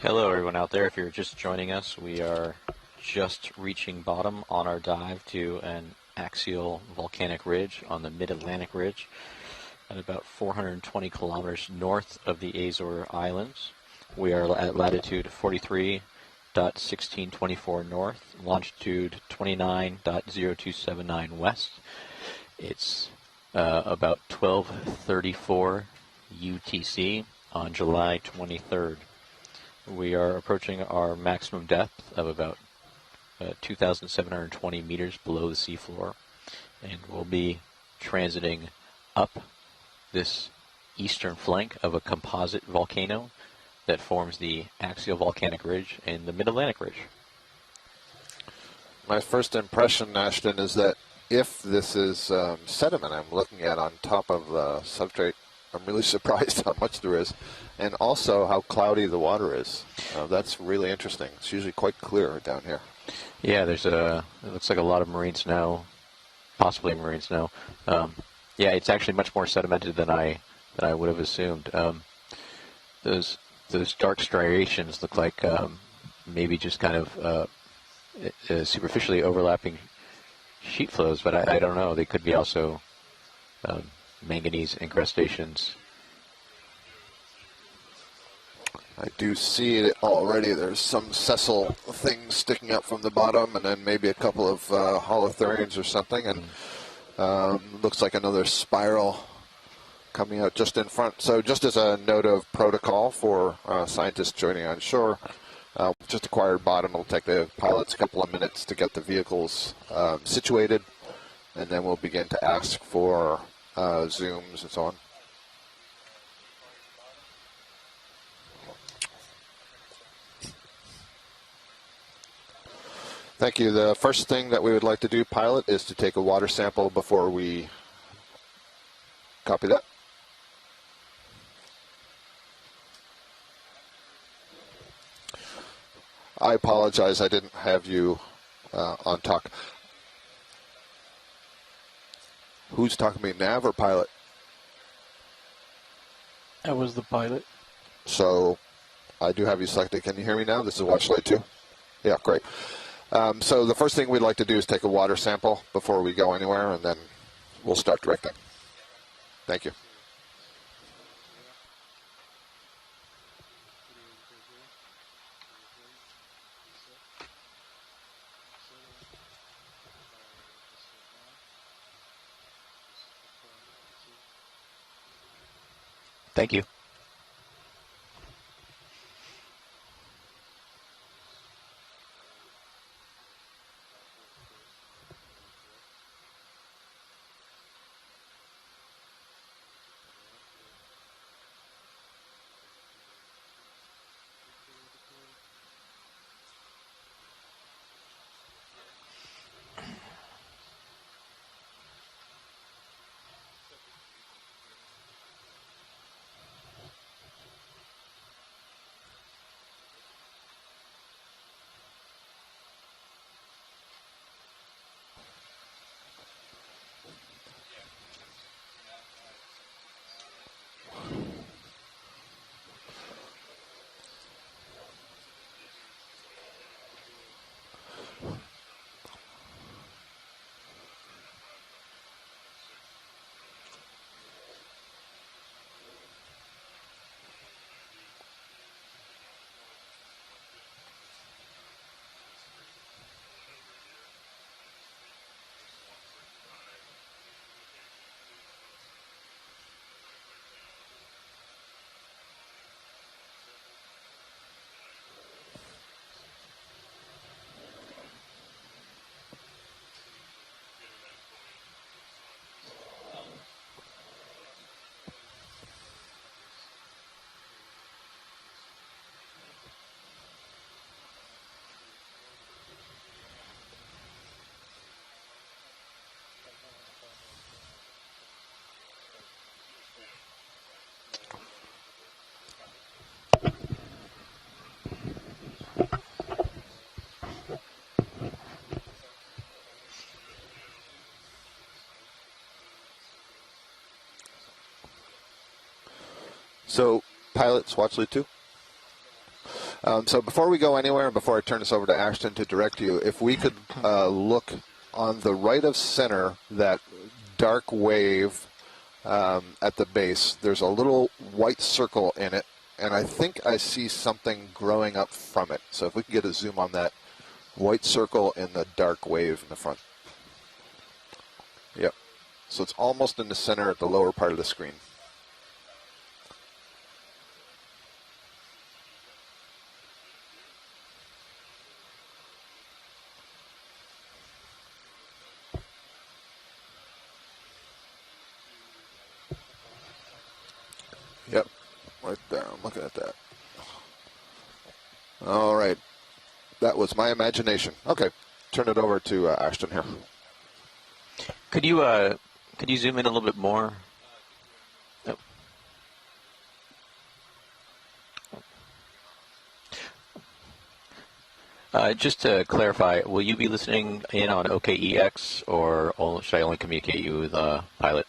Hello everyone out there. If you're just joining us, we are just reaching bottom on our dive to an axial volcanic ridge on the mid-Atlantic ridge at about 420 kilometers north of the Azores Islands. We are at latitude 43.1624 north, longitude 29.0279 west. It's about 12:34 UTC on July 23rd. We are approaching our maximum depth of about 2,720 meters below the seafloor, and we'll be transiting up this eastern flank of a composite volcano that forms the axial volcanic ridge and the mid-Atlantic ridge. My first impression, Ashton, is that if this is sediment I'm looking at on top of the substrate, I'm really surprised how much there is, and also how cloudy the water is. That's really interesting. It's usually quite clear down here. Yeah, it looks like a lot of marine snow, possibly marine snow. Yeah, it's actually much more sedimented than I would have assumed. Those dark striations look like maybe just kind of superficially overlapping sheet flows, but I don't know. They could be also manganese incrustations. I do see it already. There's some sessile things sticking up from the bottom, and then maybe a couple of holothurians or something, and looks like another spiral coming out just in front. So just as a note of protocol for scientists joining on shore, just acquired bottom. It'll take the pilots a couple of minutes to get the vehicles situated, and then we'll begin to ask for zooms and so on. Thank you. The first thing that we would like to do, pilot, is to take a water sample before we copy that. I apologize, I didn't have you on talk. Who's talking to me, nav or pilot? I was the pilot. So I do have you selected. Can you hear me now? This is watch light 2. Yeah, great. So the first thing we'd like to do is take a water sample before we go anywhere, and then we'll start directing. Thank you. Thank you. So, pilots, watch lead 2. So before we go anywhere, and before I turn this over to Ashton to direct you, if we could look on the right of center, that dark wave at the base, there's a little white circle in it, and I think I see something growing up from it. So if we can get a zoom on that white circle in the dark wave in the front. Yep. So it's almost in the center at the lower part of the screen. Yep, right there. I'm looking at that. All right. That was my imagination. Okay, turn it over to Ashton here. Could you zoom in a little bit more? Just to clarify, will you be listening in on OKEX, or should I only communicate you with Pilot?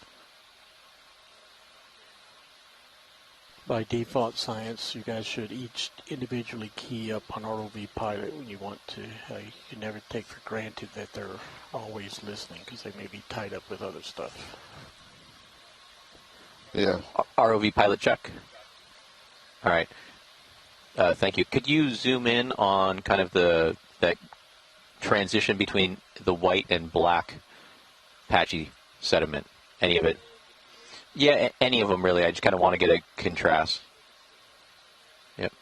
By default science, you guys should each individually key up on ROV Pilot when you want to. You can never take for granted that they're always listening, because they may be tied up with other stuff. Yeah. ROV Pilot check. All right. Thank you. Could you zoom in on kind of that transition between the white and black patchy sediment? Any of it? Yeah, any of them really. I just kind of want to get a contrast. Yep.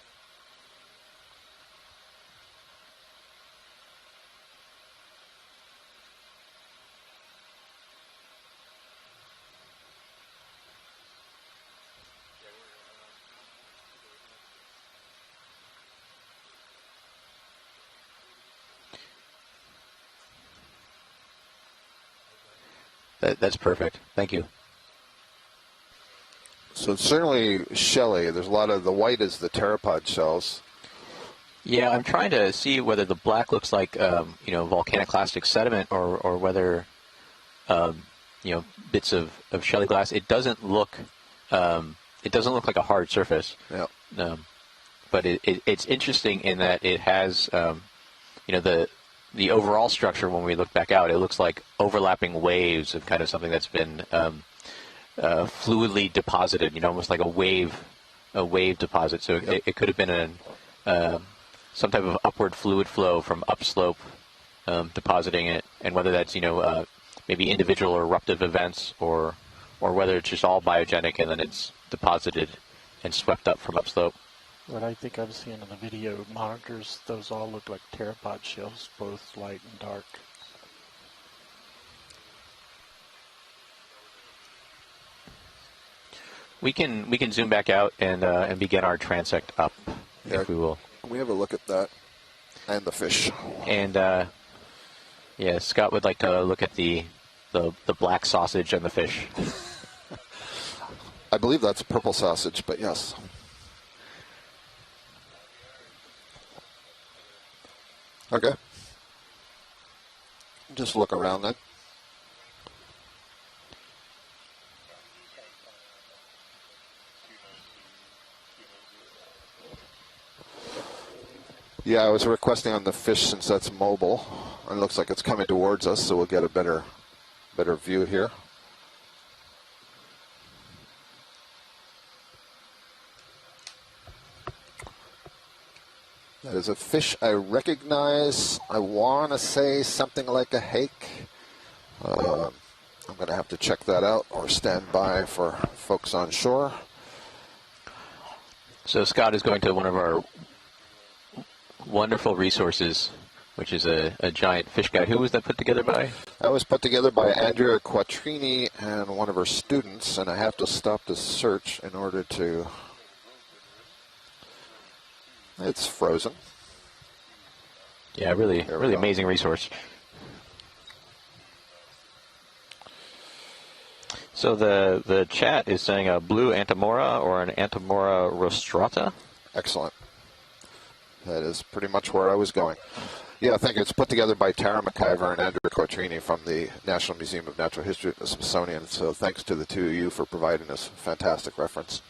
That's perfect. Thank you. So certainly shelly. There's a lot of the white is the pteropod shells. Yeah, I'm trying to see whether the black looks like volcaniclastic sediment, or whether bits of shelly glass. It doesn't look like a hard surface. Yeah. But it's interesting in that it has the overall structure. When we look back out, it looks like overlapping waves of kind of something that's been fluidly deposited, almost like a wave deposit. So it could have been some type of upward fluid flow from upslope depositing it, and whether that's maybe individual eruptive events, or whether it's just all biogenic and then it's deposited and swept up from upslope. What I think I'm seeing in the video monitors, those all look like pteropod shells, both light and dark. We can zoom back out and begin our transect up, if we will. We have a look at that and the fish. And yeah, Scott would like to look at the black sausage and the fish. I believe that's purple sausage, but yes. Okay. Just look around then. Yeah, I was requesting on the fish since that's mobile. It looks like it's coming towards us, so we'll get a better view here. That is a fish I recognize. I want to say something like a hake. I'm going to have to check that out or stand by for folks on shore. So Scott is going to one of our wonderful resources, which is a giant fish guide. Who was that put together by? That was put together by Andrea Quattrini and one of her students, and I have to stop the search in order to... It's frozen. Yeah, really amazing resource. So the chat is saying a blue Antemora or an Antemora rostrata. Excellent. That is pretty much where I was going. Yeah, thank you. It's put together by Tara McIver and Andrea Quattrini from the National Museum of Natural History at the Smithsonian. So thanks to the two of you for providing this fantastic reference.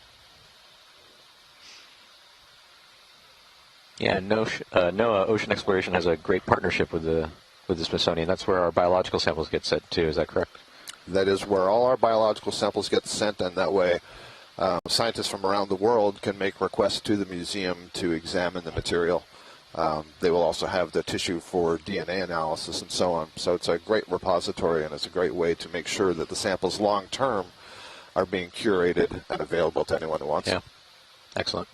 Yeah, NOAA Ocean Exploration has a great partnership with the Smithsonian. That's where our biological samples get sent to. Is that correct? That is where all our biological samples get sent, and that way scientists from around the world can make requests to the museum to examine the material. They will also have the tissue for DNA analysis and so on. So it's a great repository, and it's a great way to make sure that the samples long-term are being curated and available to anyone who wants. Yeah, excellent.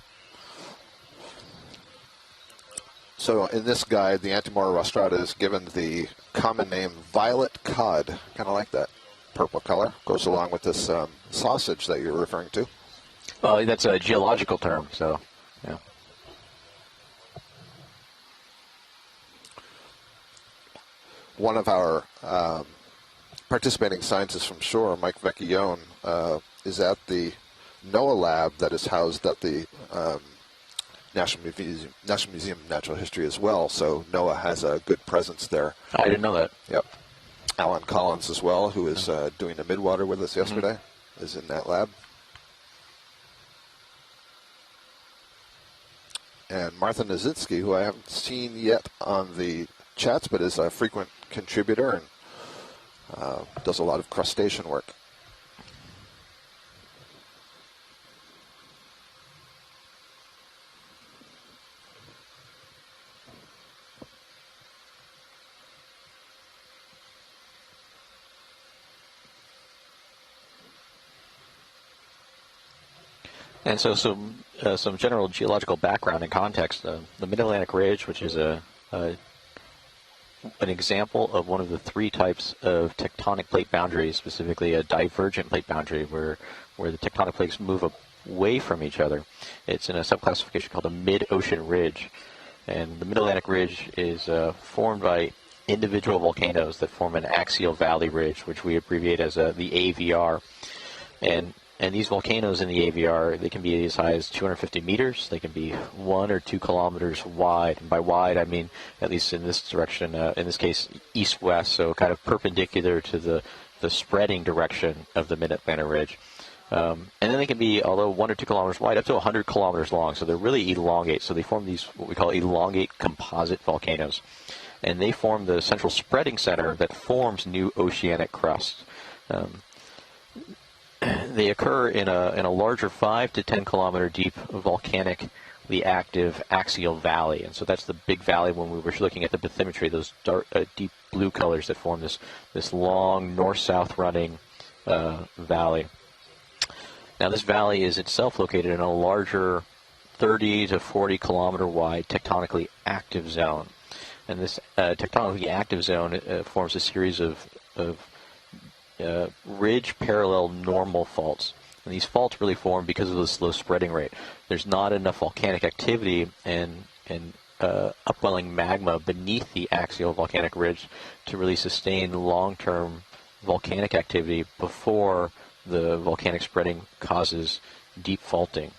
So in this guide, the Antimora rostrata is given the common name violet cod, kind of like that purple color. Goes along with this sausage that you're referring to. Well, that's a geological term, so, yeah. One of our participating scientists from shore, Mike Vecchione, is at the NOAA lab that is housed at the National Museum of Natural History as well. So NOAA has a good presence there. I didn't know that. Yep. Alan Collins as well, who is doing the midwater with us yesterday, is in that lab. And Martha Nazitsky, who I haven't seen yet on the chats, but is a frequent contributor and does a lot of crustacean work. And so some general geological background and context. The Mid-Atlantic Ridge, which is an example of one of the three types of tectonic plate boundaries, specifically a divergent plate boundary where the tectonic plates move away from each other. It's in a subclassification called a mid-ocean ridge. And the Mid-Atlantic Ridge is formed by individual volcanoes that form an axial valley ridge, which we abbreviate as the AVR. And these volcanoes in the AVR, they can be as high as 250 meters. They can be 1 or 2 kilometers wide. And by wide, I mean, at least in this direction, in this case, east-west, so kind of perpendicular to the spreading direction of the Mid-Atlantic Ridge. And then they can be, although 1 or 2 kilometers wide, up to 100 kilometers long. So they're really elongate. So they form these, what we call elongate composite volcanoes. And they form the central spreading center that forms new oceanic crust. They occur in a larger 5 to 10 kilometer deep volcanically active axial valley, and so that's the big valley when we were looking at the bathymetry, those dark, deep blue colors that form this long north-south running valley. Now this valley is itself located in a larger 30 to 40 kilometer wide tectonically active zone, and this tectonically active zone forms a series of ridge parallel normal faults. And these faults really form because of the slow spreading rate. There's not enough volcanic activity and upwelling magma beneath the axial volcanic ridge to really sustain long-term volcanic activity before the volcanic spreading causes deep faulting.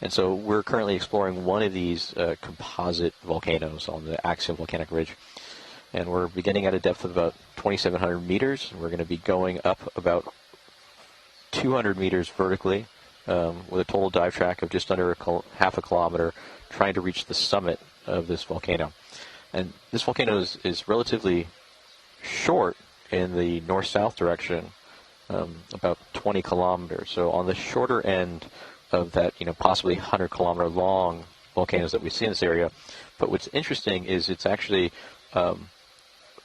And so we're currently exploring one of these composite volcanoes on the axial volcanic ridge. And we're beginning at a depth of about 2,700 meters. We're going to be going up about 200 meters vertically with a total dive track of just under half a kilometer, trying to reach the summit of this volcano. And this volcano is relatively short in the north-south direction, about 20 kilometers. So on the shorter end of that, possibly 100-kilometer long volcanoes that we see in this area. But what's interesting is it's actually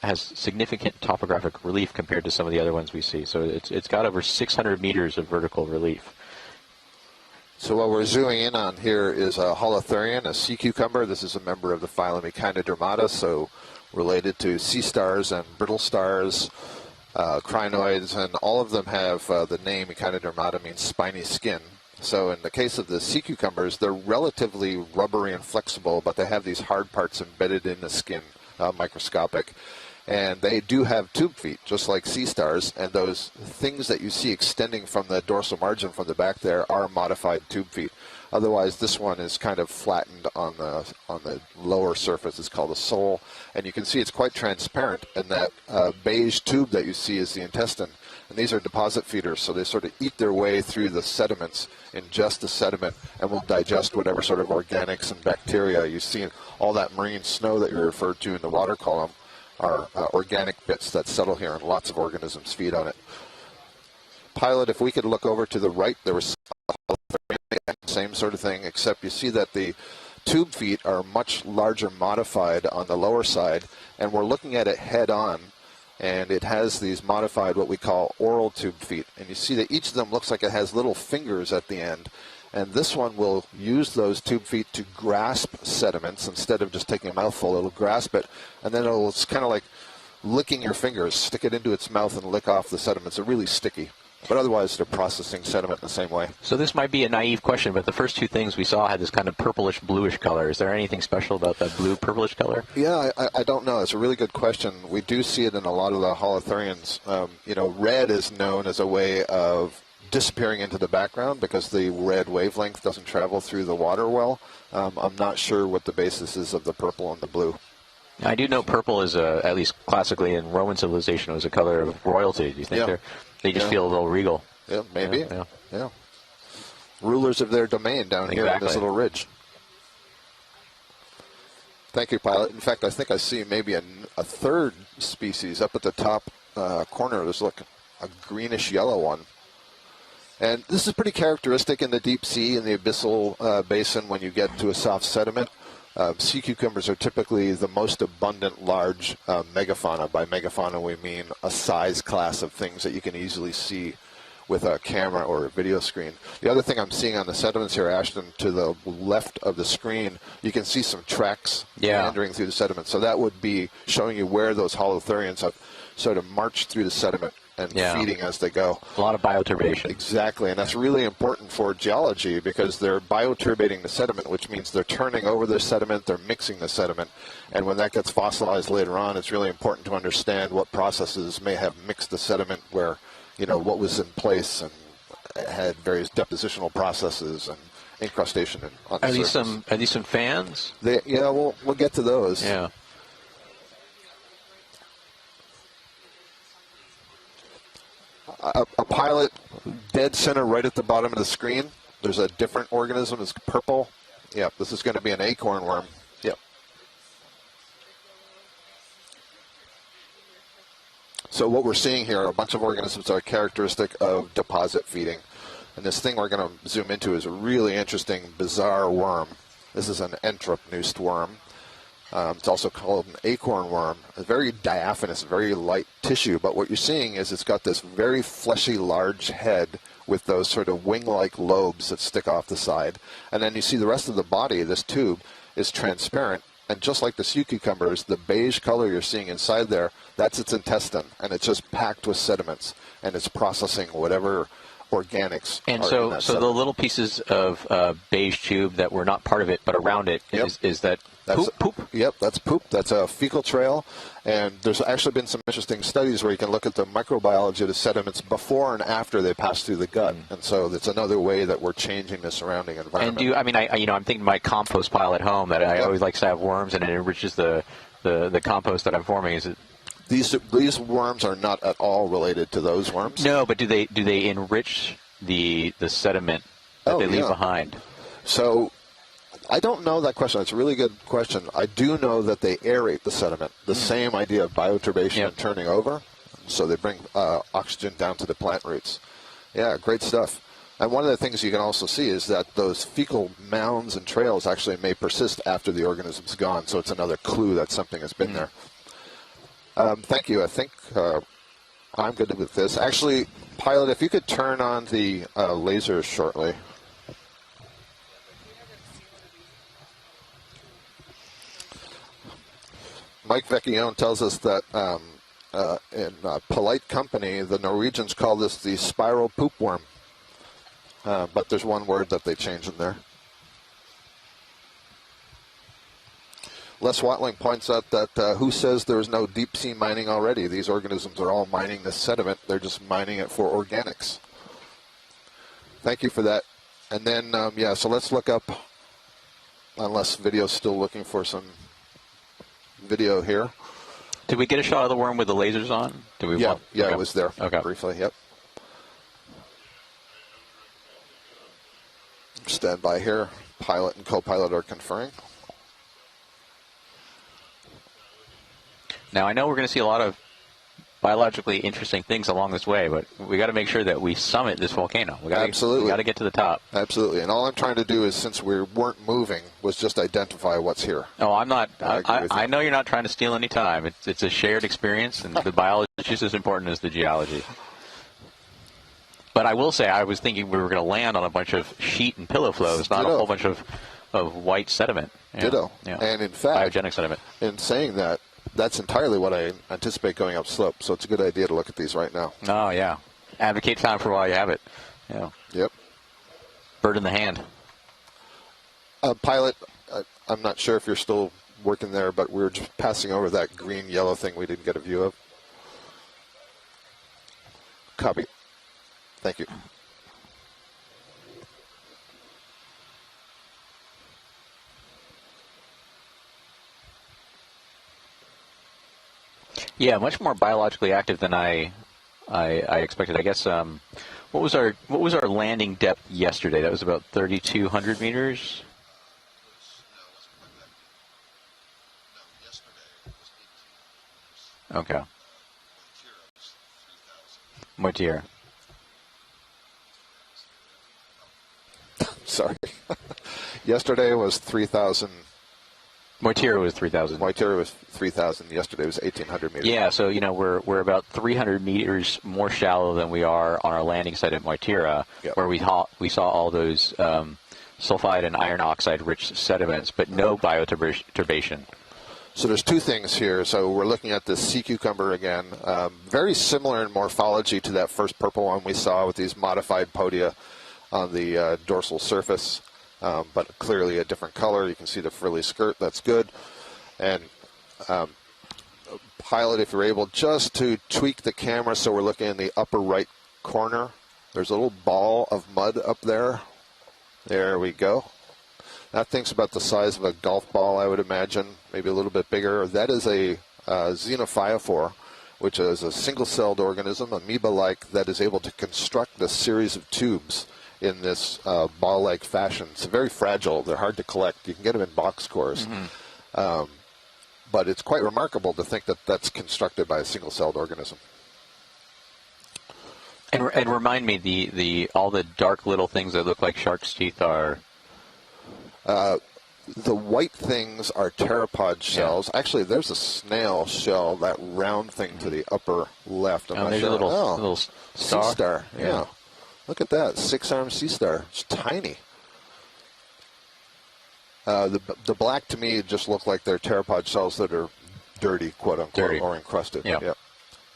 has significant topographic relief compared to some of the other ones we see. So it's got over 600 meters of vertical relief. So what we're zooming in on here is a holothurian, a sea cucumber. This is a member of the phylum Echinodermata, so related to sea stars and brittle stars, crinoids, and all of them have the name Echinodermata, means spiny skin. So in the case of the sea cucumbers, they're relatively rubbery and flexible, but they have these hard parts embedded in the skin, microscopic. And they do have tube feet, just like sea stars, and those things that you see extending from the dorsal margin from the back there are modified tube feet. Otherwise, this one is kind of flattened on the lower surface. It's called a sole, and you can see it's quite transparent, and that beige tube that you see is the intestine. And these are deposit feeders, so they sort of eat their way through the sediments, ingest the sediment, and will digest whatever sort of organics and bacteria. You see all that marine snow that you referred to in the water column are organic bits that settle here, and lots of organisms feed on it. Pilot, if we could look over to the right, there was same sort of thing, except you see that the tube feet are much larger modified on the lower side, and we're looking at it head on, and it has these modified what we call oral tube feet, and you see that each of them looks like it has little fingers at the end, and this one will use those tube feet to grasp sediments. Instead of just taking a mouthful, it'll grasp it, and then it's kind of like licking your fingers, stick it into its mouth and lick off the sediments. They're really sticky. But otherwise, they're processing sediment in the same way. So this might be a naive question, but the first two things we saw had this kind of purplish, bluish color. Is there anything special about that blue, purplish color? Yeah, I don't know. It's a really good question. We do see it in a lot of the holothurians. Red is known as a way of disappearing into the background because the red wavelength doesn't travel through the water well. I'm not sure what the basis is of the purple and the blue. I do know purple is, at least classically in Roman civilization, was a color of royalty. Do you think they just feel a little regal? Yeah, maybe. Yeah. Rulers of their domain down here on this little ridge. Thank you, Pilot. In fact, I think I see maybe a third species up at the top corner. There's like a greenish yellow one. And this is pretty characteristic in the deep sea, in the abyssal basin, when you get to a soft sediment. Sea cucumbers are typically the most abundant large megafauna. By megafauna, we mean a size class of things that you can easily see with a camera or a video screen. The other thing I'm seeing on the sediments here, Ashton, to the left of the screen, you can see some tracks meandering through the sediment. So that would be showing you where those holothurians have sort of marched through the sediment and feeding as they go. A lot of bioturbation. Exactly, and that's really important for geology because they're bioturbating the sediment, which means they're turning over the sediment, they're mixing the sediment, and when that gets fossilized later on, it's really important to understand what processes may have mixed the sediment where, what was in place and had various depositional processes and incrustation on the surface. Are these some fans? We'll get to those. Yeah. A pilot dead center right at the bottom of the screen. There's a different organism. It's purple. Yep, this is going to be an acorn worm. Yep. So what we're seeing here are a bunch of organisms that are characteristic of deposit feeding. And this thing we're going to zoom into is a really interesting, bizarre worm. This is an entrapneuste worm. It's also called an acorn worm. A very diaphanous, very light tissue, but what you're seeing is it's got this very fleshy, large head with those sort of wing-like lobes that stick off the side. And then you see the rest of the body, this tube, is transparent. And just like the sea cucumbers, the beige color you're seeing inside there, that's its intestine. And it's just packed with sediments. And it's processing whatever organics and are in that so the sediment. little pieces of beige tube that were not part of it but around it, is that poop? Yep, that's poop. That's a fecal trail. And there's actually been some interesting studies where you can look at the microbiology of the sediments before and after they pass through the gut. And so it's another way that we're changing the surrounding environment. And I'm thinking my compost pile at home that I always like to have worms, and it enriches the compost that I'm forming. Is it? These worms are not at all related to those worms. No, but do they enrich the sediment that they leave behind? So I don't know that question. It's a really good question. I do know that they aerate the sediment, the same idea of bioturbation and turning over. So they bring oxygen down to the plant roots. Yeah, great stuff. And one of the things you can also see is that those fecal mounds and trails actually may persist after the organism's gone. So it's another clue that something has been there. Thank you. I think I'm good with this. Actually, Pilot, if you could turn on the lasers shortly. Mike Vecchione tells us that in polite company, the Norwegians call this the spiral poop worm. But there's one word that they changed in there. Les Watling points out that who says there's no deep sea mining already? These organisms are all mining the sediment. They're just mining it for organics. Thank you for that. And then, so let's look up, unless video's still looking for some video here. Did we get a shot of the worm with the lasers on? Did we? Yeah, okay. It was there okay. briefly. Yep. Stand by here. Pilot and co-pilot are conferring. Now I know we're going to see a lot biologically interesting things along this way, but we got to make sure that we summit this volcano. Absolutely. We got to get to the top. Absolutely. And all I'm trying to do is, since we weren't moving, was just identify what's here. No, I'm not. I know you're not trying to steal any time. It's a shared experience, and the biology is just as important as the geology. But I will say, I was thinking we were going to land on a bunch of sheet and pillow flows, not a whole bunch of white sediment. Ditto. Yeah. And in fact, biogenic sediment. In saying that, that's entirely what I anticipate going up slope. So it's a good idea to look at these right now. Oh, yeah. Advocate time for while you have it. Yeah. Yep. Bird in the hand. Pilot, I'm not sure if you're still working there, but we were just passing over that green-yellow thing we didn't get a view of. Copy. Thank you. Yeah, much more biologically active than I expected. I guess what was our landing depth yesterday? That was about 3,200 meters. Okay. Moitié. Sorry. Yesterday was 3,000. Moitié was 3,000. Moitié was 3,000. Yesterday was 1,800 meters. Yeah, so we're about 300 meters more shallow than we are on our landing site at Moitié, yep. where we saw all those sulfide and iron oxide rich sediments, but no bioturbation. So there's two things here. So we're looking at this sea cucumber again. Very similar in morphology to that first purple one we saw with these modified podia on the dorsal surface, but clearly a different color. You can see the frilly skirt. That's good. And pilot, if you're able, just to tweak the camera so we're looking in the upper right corner. There's a little ball of mud up there. There we go. That thing's about the size of a golf ball, I would imagine, maybe a little bit bigger. That is a Xenophiophor, which is a single-celled organism, amoeba-like, that is able to construct a series of tubes in this ball-like fashion. It's very fragile. They're hard to collect. You can get them in box cores. Mm-hmm. But it's quite remarkable to think that that's constructed by a single-celled organism. And remind me, all the dark little things that look like shark's teeth are... the white things are pteropod shells. Yeah. Actually, there's a snail shell, that round thing to the upper left. I'm not there's sure. a little star. Sea star, yeah. Look at that, 6-armed sea star. It's tiny. The black, to me, just look like they're pteropod shells that are dirty, quote-unquote, or encrusted. Yeah. Yep.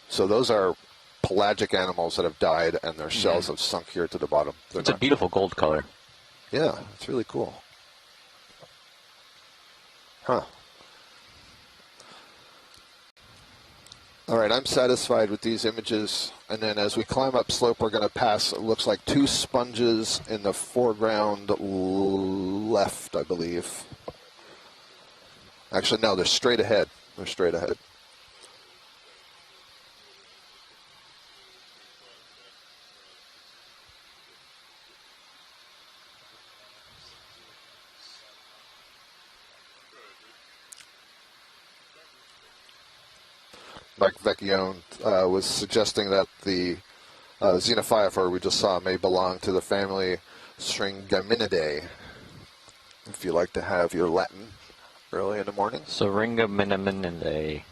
So those are pelagic animals that have died, and their shells have sunk here to the bottom. It's a beautiful gold color. Yeah, it's really cool. Huh. All right, I'm satisfied with these images. And then as we climb up slope, we're going to pass, it looks like 2 sponges in the foreground left, I believe. Actually, no, they're straight ahead. They're straight ahead. Mike Vecchione was suggesting that the Xenophiophor we just saw may belong to the family Syringaminidae, if you like to have your Latin early in the morning. Syringaminidae.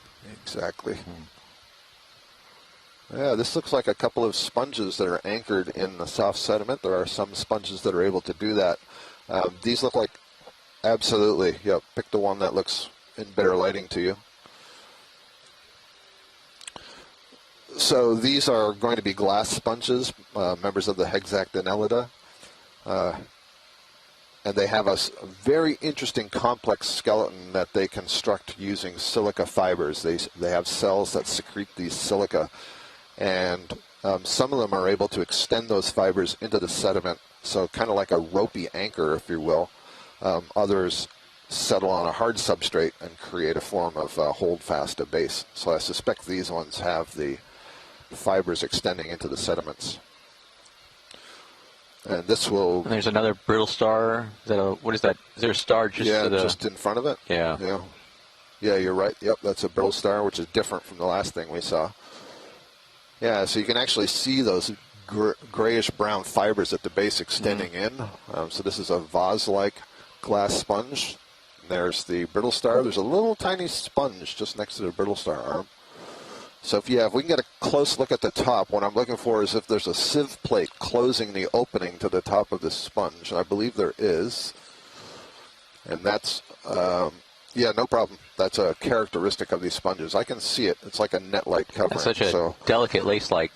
Exactly. Yeah, this looks like a couple of sponges that are anchored in the soft sediment. There are some sponges that are able to do that. These look like, absolutely, yeah, pick the one that looks in better lighting to you. So these are going to be glass sponges, members of the Hexactinellida, and they have a very interesting complex skeleton that they construct using silica fibers. They have cells that secrete these silica, and some of them are able to extend those fibers into the sediment, so kind of like a ropey anchor, if you will. Others settle on a hard substrate and create a form of holdfast, a base. So I suspect these ones have the fibers extending into the sediments. And this will... And there's another brittle star. What is that? Is there a star just to the... just in front of it. Yeah. Yeah, you're right. Yep, that's a brittle star, which is different from the last thing we saw. Yeah, so you can actually see those grayish-brown fibers at the base extending in. So this is a vase-like glass sponge. There's the brittle star. There's a little tiny sponge just next to the brittle star arm. So if we can get a close look at the top, what I'm looking for is if there's a sieve plate closing the opening to the top of this sponge. I believe there is. And that's, no problem. That's a characteristic of these sponges. I can see it. It's like a net-like covering. It's such a delicate lace-like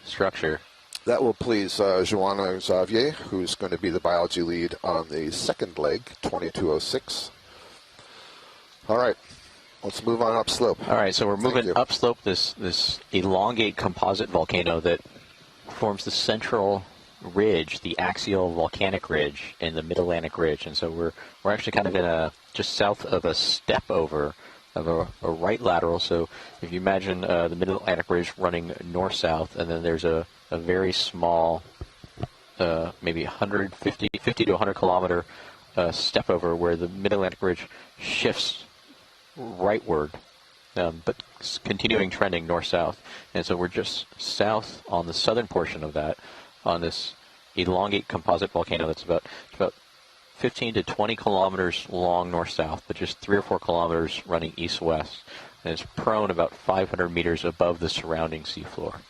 structure. That will please Joanna Xavier, who's going to be the biology lead on the second leg, 2206. All right. Let's move on upslope. All right, so we're moving upslope this elongate composite volcano that forms the central ridge, the axial volcanic ridge in the Mid-Atlantic Ridge. And so we're actually kind of in just south of a step over of a right lateral. So if you imagine the Mid-Atlantic Ridge running north-south, and then there's a very small, maybe 50 to 100 kilometer step over where the Mid-Atlantic Ridge shifts rightward, but continuing trending north-south. And so we're just south on the southern portion of that, on this elongate composite volcano that's about 15 to 20 kilometers long north-south, but just 3 or 4 kilometers running east-west. And it's prone about 500 meters above the surrounding seafloor.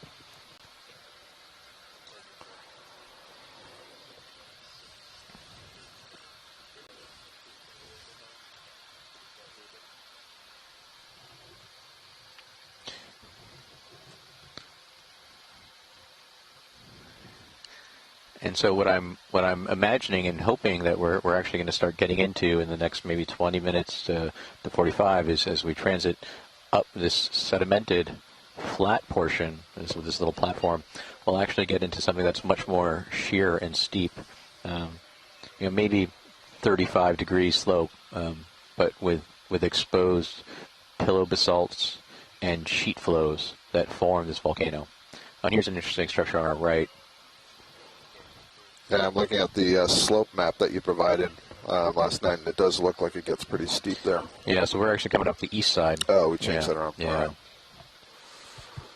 And so what I'm imagining and hoping that we're actually going to start getting into in the next maybe 20 minutes to 45 is as we transit up this sedimented flat portion, with this little platform, we'll actually get into something that's much more sheer and steep, maybe 35 degrees slope, but with exposed pillow basalts and sheet flows that form this volcano. And here's an interesting structure on our right. Yeah, I'm looking at the slope map that you provided last night, and it does look like it gets pretty steep there. Yeah, so we're actually coming up the east side. Oh, we changed that around. Yeah. Right.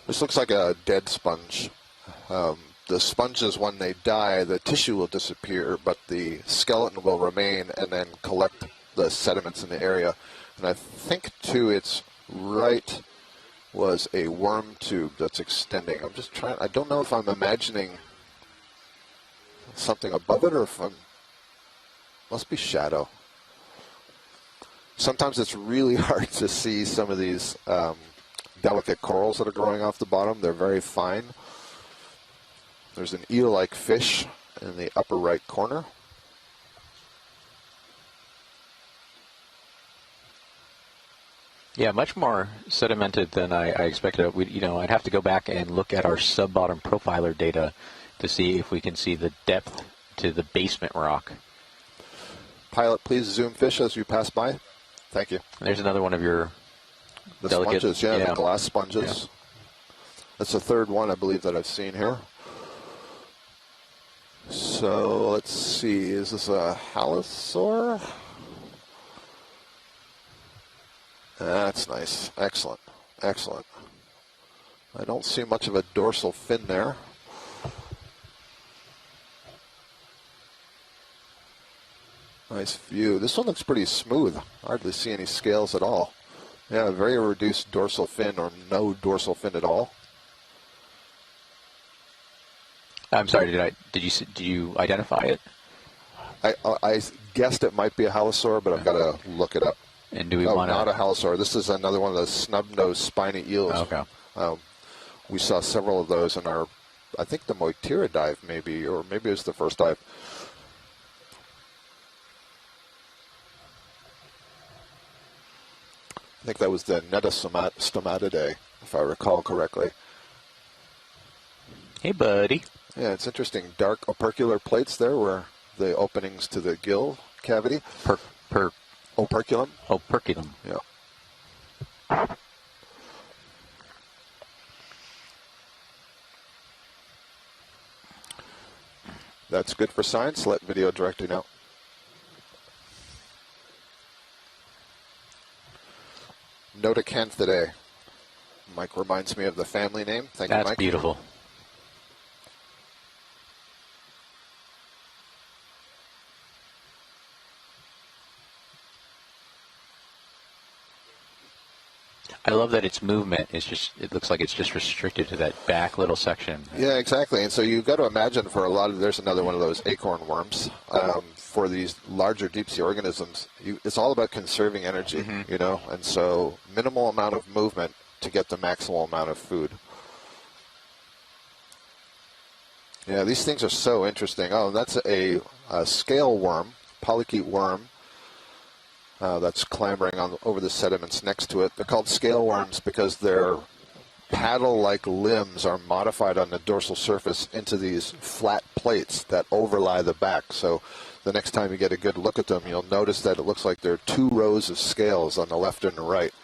This looks like a dead sponge. The sponges, when they die, the tissue will disappear, but the skeleton will remain and then collect the sediments in the area. And I think to its right was a worm tube that's extending. I don't know if I'm imagining something above it or if must be shadow. Sometimes it's really hard to see some of these delicate corals that are growing off the bottom. They're very fine. There's an eel-like fish in the upper right corner. Yeah, much more sedimented than I expected. I'd have to go back and look at our sub-bottom profiler data to see if we can see the depth to the basement rock. Pilot, please zoom fish as you pass by. Thank you. There's another one of your delicate sponges, the glass sponges. Yeah. That's the third one, I believe, that I've seen here. So let's see, is this a halosaur? That's nice. Excellent. Excellent. I don't see much of a dorsal fin there. Nice view. This one looks pretty smooth. Hardly see any scales at all. Yeah, very reduced dorsal fin or no dorsal fin at all. I'm sorry, did you identify it? I guessed it might be a halosaur, but I've got to look it up. And do we want to... not a halosaur. This is another one of those snub-nosed spiny eels. Okay. We saw several of those in our, I think the Moitira dive maybe, or maybe it was the first dive. I think that was the Netastomatidae, if I recall correctly. Hey, buddy. Yeah, it's interesting. Dark opercular plates there were the openings to the gill cavity. Operculum? Operculum. Yeah. That's good for science. Let video director know. Notacanthidae. Mike reminds me of the family name. Thank you, Mike. That's beautiful. I love that its movement is just, it looks like it's just restricted to that back little section. Yeah, exactly. And so you've got to imagine for a lot of, there's another one of those acorn worms. For these larger deep sea organisms, it's all about conserving energy, you know, and so minimal amount of movement to get the maximal amount of food. Yeah, these things are so interesting. Oh, that's a scale worm, polychaete worm. That's clambering over the sediments next to it. They're called scale worms because their paddle-like limbs are modified on the dorsal surface into these flat plates that overlie the back. So the next time you get a good look at them, you'll notice that it looks like there are two rows of scales on the left and the right.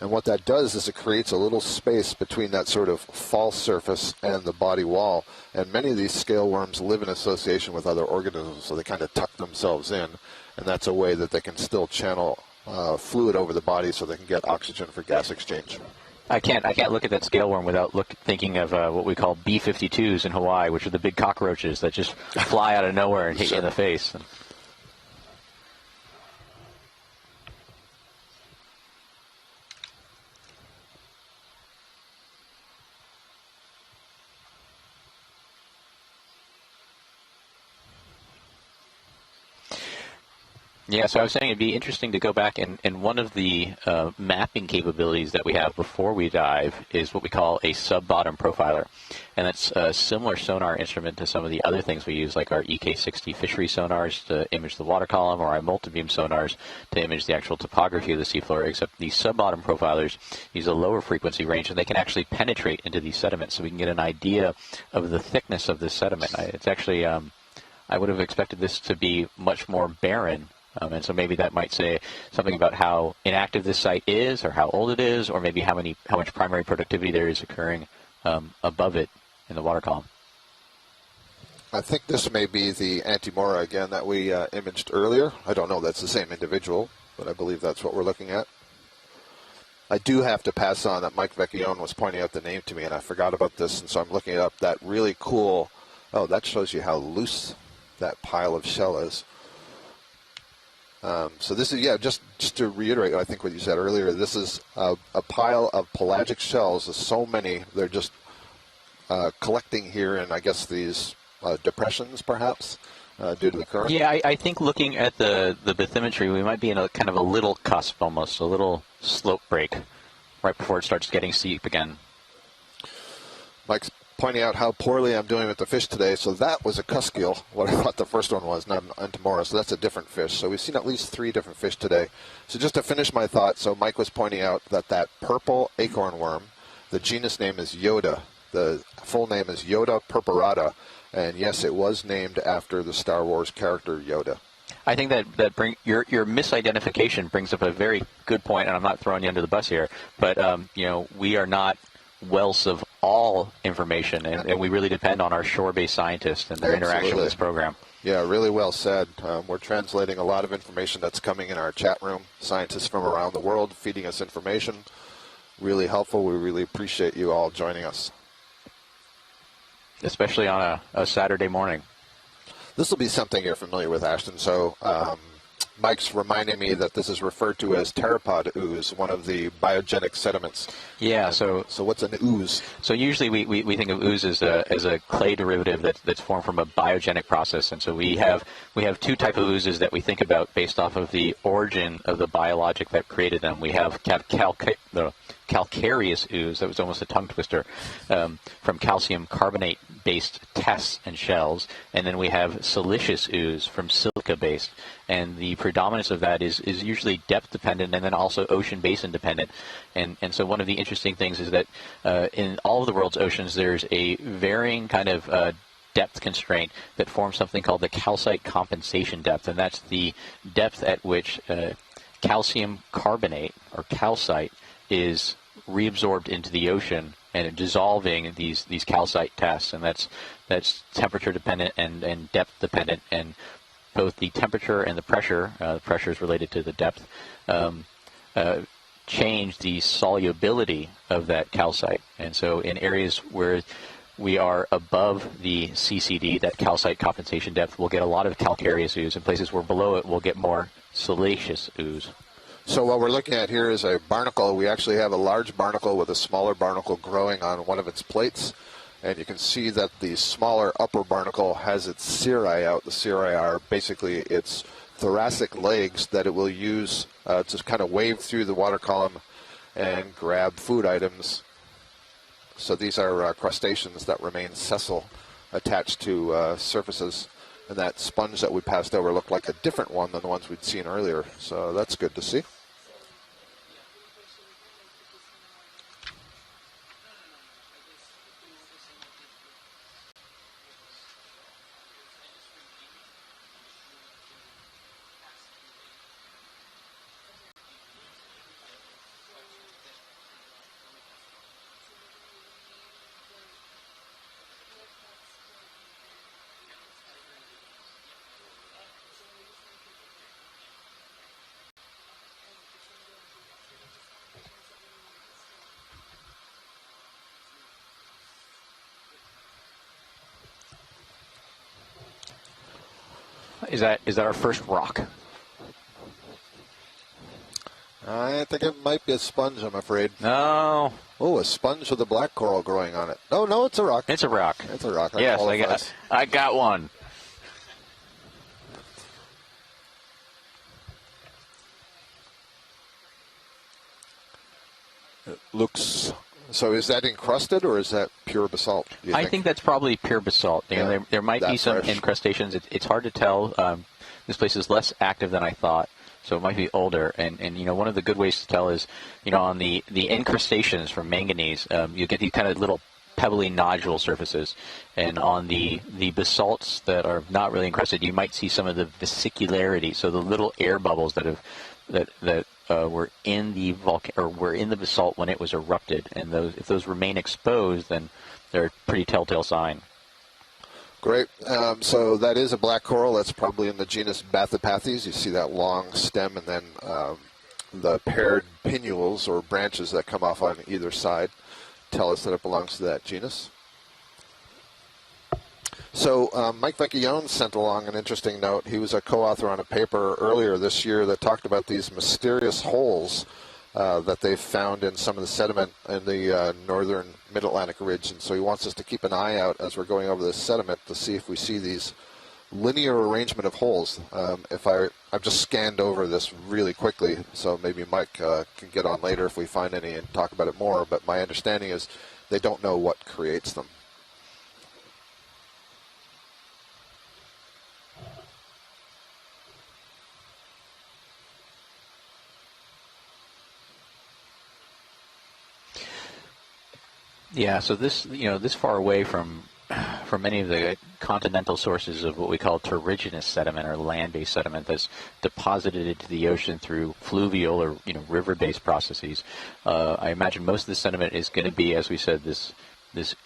And what that does is it creates a little space between that sort of false surface and the body wall. And many of these scale worms live in association with other organisms, so they kind of tuck themselves in. And that's a way that they can still channel fluid over the body so they can get oxygen for gas exchange. I can't look at that scale worm without thinking of what we call B-52s in Hawaii, which are the big cockroaches that just fly out of nowhere and hit you in the face. Yeah, so I was saying it'd be interesting to go back and one of the mapping capabilities that we have before we dive is what we call a sub-bottom profiler. And that's a similar sonar instrument to some of the other things we use, like our EK60 fishery sonars to image the water column, or our multibeam sonars to image the actual topography of the seafloor, except these sub-bottom profilers use a lower frequency range, and they can actually penetrate into these sediments, so we can get an idea of the thickness of this sediment. It's actually, I would have expected this to be much more barren. And so maybe that might say something about how inactive this site is, or how old it is, or maybe how much primary productivity there is occurring above it in the water column. I think this may be the Antimora again that we imaged earlier. I don't know if that's the same individual, but I believe that's what we're looking at. I do have to pass on that Mike Vecchione was pointing out the name to me, and I forgot about this, and so I'm looking it up. That really cool, oh, that shows you how loose that pile of shell is. So this is, yeah, just to reiterate, I think what you said earlier, this is a pile of pelagic shells. There's so many, they're just collecting here in, I guess, these depressions, perhaps, due to the current. Yeah, I think looking at the bathymetry, we might be in a kind of a little cusp almost, a little slope break right before it starts getting steep again. Mike's pointing out how poorly I'm doing with the fish today. So that was a cuskeel, what I thought the first one was, not an Antimora. So that's a different fish. So we've seen at least 3 different fish today. So just to finish my thought, so Mike was pointing out that purple acorn worm, the genus name is Yoda. The full name is Yoda purpurata. And yes, it was named after the Star Wars character Yoda. I think that your misidentification brings up a very good point, and I'm not throwing you under the bus here, but you know, we are not wealth of all information, and we really depend on our shore-based scientists and their interaction with this program. Yeah, really well said. We're translating a lot of information that's coming in our chat room. Scientists from around the world feeding us information. Really helpful. We really appreciate you all joining us. Especially on a Saturday morning. This will be something you're familiar with, Ashton. So Mike's reminding me that this is referred to as pteropod ooze, one of the biogenic sediments. Yeah. So what's an ooze? So usually we think of ooze as a clay derivative that's formed from a biogenic process, and so we have 2 types of oozes that we think about based off of the origin of the biologic that created them. We have the calcareous ooze, that was almost a tongue twister, from calcium carbonate-based tests and shells, and then we have silicious ooze from silica-based, and the predominance of that is usually depth-dependent and then also ocean basin-dependent. And so one of the interesting things is that in all of the world's oceans, there's a varying kind of depth constraint that forms something called the calcite compensation depth, and that's the depth at which calcium carbonate or calcite is reabsorbed into the ocean and dissolving these calcite tests, and that's temperature dependent and depth dependent, and both the temperature and the pressure is related to the depth, change the solubility of that calcite. And so in areas where we are above the CCD, that calcite compensation depth, we'll get a lot of calcareous ooze. In places where below it, we'll get more siliceous ooze. So what we're looking at here is a barnacle. We actually have a large barnacle with a smaller barnacle growing on one of its plates. And you can see that the smaller upper barnacle has its cirri out. The cirri are basically its thoracic legs that it will use to kind of wave through the water column and grab food items. So these are crustaceans that remain sessile, attached to surfaces. And that sponge that we passed over looked like a different one than the ones we'd seen earlier. So that's good to see. Is that our first rock? I think it might be a sponge, I'm afraid. No. Oh, a sponge with a black coral growing on it. No, it's a rock. It's a rock. It's a rock. That yes, qualifies. I got one. It looks... So is that encrusted or is that pure basalt? I think that's probably pure basalt. You know, there might be some incrustations. It's hard to tell. This place is less active than I thought, so it might be older. And you know, one of the good ways to tell is, you know, on the incrustations from manganese, you get these kind of little pebbly nodule surfaces, and on the basalts that are not really encrusted, you might see some of the vesicularity, so the little air bubbles that were in the basalt when it was erupted, and if those remain exposed, then they're a pretty telltale sign. Great. So that is a black coral. That's probably in the genus Bathypathes. You see that long stem and then the paired pinnules or branches that come off on either side tell us that it belongs to that genus. So Mike Vecchione sent along an interesting note. He was a co-author on a paper earlier this year that talked about these mysterious holes that they've found in some of the sediment in the northern mid-Atlantic ridge. And so he wants us to keep an eye out as we're going over this sediment to see if we see these linear arrangement of holes. I've just scanned over this really quickly, so maybe Mike can get on later if we find any and talk about it more. But my understanding is they don't know what creates them. Yeah, so this far away from many of the continental sources of what we call terrigenous sediment or land-based sediment that's deposited into the ocean through fluvial or river-based processes. I imagine most of the sediment is going to be, as we said, this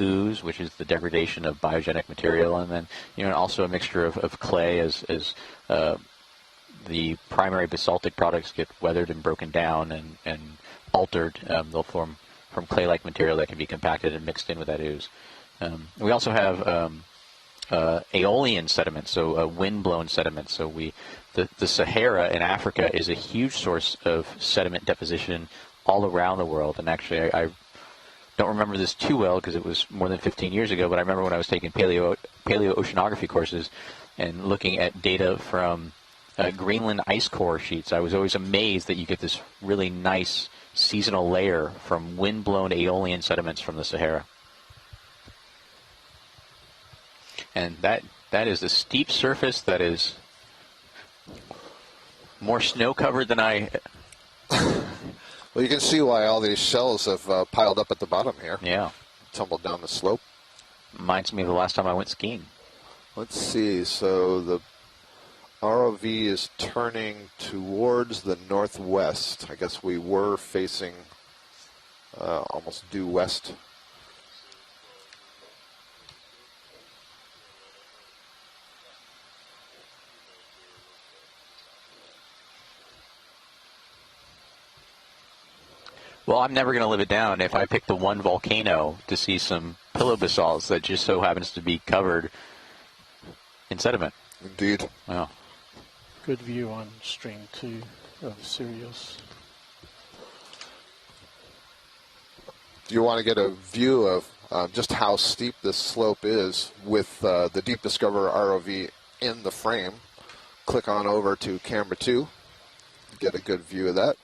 ooze, which is the degradation of biogenic material, and then also a mixture of clay as the primary basaltic products get weathered and broken down and altered. They'll form from clay-like material that can be compacted and mixed in with that ooze. We also have aeolian sediment, so wind-blown sediment. So the Sahara in Africa is a huge source of sediment deposition all around the world. And actually, I don't remember this too well because it was more than 15 years ago, but I remember when I was taking paleo-oceanography courses and looking at data from Greenland ice core sheets, I was always amazed that you get this really nice seasonal layer from wind-blown aeolian sediments from the Sahara. And that is a steep surface that is more snow-covered than I... Well, you can see why all these shells have piled up at the bottom here. Yeah. Tumbled down the slope. Reminds me of the last time I went skiing. Let's see. So the ROV is turning towards the northwest. I guess we were facing almost due west. Well, I'm never going to live it down if I pick the one volcano to see some pillow basalts that just so happens to be covered in sediment. Indeed. Wow. Good view on stream 2 of Sirius. Do you want to get a view of just how steep this slope is with the Deep Discoverer ROV in the frame? Click on over to camera 2. Get a good view of that.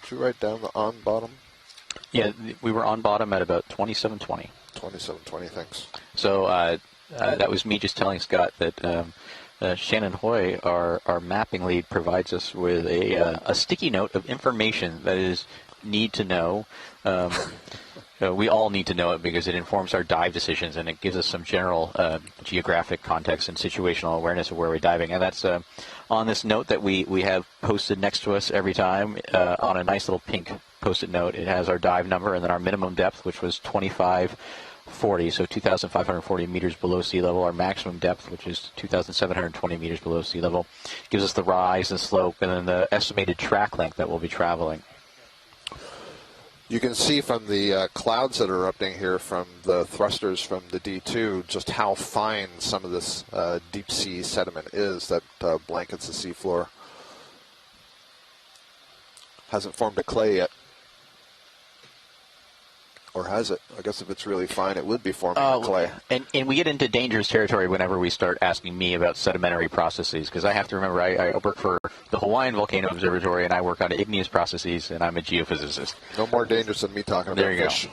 Did you write down the on bottom? Yeah, we were on bottom at about 2720. 2720, thanks. So that was me just telling Scott that Shannon Hoy, our mapping lead, provides us with a sticky note of information that is need to know. We all need to know it because it informs our dive decisions and it gives us some general geographic context and situational awareness of where we're diving. And that's on this note that we have posted next to us every time on a nice little pink Post-it note. It has our dive number and then our minimum depth, which was 2540, so 2,540 meters below sea level. Our maximum depth, which is 2,720 meters below sea level, gives us the rise and slope and then the estimated track length that we'll be traveling. You can see from the clouds that are erupting here from the thrusters from the D2 just how fine some of this deep sea sediment is that blankets the seafloor. Hasn't formed a clay yet. Or has it? I guess if it's really fine, it would be forming a clay. And we get into dangerous territory whenever we start asking me about sedimentary processes, because I have to remember I work for the Hawaiian Volcano Observatory, and I work on igneous processes, and I'm a geophysicist. No more dangerous than me talking about fish. Go.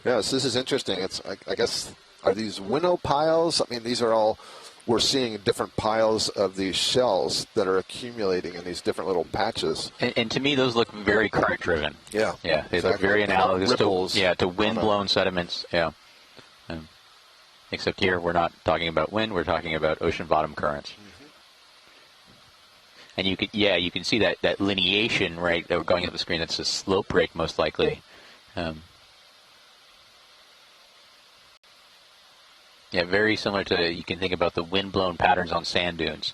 Yes, this is interesting. It's I guess, are these winnow piles? I mean, these are all... We're seeing different piles of these shells that are accumulating in these different little patches. And to me, those look very current-driven. Yeah. Yeah, they exactly. look very analogous to wind-blown it. sediments. Yeah. Except here, we're not talking about wind. We're talking about ocean bottom currents. Mm-hmm. And you can see that lineation, right, that we're going up the screen. That's a slope break, most likely. Yeah, very similar to, you can think about the wind-blown patterns on sand dunes.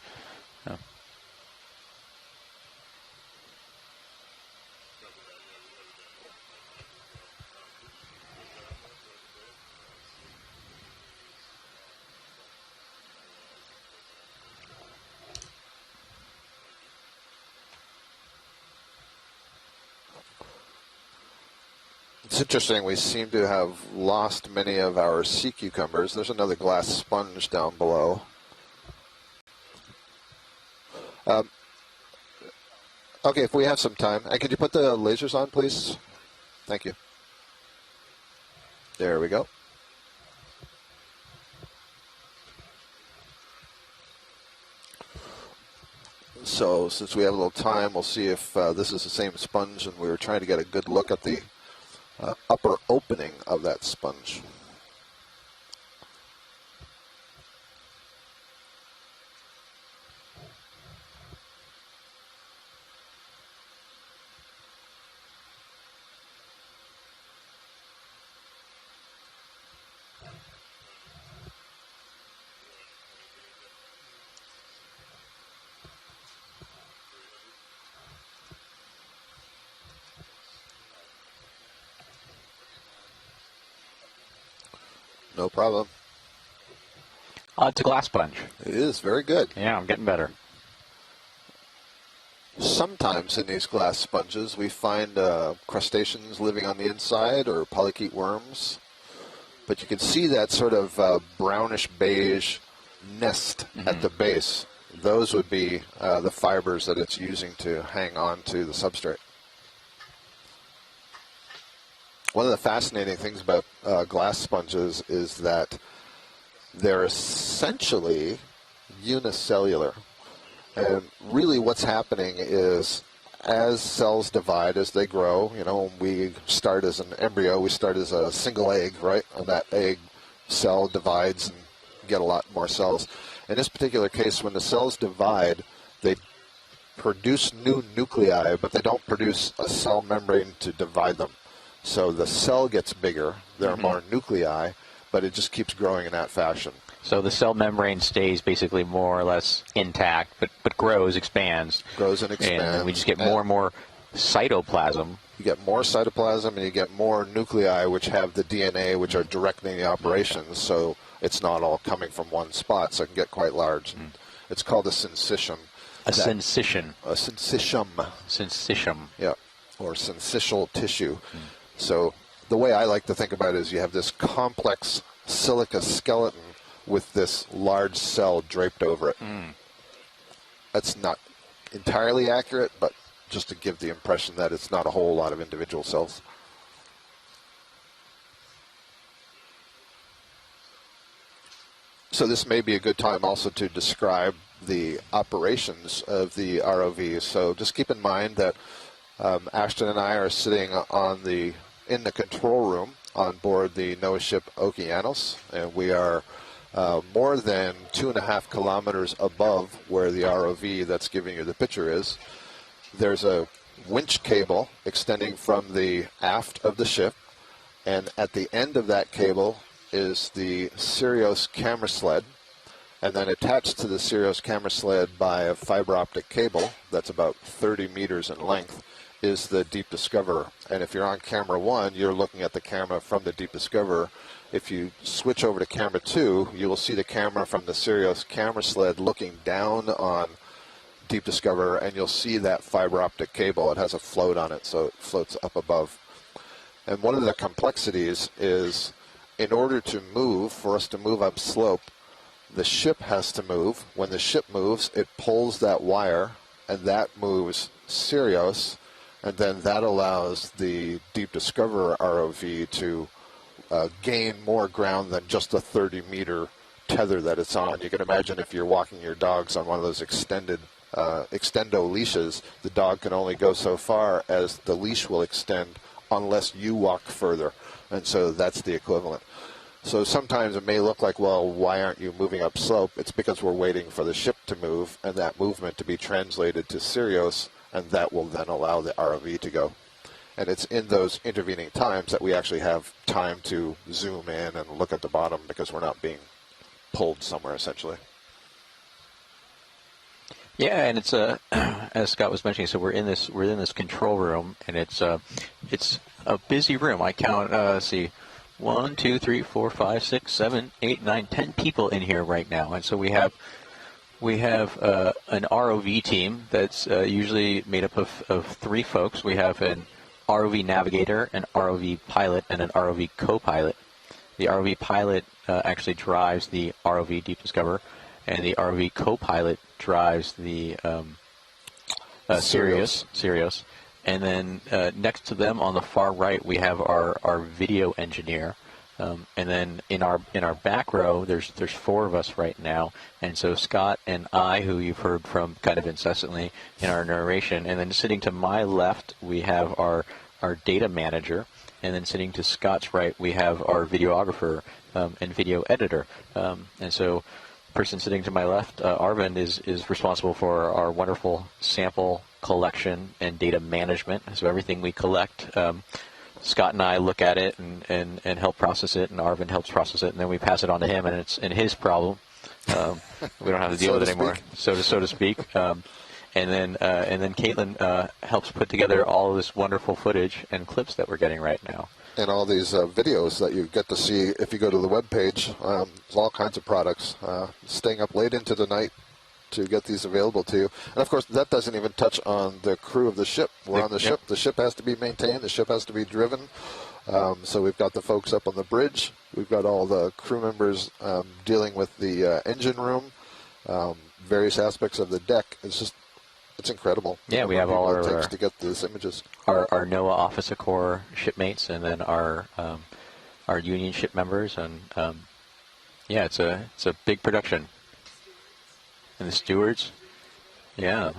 It's interesting, we seem to have lost many of our sea cucumbers. There's another glass sponge down below. Okay, if we have some time. And could you put the lasers on, please? Thank you. There we go. So, since we have a little time, we'll see if this is the same sponge, and we were trying to get a good look at the upper opening of that sponge. No problem. It's a glass sponge. It is very good. Yeah, I'm getting better. Sometimes in these glass sponges we find crustaceans living on the inside or polychaete worms. But you can see that sort of brownish beige nest at the base. Those would be the fibers that it's using to hang on to the substrate. One of the fascinating things about glass sponges is that they're essentially unicellular. And really what's happening is as cells divide, as they grow, you know, we start as an embryo, we start as a single egg, right? And that egg cell divides and get a lot more cells. In this particular case, when the cells divide, they produce new nuclei, but they don't produce a cell membrane to divide them. So the cell gets bigger, there are more nuclei, but it just keeps growing in that fashion. So the cell membrane stays basically more or less intact, but grows, expands. Grows and expands. And we just get more and more cytoplasm. You get more cytoplasm and you get more nuclei which have the DNA which are directing the operations, so it's not all coming from one spot, so it can get quite large. And it's called a syncytium. A syncytium. A syncytium. Syncytium. Yeah, or syncytial tissue. So the way I like to think about it is you have this complex silica skeleton with this large cell draped over it. That's not entirely accurate, but just to give the impression that it's not a whole lot of individual cells. So this may be a good time also to describe the operations of the ROV. So just keep in mind that Ashton and I are sitting in the control room on board the NOAA ship Okeanos, and we are more than 2.5 kilometers above where the ROV that's giving you the picture is. There's a winch cable extending from the aft of the ship, and at the end of that cable is the Sirius camera sled, and then attached to the Sirius camera sled by a fiber optic cable that's about 30 meters in length is the Deep Discoverer. And if you're on camera 1, you're looking at the camera from the Deep Discoverer. If you switch over to camera 2, you will see the camera from the Sirius camera sled looking down on Deep Discoverer, and you'll see that fiber optic cable. It has a float on it, so it floats up above. And one of the complexities is, in order to move, for us to move up slope, the ship has to move. When the ship moves, it pulls that wire, and that moves Sirius, and then that allows the Deep Discoverer ROV to gain more ground than just the 30-meter tether that it's on. You can imagine if you're walking your dogs on one of those extendo leashes, the dog can only go so far as the leash will extend unless you walk further. And so that's the equivalent. So sometimes it may look like, well, why aren't you moving up slope? It's because we're waiting for the ship to move and that movement to be translated to Sirius, and that will then allow the ROV to go. And it's in those intervening times that we actually have time to zoom in and look at the bottom, because we're not being pulled somewhere, essentially. Yeah, and it's as Scott was mentioning, so we're in this control room, and it's a busy room. I count, let's see, 1, 2, 3, 4, 5, 6, 7, 8, 9, 10 people in here right now, and so we have an ROV team that's usually made up of 3 folks. We have an ROV navigator, an ROV pilot, and an ROV co-pilot. The ROV pilot actually drives the ROV Deep Discoverer, and the ROV co-pilot drives the Sirius. And then next to them on the far right, we have our video engineer. And then in our back row, there's 4 of us right now. And so Scott and I, who you've heard from kind of incessantly in our narration, and then sitting to my left, we have our data manager. And then sitting to Scott's right, we have our videographer and video editor. And so person sitting to my left, Arvind, is responsible for our wonderful sample collection and data management. So everything we collect, Scott and I look at it and help process it, and Arvind helps process it, and then we pass it on to him, and it's his problem. We don't have to deal with it anymore, so to speak. And then Caitlin helps put together all of this wonderful footage and clips that we're getting right now. And all these videos that you get to see if you go to the webpage. There's all kinds of products. Staying up late into the night to get these available to you. And, of course, that doesn't even touch on the crew of the ship. We're on the ship. The ship has to be maintained. The ship has to be driven. So we've got the folks up on the bridge. We've got all the crew members dealing with the engine room, various aspects of the deck. It's incredible. Yeah, we have all it takes to get these images. Our NOAA Office of Corps shipmates, and then our union ship members, and yeah, it's a big production. And the stewards, yeah,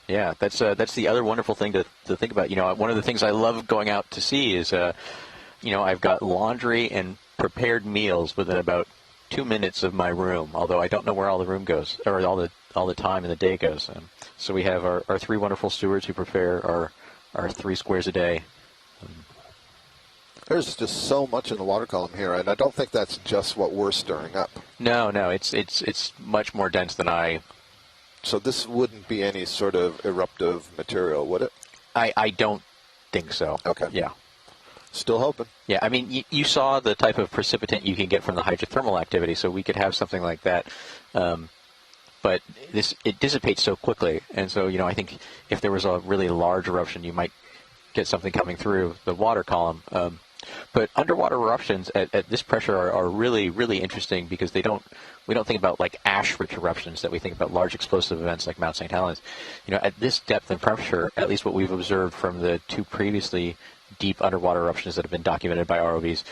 Yeah, that's the other wonderful thing to think about. You know, one of the things I love going out to see is, you know, I've got laundry and prepared meals within about 2 minutes of my room. Although I don't know where all the room goes, or all the time in the day goes. So we have our three wonderful stewards who prepare our 3 squares a day. There's just so much in the water column here, and I don't think that's just what we're stirring up. No, it's much more dense than I. So this wouldn't be any sort of eruptive material, would it? I don't think so. Okay. Yeah. Still hoping. Yeah, I mean, you saw the type of precipitant you can get from the hydrothermal activity, so we could have something like that. But it dissipates so quickly, and so, you know, I think if there was a really large eruption, you might get something coming through the water column. But underwater eruptions at this pressure are really, really interesting because we don't think about like ash-rich eruptions that we think about large explosive events like Mount St. Helens. You know, at this depth and pressure, at least what we've observed from the 2 previously deep underwater eruptions that have been documented by ROVs,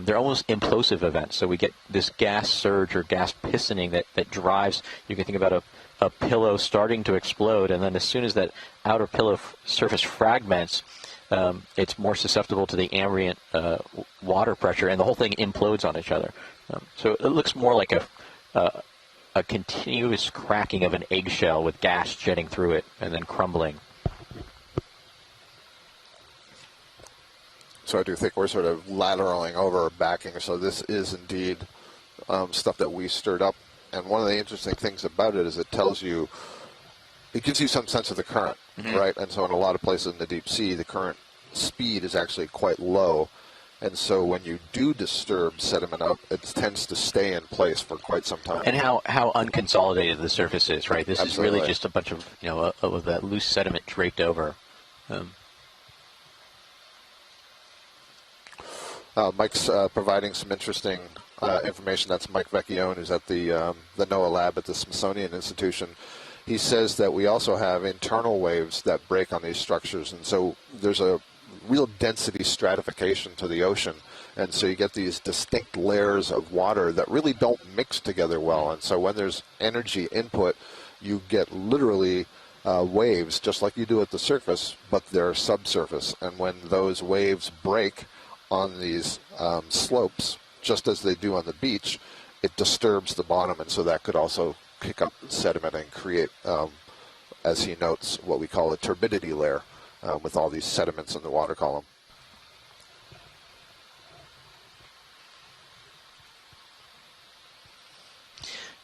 they're almost implosive events. So we get this gas surge or gas pistoning that drives, you can think about a pillow starting to explode, and then as soon as that outer pillow surface fragments, it's more susceptible to the ambient water pressure, and the whole thing implodes on each other. So it looks more like a continuous cracking of an eggshell with gas jetting through it and then crumbling. So I do think we're sort of lateraling over, backing. So this is indeed stuff that we stirred up. And one of the interesting things about it is it tells you, it gives you some sense of the current, right? And so in a lot of places in the deep sea, the current speed is actually quite low. And so when you do disturb sediment up, it tends to stay in place for quite some time. And how unconsolidated the surface is, right? This Absolutely. is really just a bunch of, you know, of that loose sediment draped over. Mike's providing some interesting information. That's Mike Vecchione, who's at the NOAA lab at the Smithsonian Institution. He says that we also have internal waves that break on these structures, and so there's a real density stratification to the ocean, and so you get these distinct layers of water that really don't mix together well, and so when there's energy input, you get literally waves, just like you do at the surface, but they're subsurface, and when those waves break on these slopes, just as they do on the beach, it disturbs the bottom, and so that could also kick up sediment and create, as he notes, what we call a turbidity layer with all these sediments in the water column.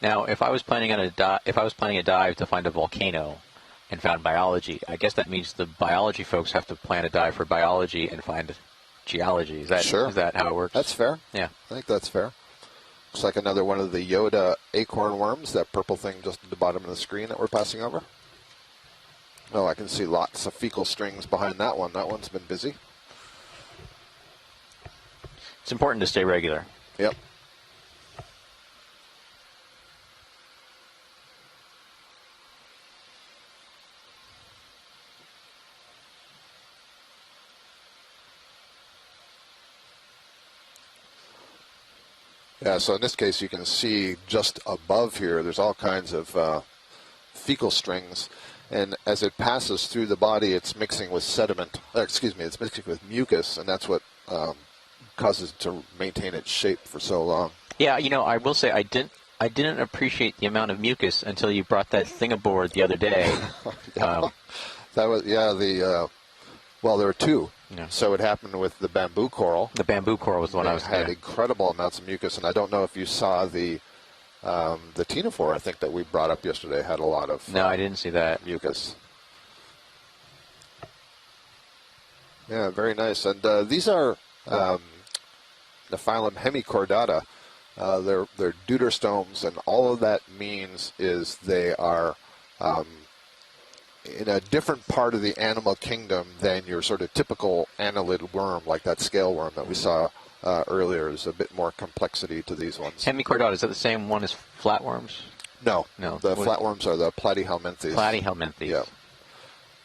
Now, if I was planning a dive to find a volcano and found biology, I guess that means the biology folks have to plan a dive for biology and find geology. Is that Sure. Is that how it works? That's fair. Yeah. I think that's fair. Looks like another one of the Yoda acorn worms, that purple thing just at the bottom of the screen that we're passing over. Oh, I can see lots of fecal strings behind that one. That one's been busy. It's important to stay regular. Yep. Yeah, so in this case, you can see just above here, there's all kinds of fecal strings. And as it passes through the body, it's mixing with sediment. It's mixing with mucus, and that's what causes it to maintain its shape for so long. Yeah, you know, I will say I didn't appreciate the amount of mucus until you brought that thing aboard the other day. That was, well, there were 2. Yeah. So it happened with the bamboo coral. The bamboo coral was the one I was had incredible amounts of mucus, and I don't know if you saw the Xenophiophor, I think, that we brought up yesterday, had a lot of No, I didn't see that. mucus. Yeah, very nice. And these are the phylum Hemicordata. They're deuterostomes, and all of that means is they are in a different part of the animal kingdom than your sort of typical annelid worm, like that scale worm that we saw earlier. There's a bit more complexity to these ones. Hemicordata, is that the same one as flatworms? No. No. The flatworms are the Platyhelminthes. Platyhelminthes. Yeah.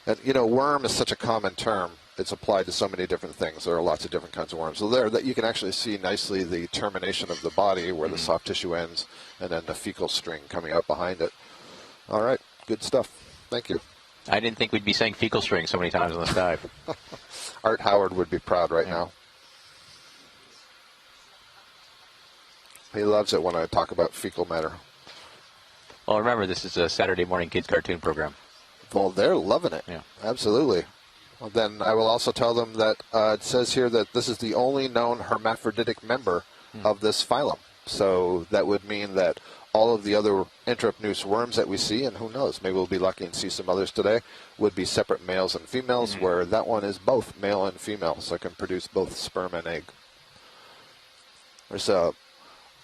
And, you know, worm is such a common term. It's applied to so many different things. There are lots of different kinds of worms. So there, that you can actually see nicely the termination of the body where the soft tissue ends, and then the fecal string coming up behind it. All right. Good stuff. Thank you. I didn't think we'd be saying fecal string so many times on this dive. Art Howard would be proud right now. He loves it when I talk about fecal matter. Well, remember, this is a Saturday morning kids cartoon program. Well, they're loving it. Yeah. Absolutely. Well, then I will also tell them that it says here that this is the only known hermaphroditic member of this phylum. So that would mean that all of the other Enteropneus worms that we see, and who knows, maybe we'll be lucky and see some others today, would be separate males and females, where that one is both male and female, so it can produce both sperm and egg. There's a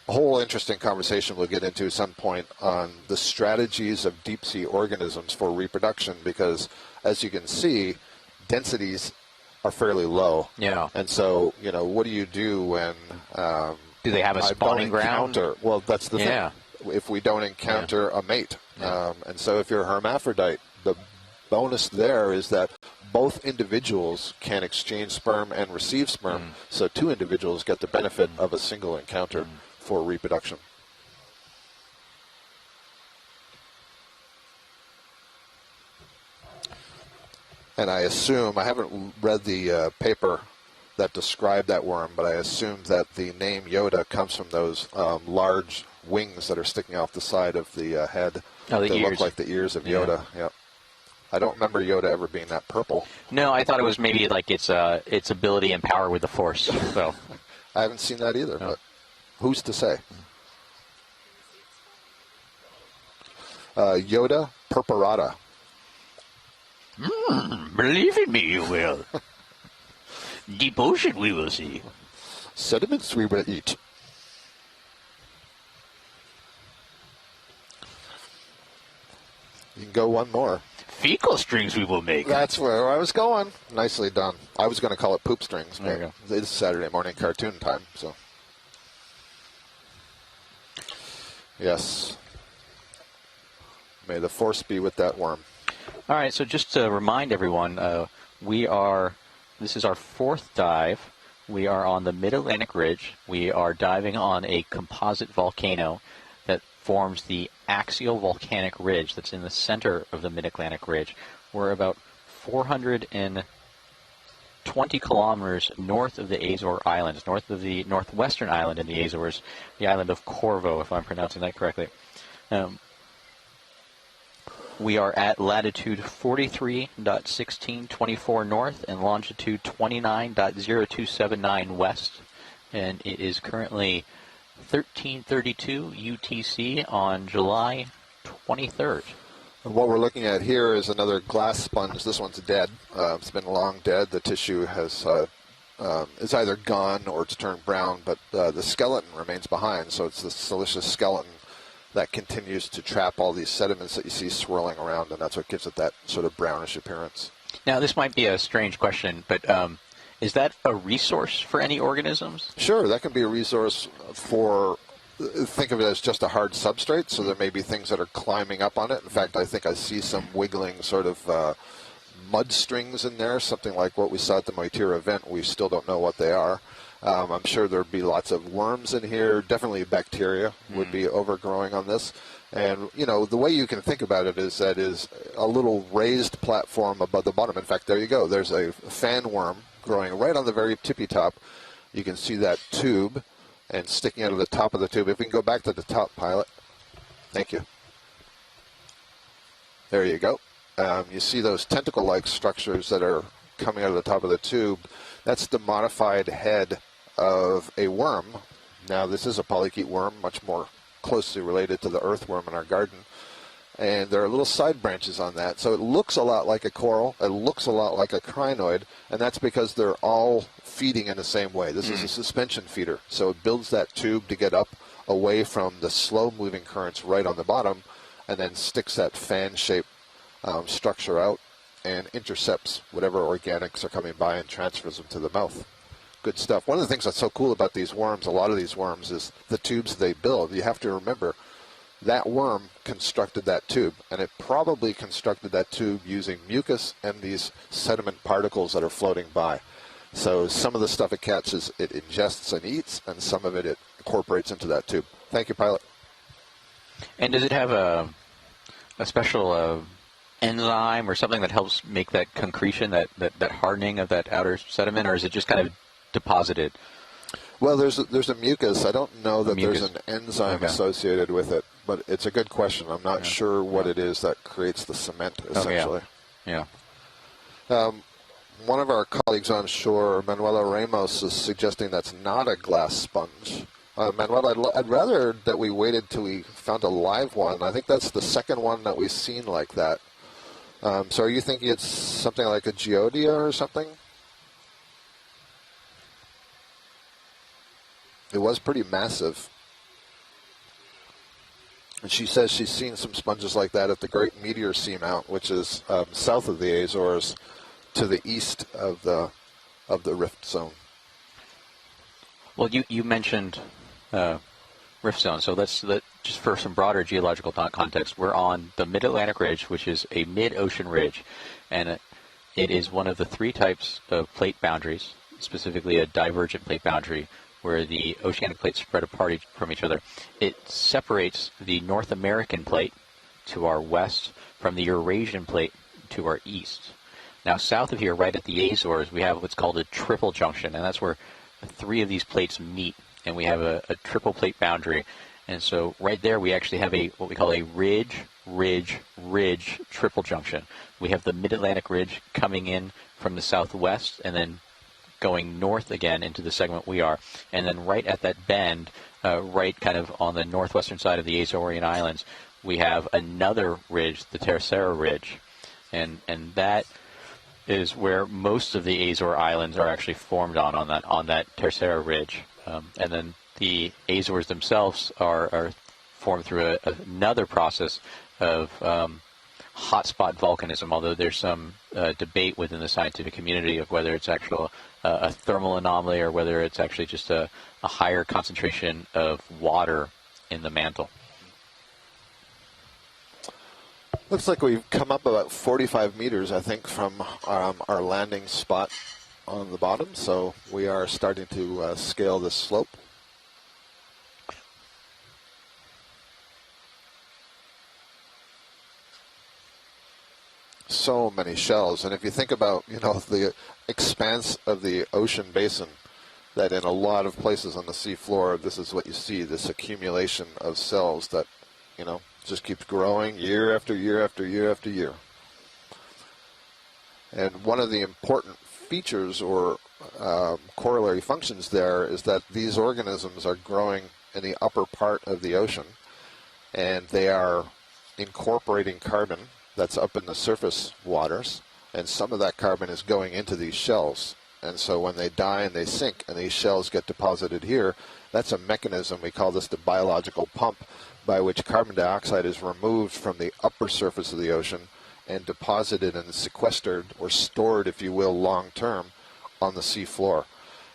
whole interesting conversation we'll get into at some point on the strategies of deep-sea organisms for reproduction, because, as you can see, densities are fairly low. Yeah. And so, what do you do when... do they have a spawning ground? Well, that's the thing. If we don't encounter a mate. And so if you're a hermaphrodite, the bonus there is that both individuals can exchange sperm and receive sperm, so two individuals get the benefit of a single encounter for reproduction. And I assume, I haven't read the paper that described that worm, but I assume that the name Yoda comes from those large wings that are sticking off the side of the head. Oh, the they ears. Look like the ears of Yoda. Yep. I don't remember Yoda ever being that purple. No, I thought it was maybe like its ability and power with the Force. So I haven't seen that either, but who's to say? Yoda purpurata. Believe in me, you will. Deep ocean we will see. Sediments we will eat. You can go one more. Fecal strings we will make. That's where I was going. Nicely done. I was going to call it poop strings, There you but it's Saturday morning cartoon time, so. Yes. May the Force be with that worm. All right, so just to remind everyone, this is our fourth dive. We are on the Mid-Atlantic Ridge. We are diving on a composite volcano that forms the axial volcanic ridge that's in the center of the Mid-Atlantic Ridge. We're about 420 kilometers north of the Azore Islands, north of the northwestern island in the Azores, the island of Corvo, if I'm pronouncing that correctly. We are at latitude 43.1624 north and longitude 29.0279 west, and it is currently 13:32 UTC on July 23rd. And what we're looking at here is another glass sponge. This one's dead. It's been long dead. The tissue has is either gone or it's turned brown, but the skeleton remains behind, so it's the siliceous skeleton that continues to trap all these sediments that you see swirling around, and that's what gives it that sort of brownish appearance. Now, this might be a strange question, but is that a resource for any organisms? Sure, that can be a resource for, think of it as just a hard substrate, so there may be things that are climbing up on it. In fact, I think I see some wiggling sort of mud strings in there, something like what we saw at the Moitira event. We still don't know what they are. I'm sure there'd be lots of worms in here. Definitely bacteria would be overgrowing on this. And, the way you can think about it is that is a little raised platform above the bottom. In fact, there you go. There's a fan worm growing right on the very tippy top. You can see that tube and sticking out of the top of the tube. If we can go back to the top, pilot. Thank you. There you go. You see those tentacle-like structures that are coming out of the top of the tube. That's the modified head of a worm. Now, this is a polychaete worm, much more closely related to the earthworm in our garden. And there are little side branches on that. So it looks a lot like a coral. It looks a lot like a crinoid. And that's because they're all feeding in the same way. This is a suspension feeder. So it builds that tube to get up away from the slow-moving currents right on the bottom, and then sticks that fan-shaped structure out and intercepts whatever organics are coming by and transfers them to the mouth. Good stuff. One of the things that's so cool about these worms, a lot of these worms, is the tubes they build. You have to remember that worm constructed that tube, and it probably constructed that tube using mucus and these sediment particles that are floating by. So some of the stuff it catches, it ingests and eats, and some of it incorporates into that tube. Thank you, pilot. And does it have a special enzyme or something that helps make that concretion, that hardening of that outer sediment, or is it just kind of deposited? Well, there's a mucus. I don't know that there's Mucus. an enzyme Okay. associated with it, but it's a good question. I'm not Yeah. sure what it is that creates the cement, essentially. Yeah. One of our colleagues on shore, Manuela Ramos, is suggesting that's not a glass sponge. Manuela, I'd rather that we waited till we found a live one. I think that's the second one that we've seen like that. So are you thinking it's something like a geodia or something? It was pretty massive. And she says she's seen some sponges like that at the Great Meteor Seamount, which is south of the Azores, to the east of the rift zone. Well, you mentioned rift zone, so let's just for some broader geological context, we're on the Mid-Atlantic Ridge, which is a mid-ocean ridge, and it is one of the three types of plate boundaries, specifically a divergent plate boundary, where the oceanic plates spread apart from each other. It separates the North American plate to our west from the Eurasian plate to our east. Now, south of here, right at the Azores, we have what's called a triple junction, and that's where three of these plates meet, and we have a triple plate boundary. And so right there, we actually have what we call a ridge triple junction. We have the Mid-Atlantic Ridge coming in from the southwest and then going north again into the segment we are. And then right at that bend, right kind of on the northwestern side of the Azorean Islands, we have another ridge, the Tercera Ridge. And that is where most of the Azore Islands are actually formed on that Tercera Ridge. And then the Azores themselves are formed through another process of hotspot volcanism, although there's some debate within the scientific community of whether it's actually a thermal anomaly or whether it's actually just a higher concentration of water in the mantle. Looks like we've come up about 45 meters, I think, from our landing spot on the bottom, so we are starting to scale this slope. So many shells, and if you think about, the expanse of the ocean basin, that in a lot of places on the sea floor, this is what you see, this accumulation of cells that, just keeps growing year after year after year after year. And one of the important features or corollary functions there is that these organisms are growing in the upper part of the ocean, and they are incorporating carbon that's up in the surface waters, and some of that carbon is going into these shells. And so when they die and they sink and these shells get deposited here, that's a mechanism, we call this the biological pump, by which carbon dioxide is removed from the upper surface of the ocean and deposited and sequestered or stored, if you will, long term on the sea floor.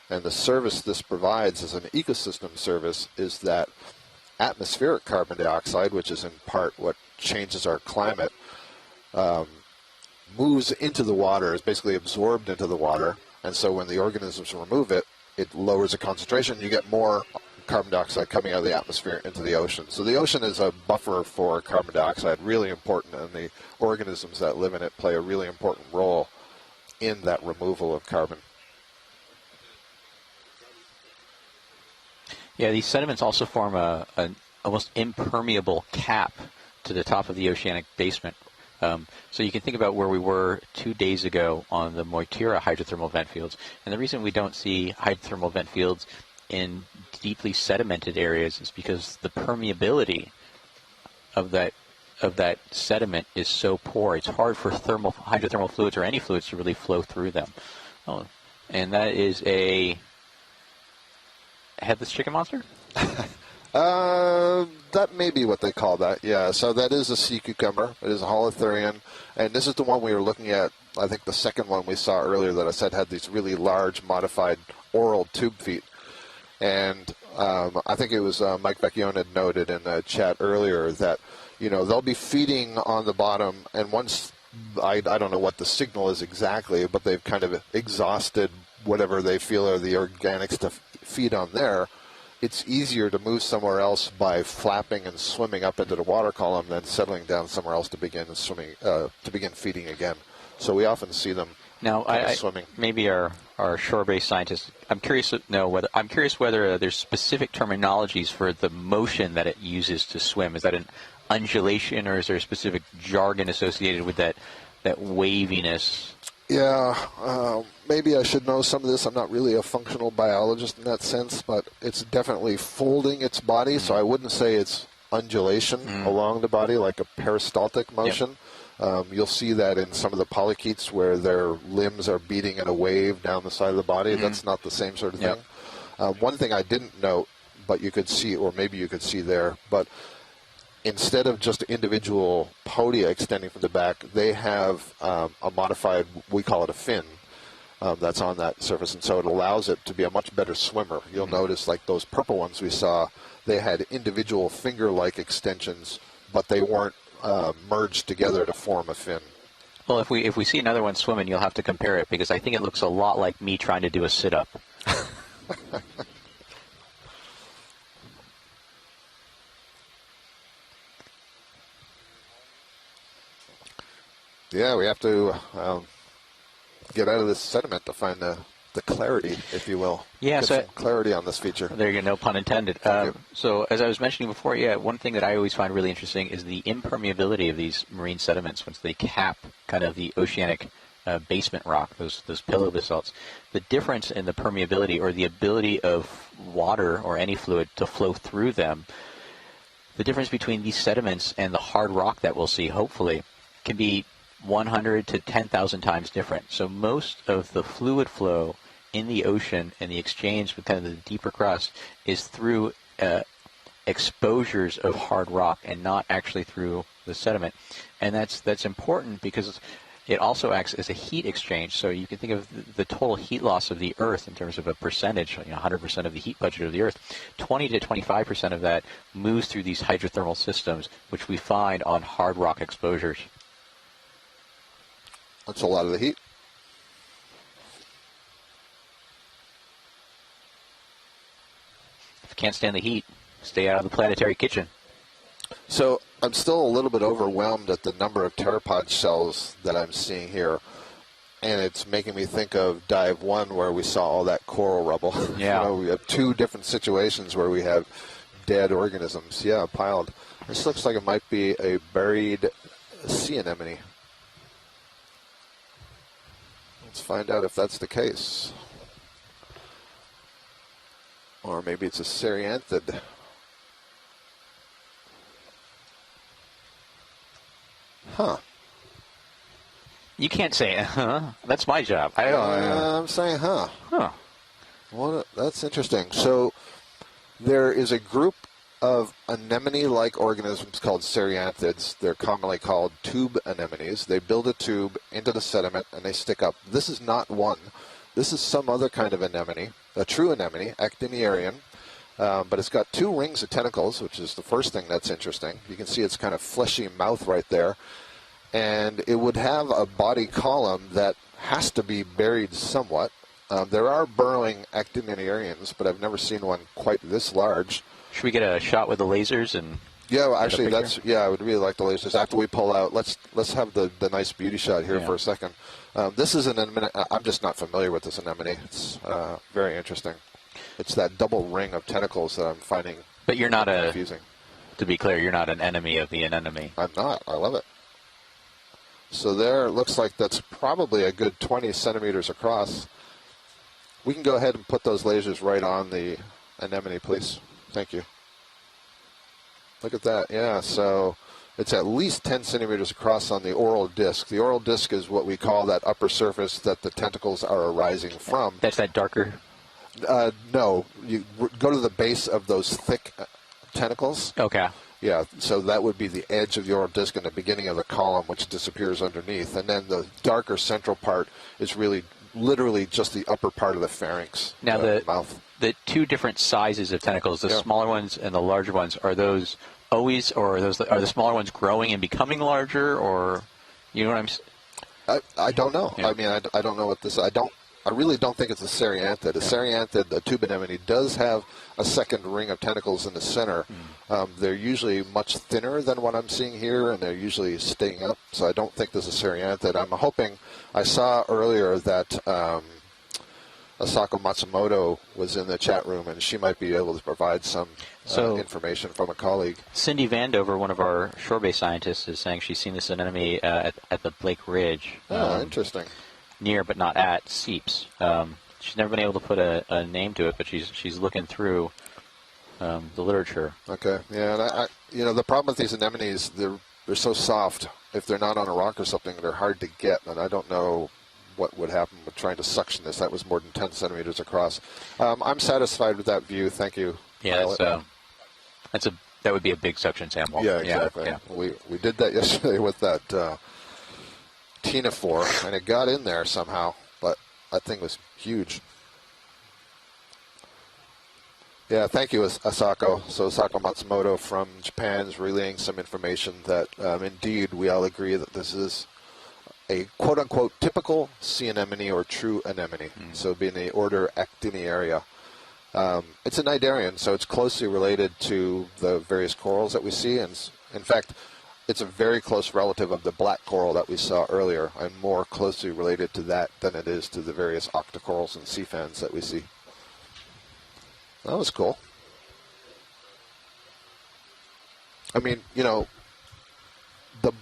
And the service this provides as an ecosystem service is that atmospheric carbon dioxide, which is in part what changes our climate, moves into the water, is basically absorbed into the water. And so when the organisms remove it, it lowers the concentration. You get more carbon dioxide coming out of the atmosphere into the ocean. So the ocean is a buffer for carbon dioxide, really important, and the organisms that live in it play a really important role in that removal of carbon. Yeah, these sediments also form an almost impermeable cap to the top of the oceanic basement. So you can think about where we were 2 days ago on the Moitira hydrothermal vent fields. And the reason we don't see hydrothermal vent fields in deeply sedimented areas is because the permeability of that sediment is so poor. It's hard for hydrothermal fluids or any fluids to really flow through them. Oh, and that is a headless chicken monster? That may be what they call that, yeah. So that is a sea cucumber. It is a holothurian. And this is the one we were looking at, I think the second one we saw earlier that I said had these really large modified oral tube feet. And I think it was Mike Vecchione had noted in the chat earlier that, they'll be feeding on the bottom, and once, I don't know what the signal is exactly, but they've kind of exhausted whatever they feel are the organics to feed on there, it's easier to move somewhere else by flapping and swimming up into the water column than settling down somewhere else to begin feeding again. So we often see them now. Swimming. Maybe our shore-based scientists. I'm curious whether there's specific terminologies for the motion that it uses to swim. Is that an undulation, or is there a specific jargon associated with that waviness? Yeah, maybe I should know some of this. I'm not really a functional biologist in that sense, but it's definitely folding its body, so I wouldn't say it's undulation along the body like a peristaltic motion. Yep. You'll see that in some of the polychaetes where their limbs are beating in a wave down the side of the body. That's not the same sort of thing. One thing I didn't note, but you could see, or maybe you could see there, but instead of just individual podia extending from the back, they have a modified, we call it a fin, that's on that surface, and so it allows it to be a much better swimmer. You'll notice, like those purple ones we saw, they had individual finger-like extensions, but they weren't merged together to form a fin. Well, if we see another one swimming, you'll have to compare it, because I think it looks a lot like me trying to do a sit-up. Yeah, we have to get out of this sediment to find the clarity, if you will. Yeah, get some clarity on this feature. There you go, no pun intended. So as I was mentioning before, one thing that I always find really interesting is the impermeability of these marine sediments once they cap kind of the oceanic basement rock, those pillow basalts. The difference in the permeability, or the ability of water or any fluid to flow through them, the difference between these sediments and the hard rock that we'll see, hopefully, can be 100 to 10,000 times different. So most of the fluid flow in the ocean and the exchange with kind of the deeper crust is through exposures of hard rock and not actually through the sediment. And that's important because it also acts as a heat exchange. So you can think of the total heat loss of the Earth in terms of a percentage, 100% of the heat budget of the Earth. 20 to 25% of that moves through these hydrothermal systems, which we find on hard rock exposures. That's a lot of the heat. If you can't stand the heat, stay out of the planetary kitchen. So I'm still a little bit overwhelmed at the number of pteropod shells that I'm seeing here. And it's making me think of Dive 1 where we saw all that coral rubble. Yeah. We have two different situations where we have dead organisms, piled. This looks like it might be a buried sea anemone. Let's find out if that's the case. Or maybe it's a serianthid. Huh. You can't say, huh? That's my job. I'm saying, huh. Well, that's interesting. So there is a group of anemone-like organisms called serianthids. They're commonly called tube anemones. They build a tube into the sediment and they stick up. This is not one. This is some other kind of anemone, a true anemone, actiniarian, but it's got two rings of tentacles, which is the first thing that's interesting. You can see its kind of fleshy mouth right there. And it would have a body column that has to be buried somewhat. There are burrowing actiniarians, but I've never seen one quite this large. Should we get a shot with the lasers and? Yeah, well, actually, I would really like the lasers. After we pull out, let's have the nice beauty shot here for a second. This is an anemone. I'm just not familiar with this anemone. It's very interesting. It's that double ring of tentacles that I'm finding. But you're not confusing. To be clear, you're not an enemy of the anemone. I'm not. I love it. So there, it looks like that's probably a good 20 centimeters across. We can go ahead and put those lasers right on the anemone, please. Thank you. Look at that. Yeah, so it's at least 10 centimeters across on the oral disc. The oral disc is what we call that upper surface that the tentacles are arising from. That's that darker? No. You go to the base of those thick tentacles. Okay. Yeah, so that would be the edge of the oral disc and the beginning of the column, which disappears underneath. And then the darker central part is really literally just the upper part of the pharynx, now the mouth. The two different sizes of tentacles, the smaller ones and the larger ones, are those always, or are the smaller ones growing and becoming larger, or you know what I'm saying? I don't know. Yeah. I mean, I don't know what this. I don't I really don't think it's a Serianthid. A Serianthid, the tube anemone, does have a second ring of tentacles in the center. They're usually much thinner than what I'm seeing here, and they're usually staying up, so I don't think this is Serianthid. I'm hoping, I saw earlier that Asako Matsumoto was in the chat room, and she might be able to provide some information from a colleague. Cindy Vandover, one of our shore-based scientists, is saying she's seen this anemone at the Blake Ridge. Interesting. Near but not at Seeps. She's never been able to put a name to it, but she's looking through the literature. Okay, yeah, and the problem with these anemones, they're so soft. If they're not on a rock or something, they're hard to get, and I don't know what would happen with trying to suction this. That was more than 10 centimeters across. I'm satisfied with that view. Thank you. Yeah, that would be a big suction sample. Yeah, exactly. Yeah. We did that yesterday with that Xenophiophor, and it got in there somehow, but that thing was huge. Yeah, thank you, Asako. So Asako Matsumoto from Japan is relaying some information that indeed we all agree that this is a quote-unquote typical sea anemone or true anemone, so being the order Actiniaria. It's a cnidarian, so it's closely related to the various corals that we see, and in fact, it's a very close relative of the black coral that we saw earlier, and more closely related to that than it is to the various octocorals and sea fans that we see. That was cool. I mean, the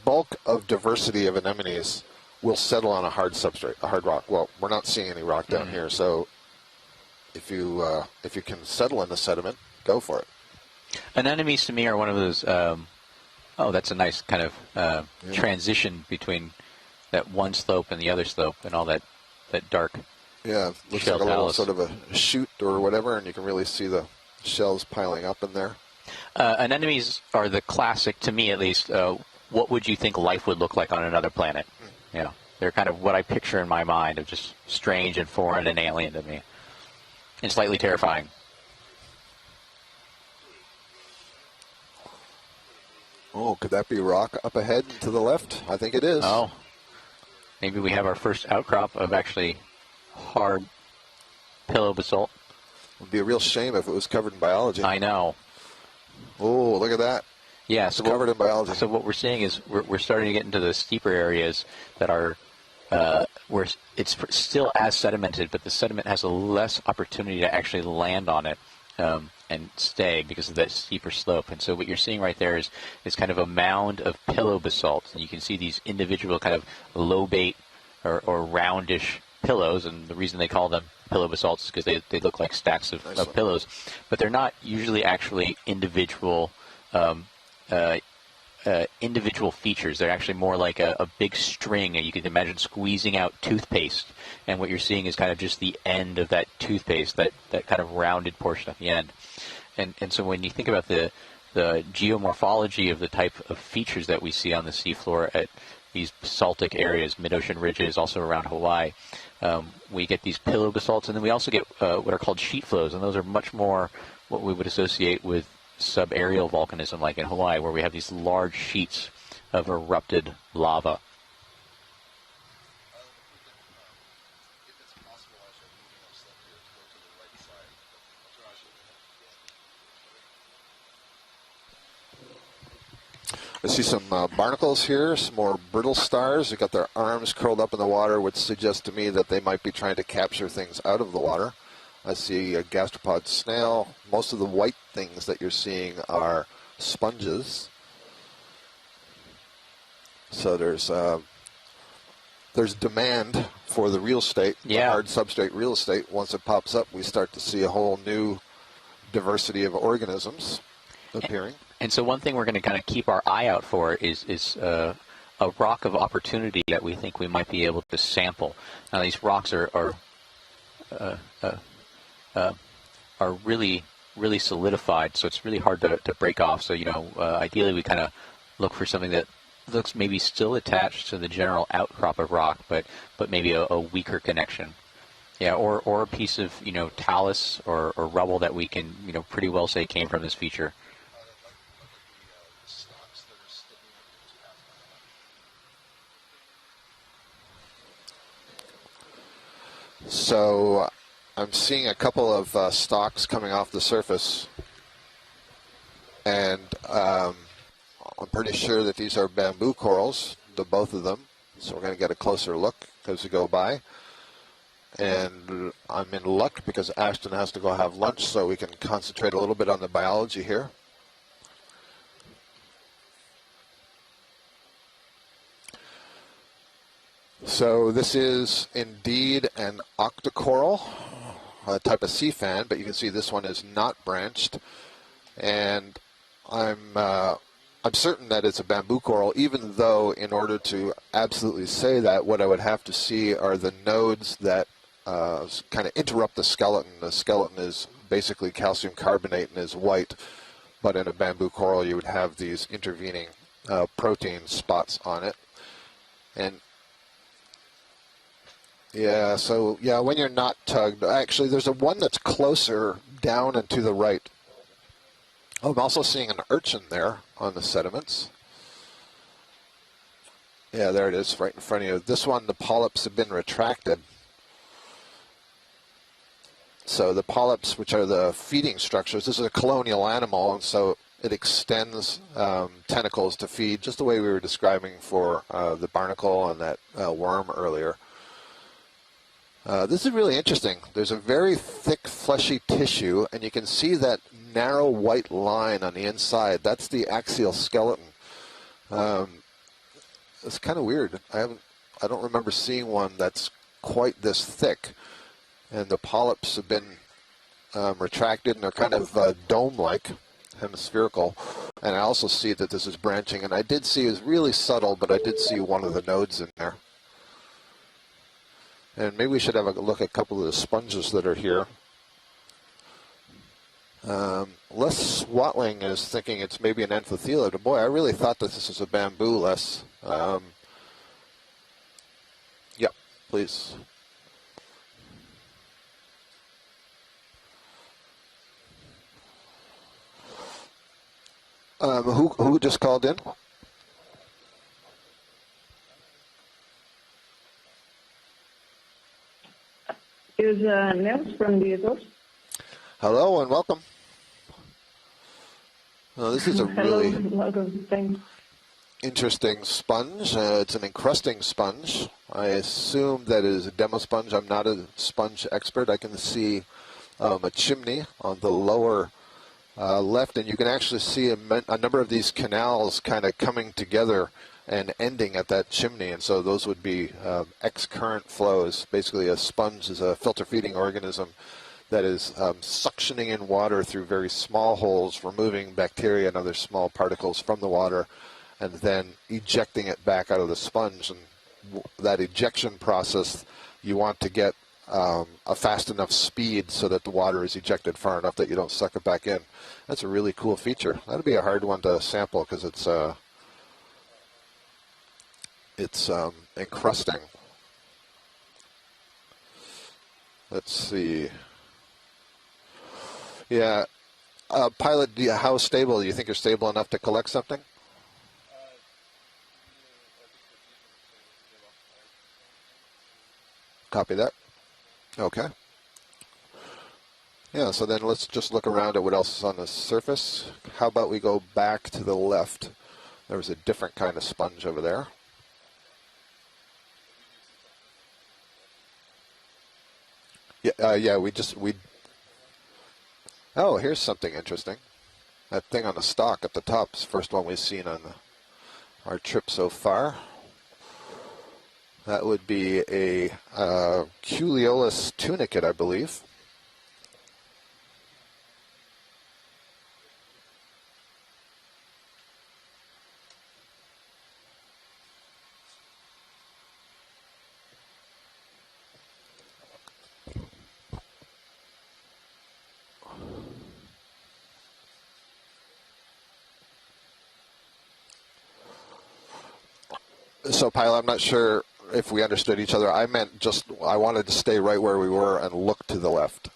bulk of diversity of anemones will settle on a hard substrate, a hard rock. Well, we're not seeing any rock down here, so if you can settle in the sediment, go for it. Anemones to me are one of those. That's a nice kind of transition between that one slope and the other slope, and all that dark. Yeah, looks like a little sort of a chute or whatever, and you can really see the shells piling up in there. Anemones are the classic, to me at least. What would you think life would look like on another planet? Yeah, they're kind of what I picture in my mind of just strange and foreign and alien to me, and slightly terrifying. Oh, could that be rock up ahead to the left? I think it is. Oh, maybe we have our first outcrop of actually hard pillow basalt. It would be a real shame if it was covered in biology. I know. Oh, look at that. Yeah, so covered in biology. So what we're seeing is we're starting to get into the steeper areas that are where it's still as sedimented, but the sediment has a less opportunity to actually land on it and stay because of that steeper slope. And so what you're seeing right there is kind of a mound of pillow basalt, and you can see these individual kind of lobate or roundish pillows, and the reason they call them pillow basalts is because they look like stacks of pillows, but they're not usually actually individual individual features. They're actually more like a big string, and you can imagine squeezing out toothpaste, and what you're seeing is kind of just the end of that toothpaste, that kind of rounded portion at the end. And so when you think about the geomorphology of the type of features that we see on the seafloor at these basaltic areas, mid-ocean ridges, also around Hawaii, we get these pillow basalts, and then we also get what are called sheet flows, and those are much more what we would associate with subaerial volcanism, like in Hawaii, where we have these large sheets of erupted lava. I see some barnacles here, some more brittle stars. They've got their arms curled up in the water, which suggests to me that they might be trying to capture things out of the water. I see a gastropod snail. Most of the white things that you're seeing are sponges. So there's demand for the real estate, the hard substrate real estate. Once it pops up, we start to see a whole new diversity of organisms appearing. And so one thing we're going to kind of keep our eye out for is a rock of opportunity that we think we might be able to sample. Now these rocks are really, really solidified, so it's really hard to break off. So, ideally we kind of look for something that looks maybe still attached to the general outcrop of rock, but maybe a weaker connection. Yeah, or a piece of, talus or rubble that we can, pretty well say came from this feature. So I'm seeing a couple of stalks coming off the surface, and I'm pretty sure that these are bamboo corals, both of them. So we're going to get a closer look as we go by. And I'm in luck because Ashton has to go have lunch, so we can concentrate a little bit on the biology here. So this is indeed an octocoral, a type of sea fan, but you can see this one is not branched. And I'm certain that it's a bamboo coral, even though in order to absolutely say that, what I would have to see are the nodes that kind of interrupt the skeleton. The skeleton is basically calcium carbonate and is white, but in a bamboo coral you would have these intervening protein spots on it. And yeah, so yeah, when you're not tugged, actually there's a one that's closer down and to the right. Oh, I'm also seeing an urchin there on the sediments. Yeah, there it is, right in front of you. This one, the polyps have been retracted. So the polyps, which are the feeding structures, this is a colonial animal, and so it extends tentacles to feed, just the way we were describing for the barnacle and that worm earlier. This is really interesting. There's a very thick, fleshy tissue, and you can see that narrow white line on the inside. That's the axial skeleton. It's kind of weird. I don't remember seeing one that's quite this thick. And the polyps have been retracted, and they're kind of dome-like, hemispherical. And I also see that this is branching. And I did see, it was really subtle, but I did see one of the nodes in there. And maybe we should have a look at a couple of the sponges that are here. Les Swatling is thinking it's maybe an amphithelid. Boy, I really thought that this was a bamboo, Les. Yeah, please. Who just called in? Is Nels from the Azores. Hello and welcome. This is a really interesting sponge. It's an encrusting sponge. I assume that it is a demo sponge. I'm not a sponge expert. I can see a chimney on the lower left, and you can actually see a number of these canals kind of coming together and ending at that chimney, and so those would be X-current flows. Basically, a sponge is a filter-feeding organism that is suctioning in water through very small holes, removing bacteria and other small particles from the water, and then ejecting it back out of the sponge. And that ejection process, you want to get a fast enough speed so that the water is ejected far enough that you don't suck it back in. That's a really cool feature. That'd be a hard one to sample because it's encrusting. Let's see. Yeah, Pilot, how stable? Do you think you're stable enough to collect something? Copy that. Okay. Yeah, so then let's just look around at what else is on the surface. How about we go back to the left? There was a different kind of sponge over there. Yeah, we oh, here's something interesting. That thing on the stalk at the top is the first one we've seen on our trip so far. That would be a Culeolus tunicate, I believe. So, Pilot, I'm not sure if we understood each other. I meant just I wanted to stay right where we were and look to the left.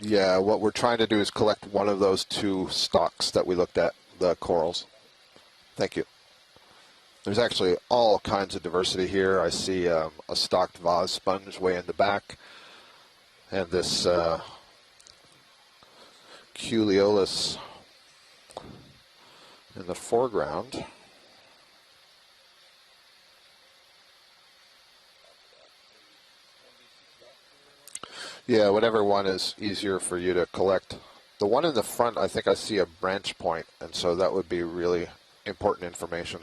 Yeah, what we're trying to do is collect one of those two stalks that we looked at, the corals. Thank you. There's actually all kinds of diversity here. I see a stocked vase sponge way in the back, and this Culeolus in the foreground. Yeah, whatever one is easier for you to collect. The one in the front, I think I see a branch point, and so that would be really important information.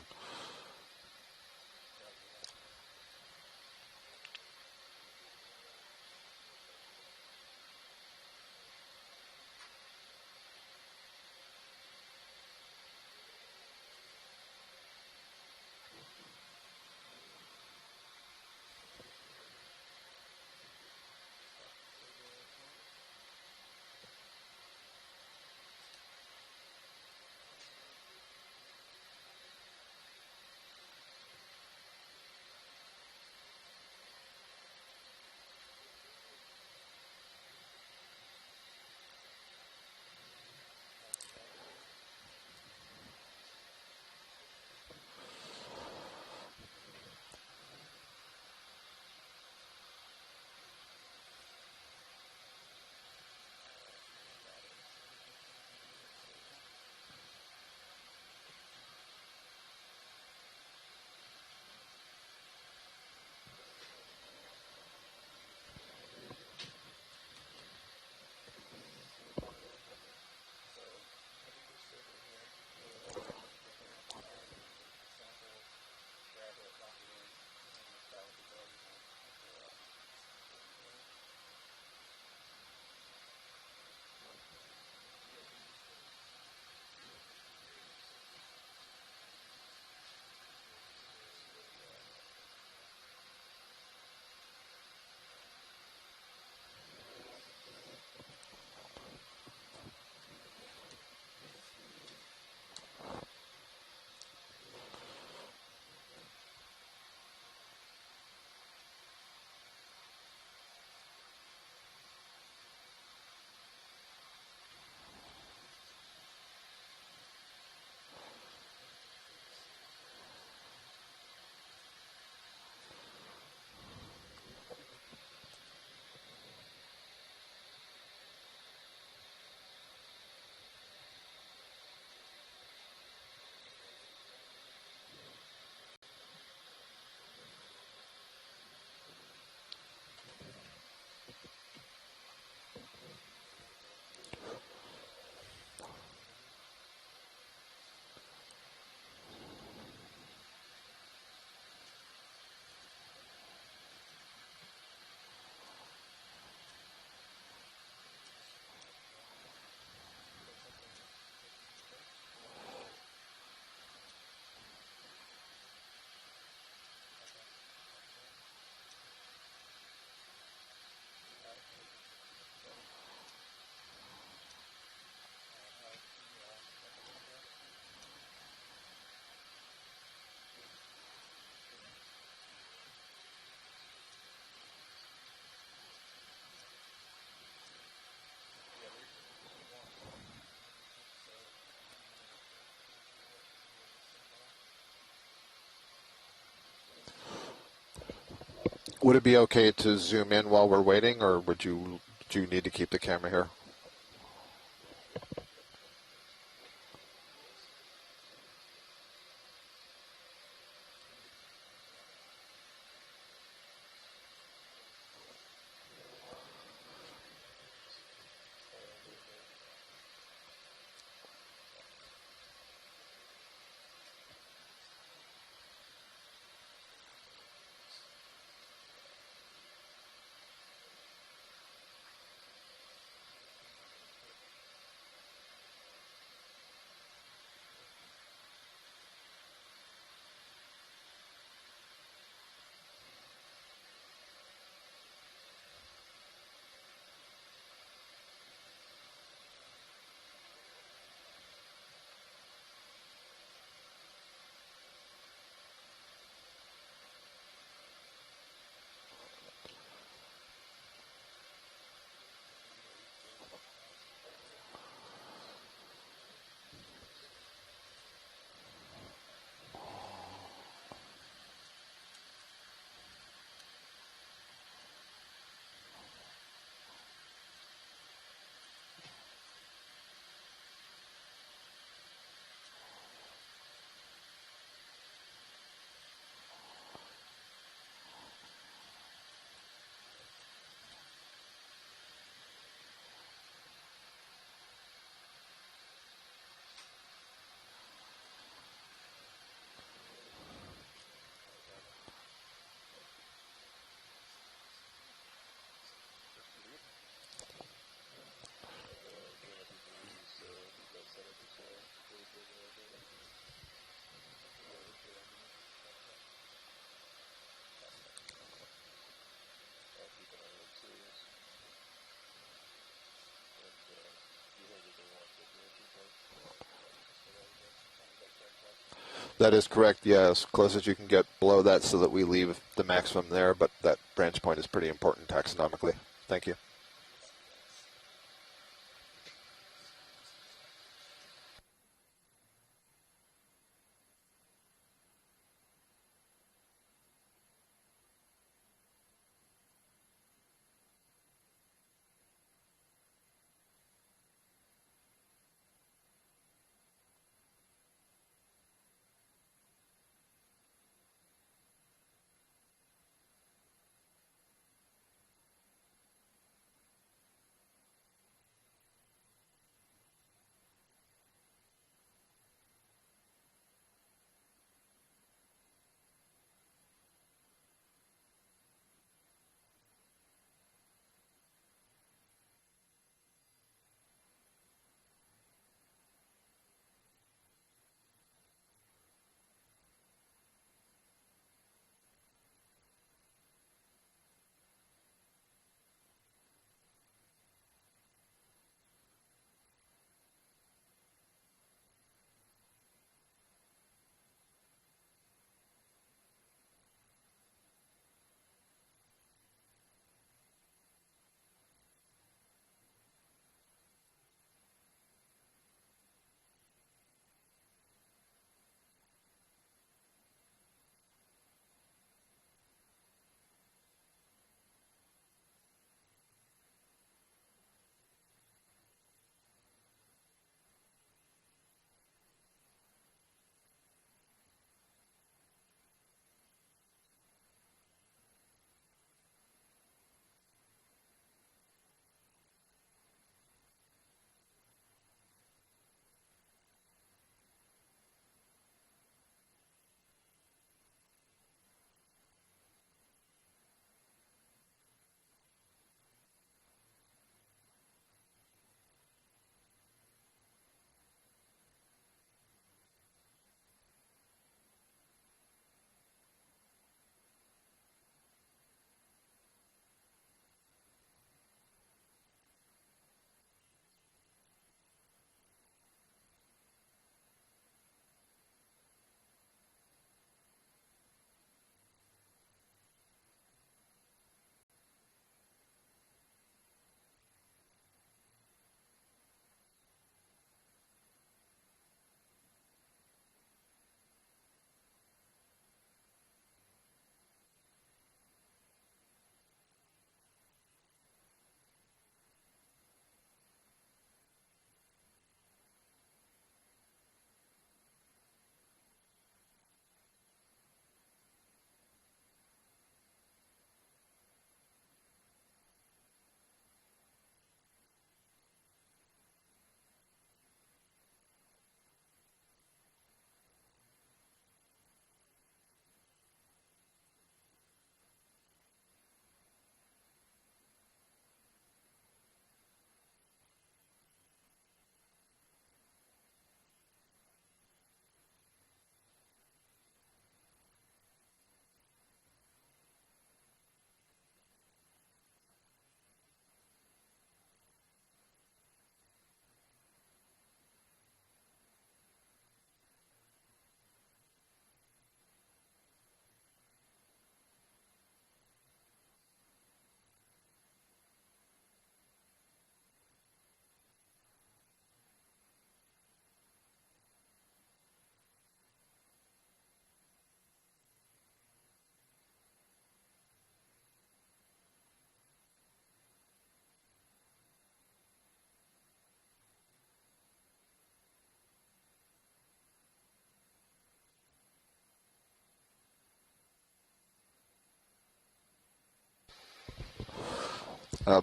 Would it be okay to zoom in while we're waiting, or do you need to keep the camera here? That is correct, yeah, as close as you can get below that so that we leave the maximum there, but that branch point is pretty important taxonomically. Thank you.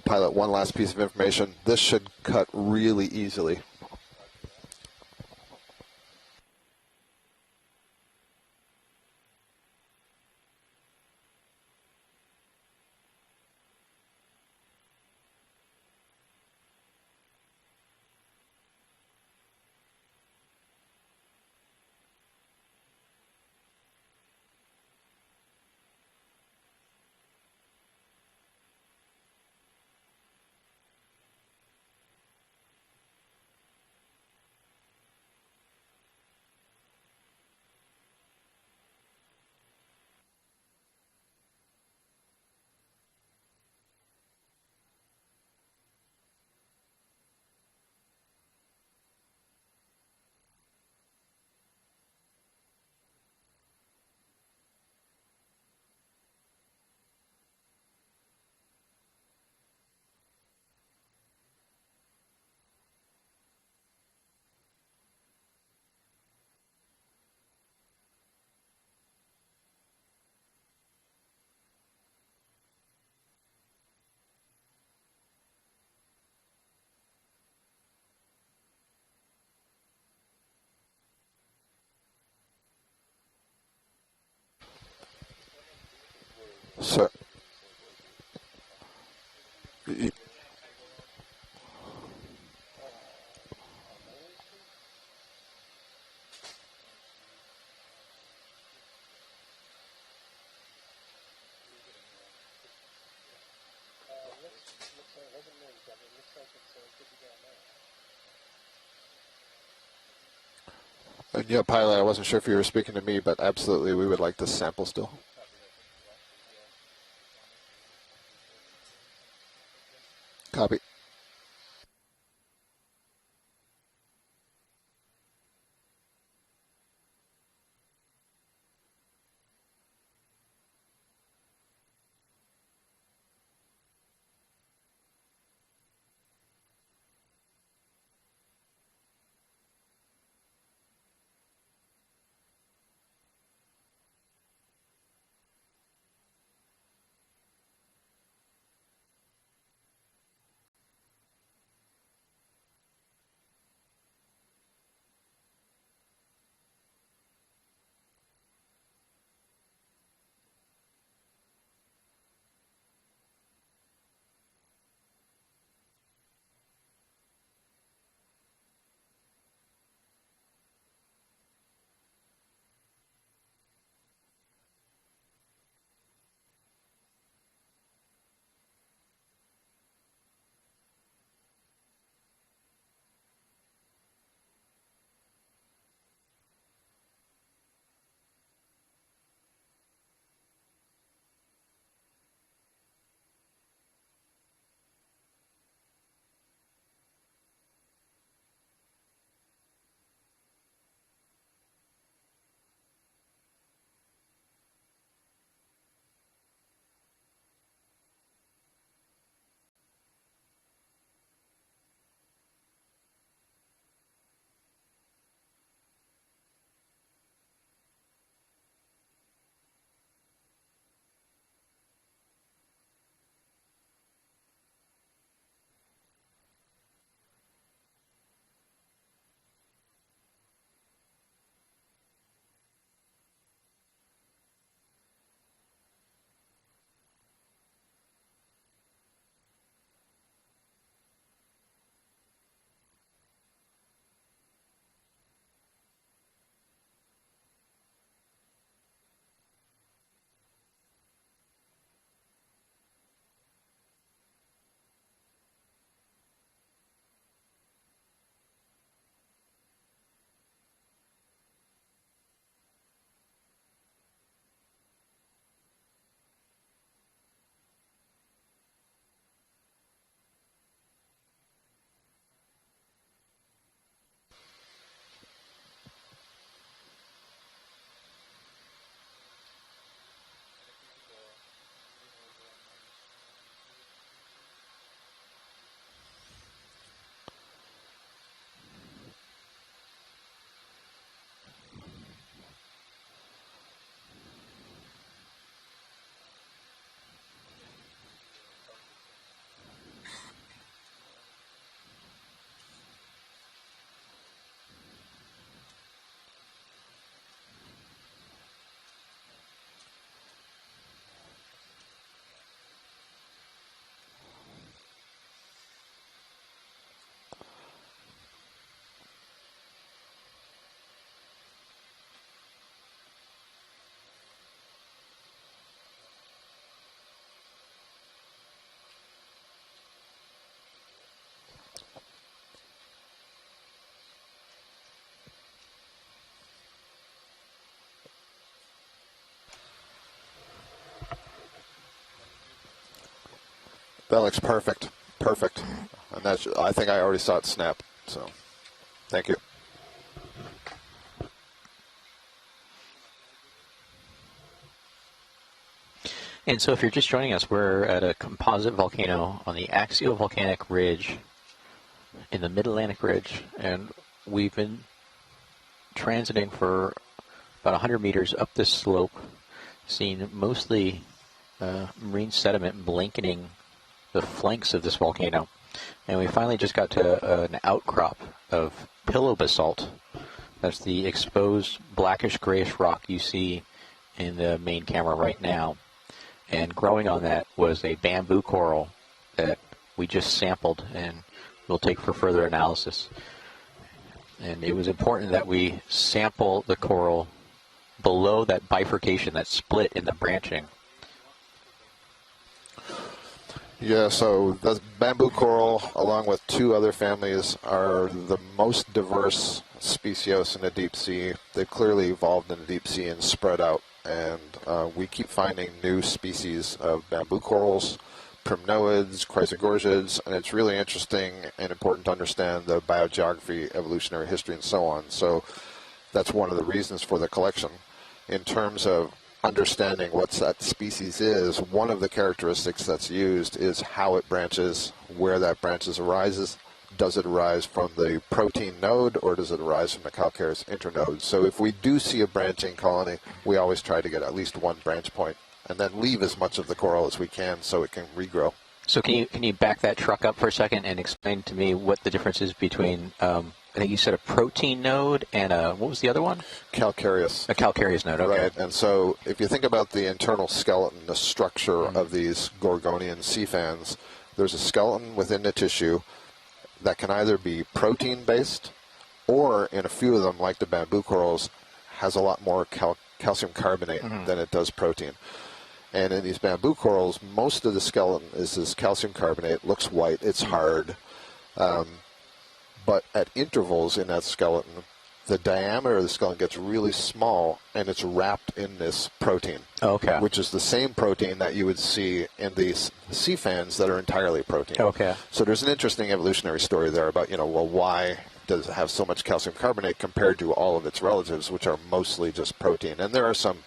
Pilot, one last piece of information. This should cut really easily. So, and yeah, pilot, I wasn't sure if you were speaking to me, but absolutely, we would like this sample still. Copy. That looks perfect. Perfect. And that's, I think I already saw it snap. So, thank you. And so if you're just joining us, we're at a composite volcano on the axial volcanic ridge in the Mid-Atlantic Ridge, and we've been transiting for about 100 meters up this slope, seeing mostly marine sediment blanketing the flanks of this volcano. And we finally just got to an outcrop of pillow basalt. That's the exposed blackish grayish rock you see in the main camera right now. and growing on that was a bamboo coral that we just sampled and we'll take for further analysis. And it was important that we sample the coral below that bifurcation, that split in the branching. Yeah, so the bamboo coral, along with two other families, are the most diverse species in the deep sea. They've clearly evolved in the deep sea and spread out, and we keep finding new species of bamboo corals, primnoids, chrysogorgids, and it's really interesting and important to understand the biogeography, evolutionary history, and so on. So that's one of the reasons for the collection. In terms of understanding what that species is, one of the characteristics that's used is how it branches, where that branches arises. Does it arise from the protein node, or does it arise from the calcareous internode? So if we do see a branching colony, we always try to get at least one branch point, and then leave as much of the coral as we can so it can regrow. So can you back that truck up for a second and explain to me what the difference is between, I think you said a protein node and what was the other one? Calcareous. A calcareous node, okay. Right, and so if you think about the internal skeleton, the structure of these Gorgonian sea fans, there's a skeleton within the tissue that can either be protein-based, or in a few of them, like the bamboo corals, has a lot more calcium carbonate than it does protein. And in these bamboo corals, most of the skeleton is this calcium carbonate, looks white, it's hard, but at intervals in that skeleton, the diameter of the skeleton gets really small, and it's wrapped in this protein, which is the same protein that you would see in these sea fans that are entirely protein. So there's an interesting evolutionary story there about, well, why does it have so much calcium carbonate compared to all of its relatives, which are mostly just protein? And there are some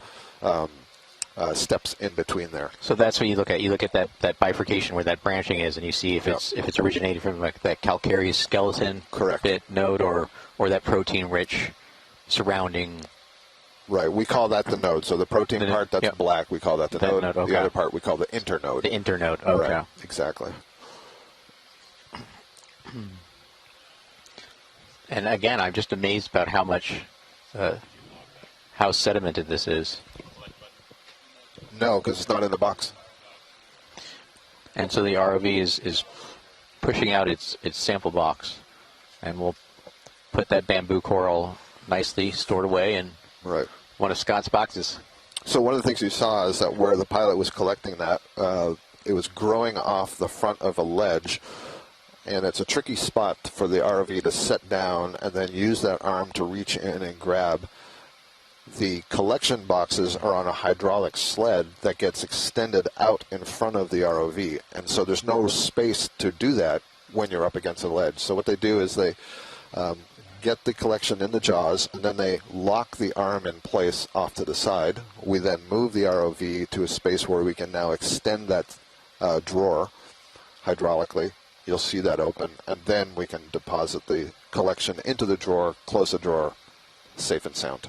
steps in between there. So that's what you look at. You look at that bifurcation where that branching is, and you see if it's originated from like that calcareous skeleton bit node, or that protein-rich surrounding. Right. We call that the node. So the protein part that's black, we call that the node. The other part we call the internode. The internode. Okay. Right. Exactly. And again, I'm just amazed about how much, how sedimented this is. No, because it's not in the box. And so the ROV is pushing out its sample box, and we'll put that bamboo coral nicely stored away in one of Scott's boxes. So one of the things you saw is that where the pilot was collecting that, it was growing off the front of a ledge, and it's a tricky spot for the ROV to set down and then use that arm to reach in and grab. The collection boxes are on a hydraulic sled that gets extended out in front of the ROV, and so there's no space to do that when you're up against a ledge. So what they do is they get the collection in the jaws, and then they lock the arm in place off to the side. We then move the ROV to a space where we can now extend that drawer hydraulically. You'll see that open, and then we can deposit the collection into the drawer, close the drawer, safe and sound.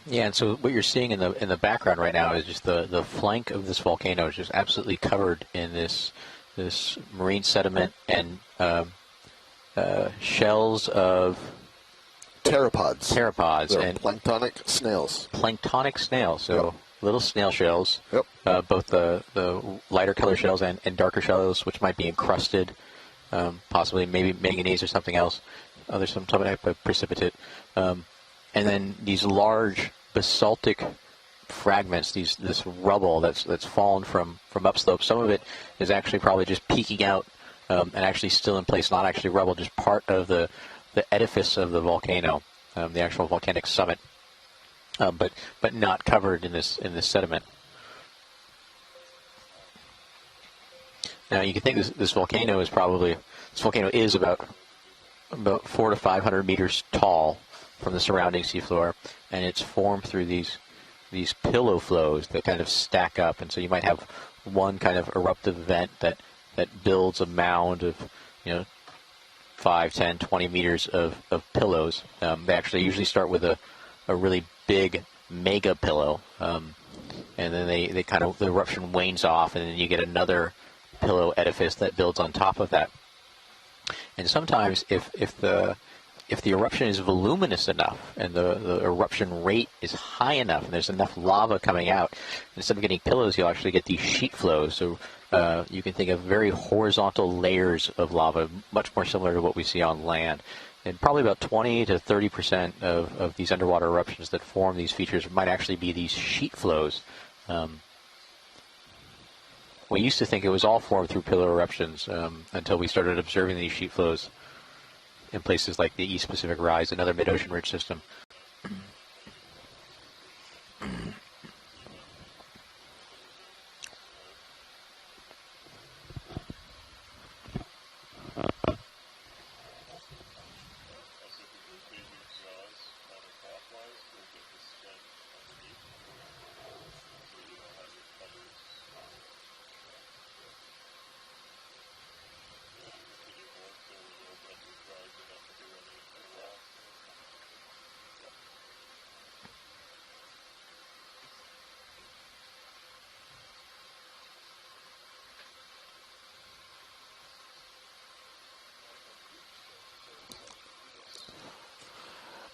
Yeah, and so what you're seeing in the background right now is just the flank of this volcano is just absolutely covered in this marine sediment and shells of pteropods. They're and planktonic snails. Planktonic snails, so little snail shells. Both the lighter color shells and darker shells, which might be encrusted, possibly maybe manganese or something else. There's some type of precipitate. And then these large basaltic fragments, this rubble that's fallen from upslope. Some of it is actually probably just peeking out and actually still in place, not actually rubble, just part of the edifice of the volcano, the actual volcanic summit, but not covered in this sediment. Now you can think this volcano is about 400 to 500 meters tall from the surrounding seafloor, and it's formed through these pillow flows that kind of stack up, and so you might have one kind of eruptive vent that builds a mound of 5, 10, 20 meters of pillows. They actually usually start with a really big mega pillow, and then they kind of, the eruption wanes off, and then you get another pillow edifice that builds on top of that. And sometimes if the eruption is voluminous enough and the eruption rate is high enough and there's enough lava coming out, instead of getting pillows, you'll actually get these sheet flows. So you can think of very horizontal layers of lava, much more similar to what we see on land. And probably about 20 to 30% of these underwater eruptions that form these features might actually be these sheet flows. We used to think it was all formed through pillar eruptions until we started observing these sheet flows in places like the East Pacific Rise, another mid-ocean ridge system.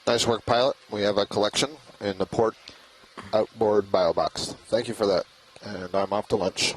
Nice work, pilot. We have a collection in the port outboard bio box. Thank you for that. And I'm off to lunch.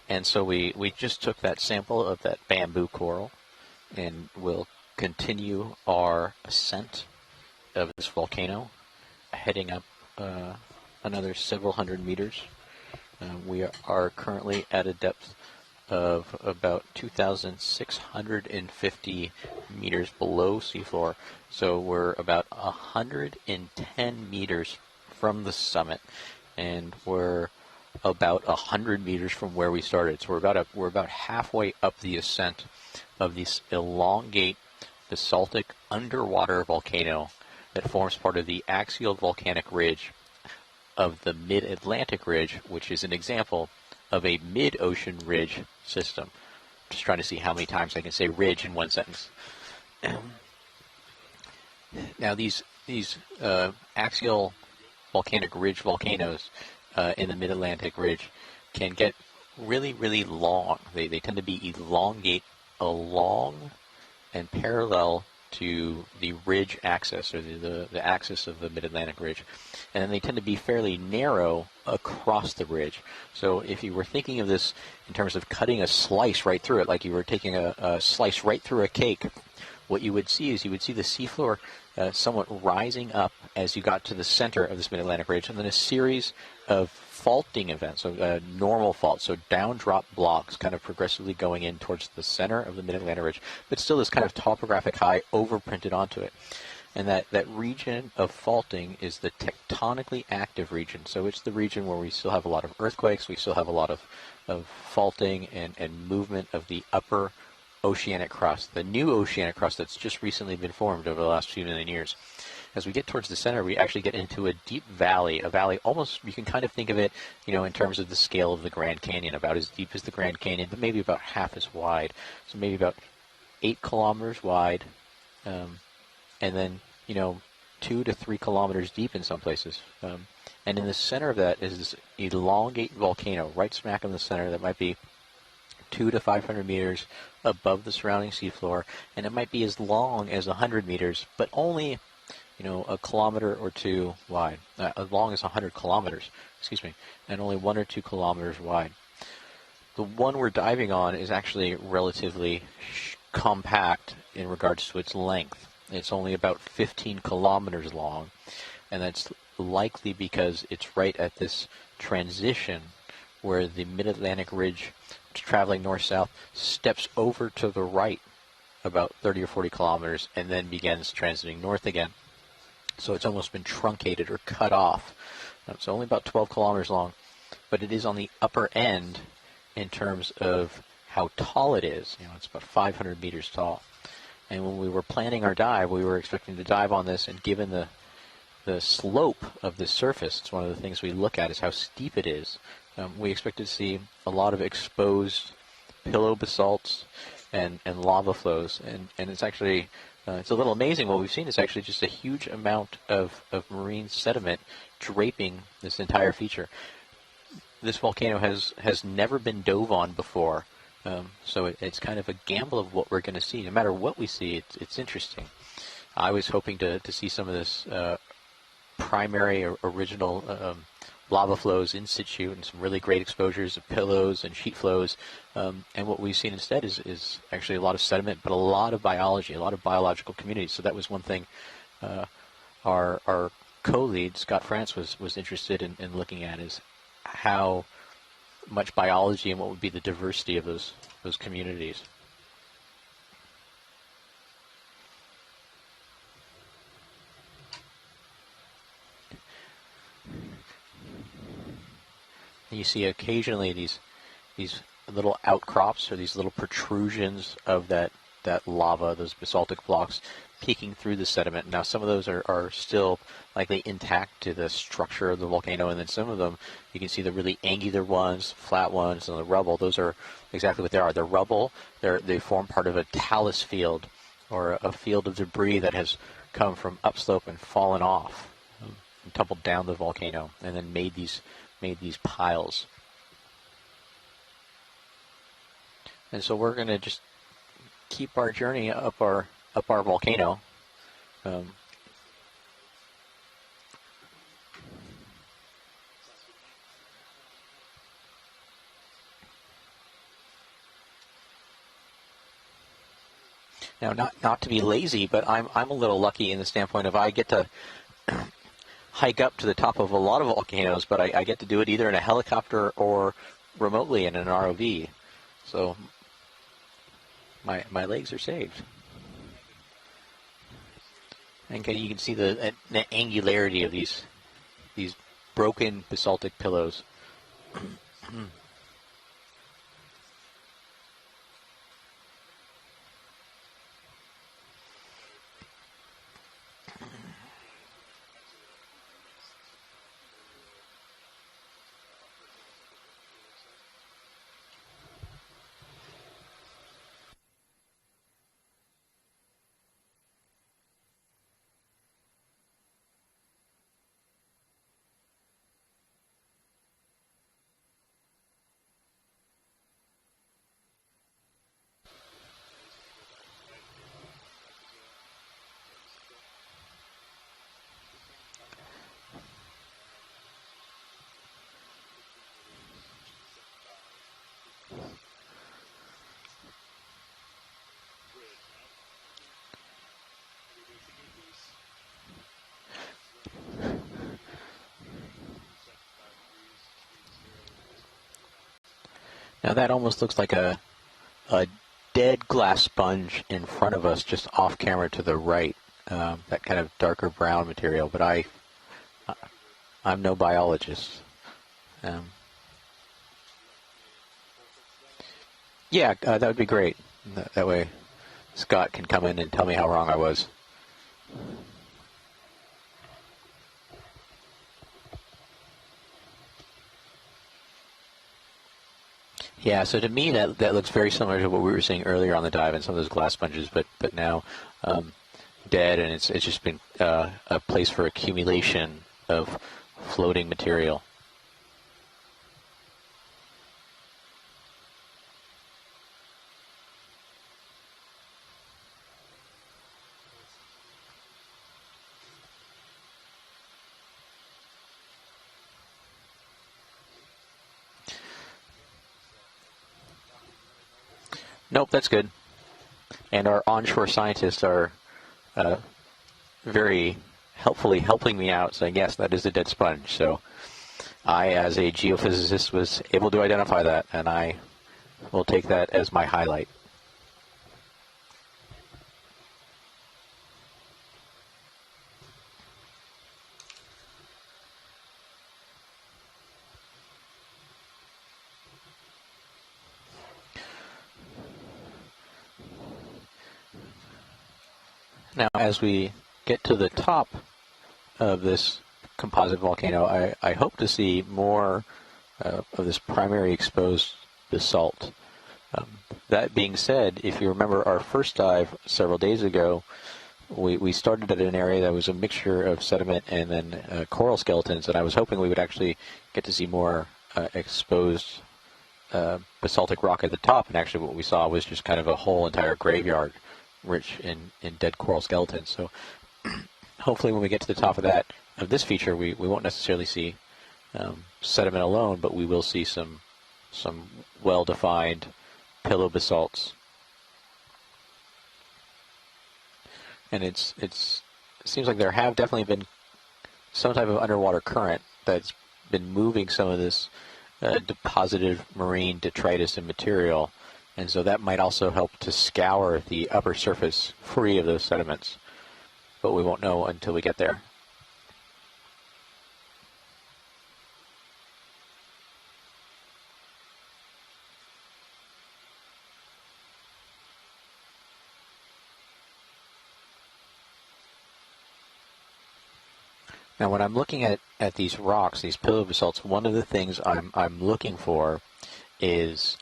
And so we just took that sample of that bamboo coral and we'll continue our ascent of this volcano, heading up another several hundred meters. We are currently at a depth of about 2,650 meters below seafloor, so we're about 110 meters from the summit, and we're about 100 meters from where we started. So we're about halfway up the ascent of this elongate basaltic underwater volcano that forms part of the axial volcanic ridge of the mid-Atlantic ridge, which is an example of a mid-ocean ridge system. Just trying to see how many times I can say ridge in one sentence. Now these axial volcanic ridge volcanoes in the mid-Atlantic ridge can get really, really long. They tend to be elongate along and parallel to the ridge axis, or the axis of the mid-Atlantic ridge. And then they tend to be fairly narrow across the ridge. So if you were thinking of this in terms of cutting a slice right through it, like you were taking a slice right through a cake, what you would see is you would see the seafloor somewhat rising up as you got to the center of this mid-Atlantic ridge, and then a series of faulting events, so normal faults, so down-drop blocks kind of progressively going in towards the center of the mid-Atlantic ridge, but still this kind of topographic high overprinted onto it. And that region of faulting is the tectonically active region. So it's the region where we still have a lot of earthquakes, we still have a lot of faulting and movement of the upper oceanic crust, the new oceanic crust that's just recently been formed over the last few million years. As we get towards the center, we actually get into a deep valley, a valley almost, you can kind of think of it, in terms of the scale of the Grand Canyon, about as deep as the Grand Canyon, but maybe about half as wide. So maybe about 8 kilometers wide, and then, 2 to 3 kilometers deep in some places. And in the center of that is this elongate volcano, right smack in the center, that might be 200 to 500 meters above the surrounding seafloor, and it might be as long as 100 meters, but only, a kilometer or two wide, as long as 100 kilometers, and only 1 or 2 kilometers wide. The one we're diving on is actually relatively compact in regards to its length. It's only about 15 kilometers long, and that's likely because it's right at this transition where the mid-Atlantic ridge, traveling north-south, steps over to the right about 30 or 40 kilometers and then begins transiting north again. So it's almost been truncated or cut off. It's only about 12 kilometers long, but it is on the upper end in terms of how tall it is. It's about 500 meters tall. And when we were planning our dive, we were expecting to dive on this, and given the slope of the surface, it's one of the things we look at is how steep it is. We expected to see a lot of exposed pillow basalts and lava flows, and it's actually it's a little amazing. What we've seen is actually just a huge amount of marine sediment draping this entire feature. This volcano has never been dove on before, so it's kind of a gamble of what we're going to see. No matter what we see, it's interesting. I was hoping to see some of this primary or original lava flows in situ and some really great exposures of pillows and sheet flows. And what we've seen instead is actually a lot of sediment, but a lot of biology, a lot of biological communities. So that was one thing our co-lead, Scott France, was interested in looking at, is how much biology and what would be the diversity of those communities. And you see occasionally these little outcrops or these little protrusions of that lava, those basaltic blocks, peeking through the sediment. Now, some of those are still likely intact to the structure of the volcano, and then some of them, you can see the really angular ones, flat ones, and the rubble. Those are exactly what they are. They're rubble. They form part of a talus field, or a field of debris that has come from upslope and fallen off, and tumbled down the volcano, and then made these piles. And so we're going to just keep our journey up our volcano. Now, not to be lazy, but I'm a little lucky in the standpoint of I get to hike up to the top of a lot of volcanoes, but I get to do it either in a helicopter or remotely in an ROV. So my legs are saved. And you can see the angularity of these broken basaltic pillows. Now that almost looks like a dead glass sponge in front of us, just off camera to the right. That kind of darker brown material, but I'm no biologist. Yeah, that would be great. That way Scott can come in and tell me how wrong I was. Yeah, so to me that looks very similar to what we were seeing earlier on the dive and some of those glass sponges, but now dead, and it's just been a place for accumulation of floating material. Nope, that's good. And our onshore scientists are very helpfully helping me out, saying, yes, that is a dead sponge. So I, as a geophysicist, was able to identify that, and I will take that as my highlight. Now, as we get to the top of this composite volcano, I hope to see more of this primary exposed basalt. That being said, if you remember our first dive several days ago, we started at an area that was a mixture of sediment and then coral skeletons, and I was hoping we would actually get to see more exposed basaltic rock at the top, and actually what we saw was just kind of a whole entire graveyard rich in dead coral skeletons. So hopefully when we get to the top of this feature, we won't necessarily see sediment alone, but we will see some well-defined pillow basalts. And it seems like there have definitely been some type of underwater current that's been moving some of this deposited marine detritus and material, and so that might also help to scour the upper surface free of those sediments, but we won't know until we get there. Now, when I'm looking at these rocks, these pillow basalts, one of the things I'm looking for is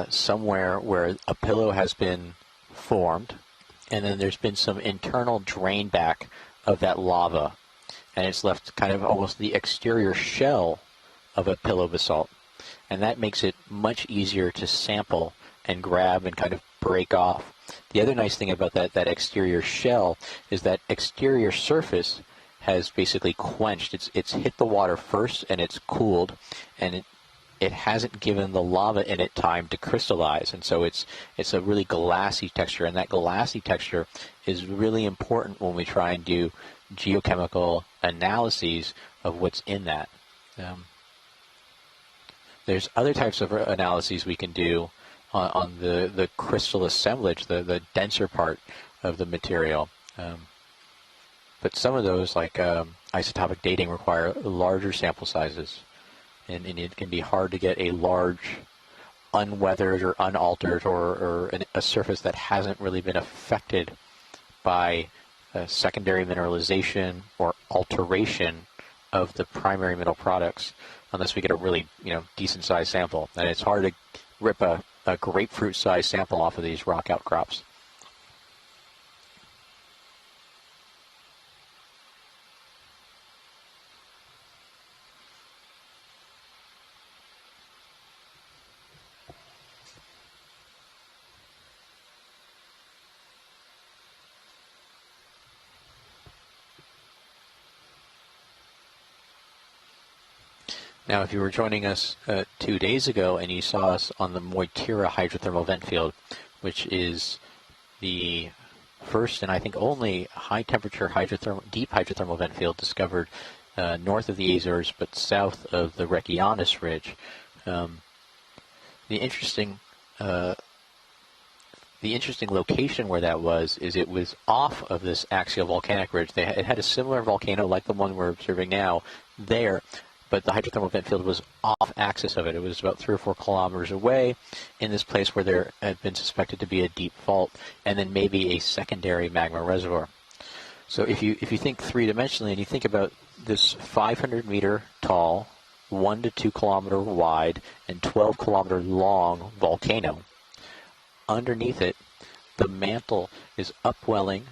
somewhere where a pillow has been formed, and then there's been some internal drain back of that lava, and it's left kind of almost the exterior shell of a pillow basalt, and that makes it much easier to sample and grab and kind of break off. The other nice thing about that exterior shell is that exterior surface has basically quenched. It's hit the water first and it's cooled, and it hasn't given the lava in it time to crystallize, and so it's a really glassy texture, and that glassy texture is really important when we try and do geochemical analyses of what's in that. There's other types of analyses we can do on the crystal assemblage, the denser part of the material. But some of those, like isotopic dating, require larger sample sizes. And it can be hard to get a large, unweathered or unaltered or a surface that hasn't really been affected by secondary mineralization or alteration of the primary mineral products, unless we get a really decent sized sample. And it's hard to rip a grapefruit sized sample off of these rock outcrops. Now, if you were joining us 2 days ago and you saw us on the Moitira hydrothermal vent field, which is the first and I think only high-temperature deep hydrothermal vent field discovered north of the Azores but south of the Okeanos ridge, the interesting location where that was is it was off of this axial volcanic ridge. It had a similar volcano like the one we're observing now there, but the hydrothermal vent field was off axis of it. It was about 3 or 4 kilometers away in this place where there had been suspected to be a deep fault and then maybe a secondary magma reservoir. So if you think three-dimensionally and you think about this 500-meter tall, 1 to 2 kilometer wide, and 12 kilometer long volcano, underneath it, the mantle is upwelling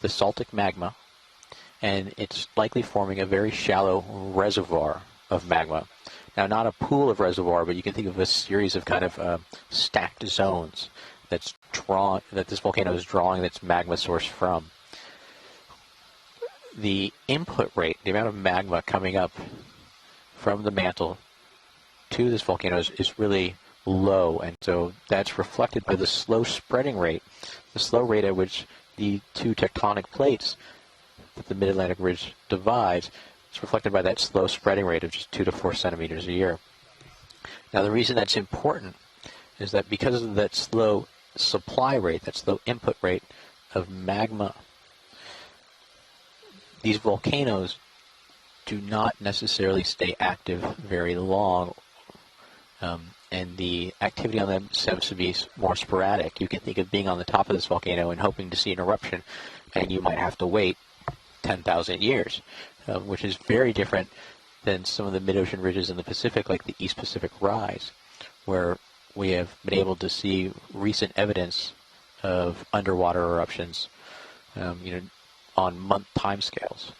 basaltic magma, and it's likely forming a very shallow reservoir of magma. Now, not a pool of reservoir, but you can think of a series of kind of stacked zones that this volcano is drawing its magma source from. The input rate, the amount of magma coming up from the mantle to this volcano is really low, and so that's reflected by the slow spreading rate, the slow rate at which the two tectonic plates that the Mid-Atlantic Ridge divides. It's reflected by that slow spreading rate of just 2 to 4 centimeters a year. Now, the reason that's important is that because of that slow supply rate, that slow input rate of magma, these volcanoes do not necessarily stay active very long, and the activity on them seems to be more sporadic. You can think of being on the top of this volcano and hoping to see an eruption, and you might have to wait 10,000 years, which is very different than some of the mid-ocean ridges in the Pacific, like the East Pacific Rise, where we have been able to see recent evidence of underwater eruptions, on month timescales.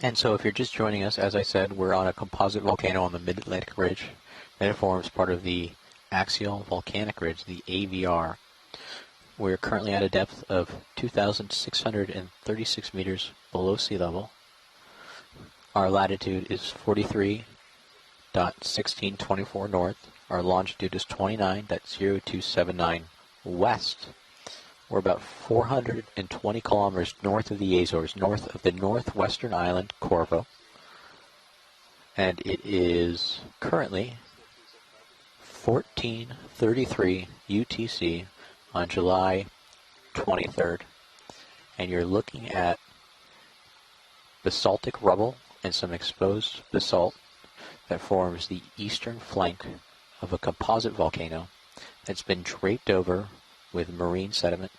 And so if you're just joining us, as I said, we're on a composite volcano on the Mid-Atlantic Ridge that forms part of the axial volcanic ridge, the AVR. We're currently at a depth of 2,636 meters below sea level. Our latitude is 43.1624 north. Our longitude is 29.0279 west. We're about 420 kilometers north of the Azores, north of the northwestern island, Corvo. And it is currently 14:33 UTC on July 23rd. And you're looking at basaltic rubble and some exposed basalt that forms the eastern flank of a composite volcano that's been draped over with marine sediment,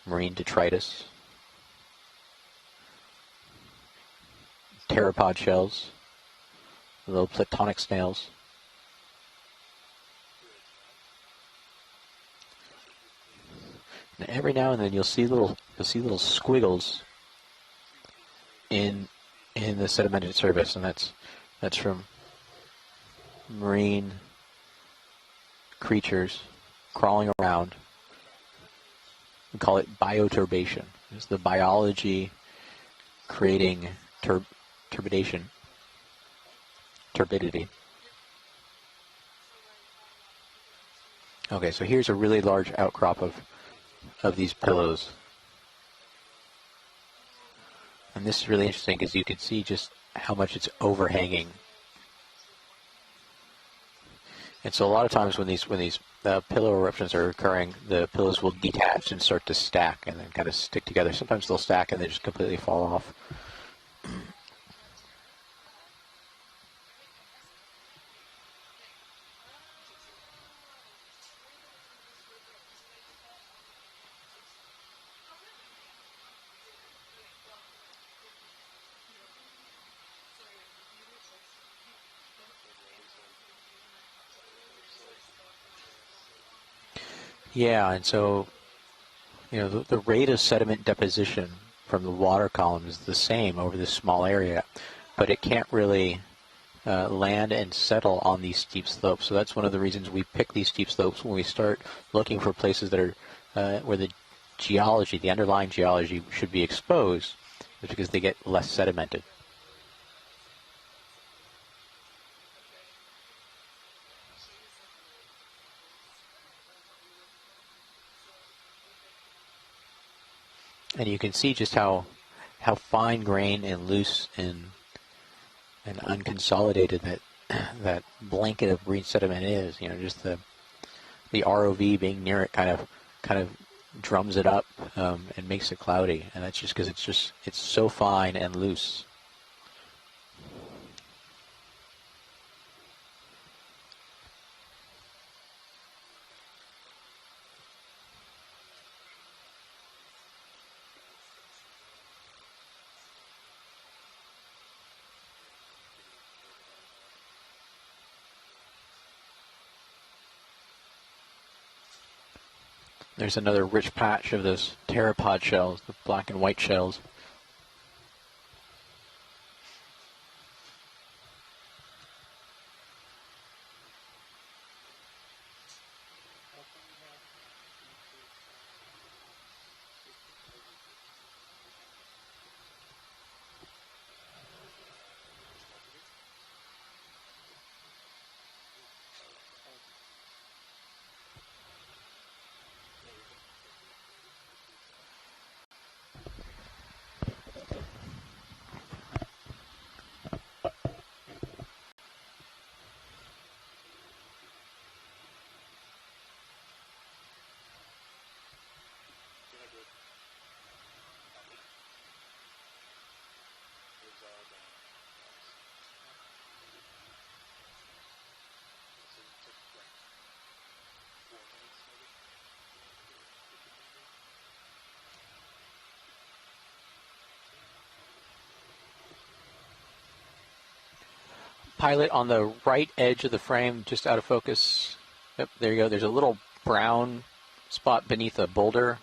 marine detritus, pteropod shells, little platonic snails. And every now and then you'll see little squiggles in the sedimented surface, and that's from marine creatures crawling around. We call it bioturbation. It's the biology creating turbidity. Okay, so here's a really large outcrop of these pillows. And this is really interesting because you can see just how much it's overhanging. And so a lot of times when these pillow eruptions are occurring, the pillows will detach and start to stack and then kind of stick together. Sometimes they'll stack and they just completely fall off. Yeah, and so, the rate of sediment deposition from the water column is the same over this small area, but it can't really land and settle on these steep slopes. So that's one of the reasons we pick these steep slopes when we start looking for places that are where the geology, the underlying geology, should be exposed, is because they get less sedimented. And you can see just how fine-grained and loose and unconsolidated that blanket of green sediment is. Just the ROV being near it kind of drums it up and makes it cloudy. And that's just because it's so fine and loose. There's another rich patch of those pteropod shells, the black and white shells. Pilot on the right edge of the frame, just out of focus. Yep, there you go. There's a little brown spot beneath a boulder.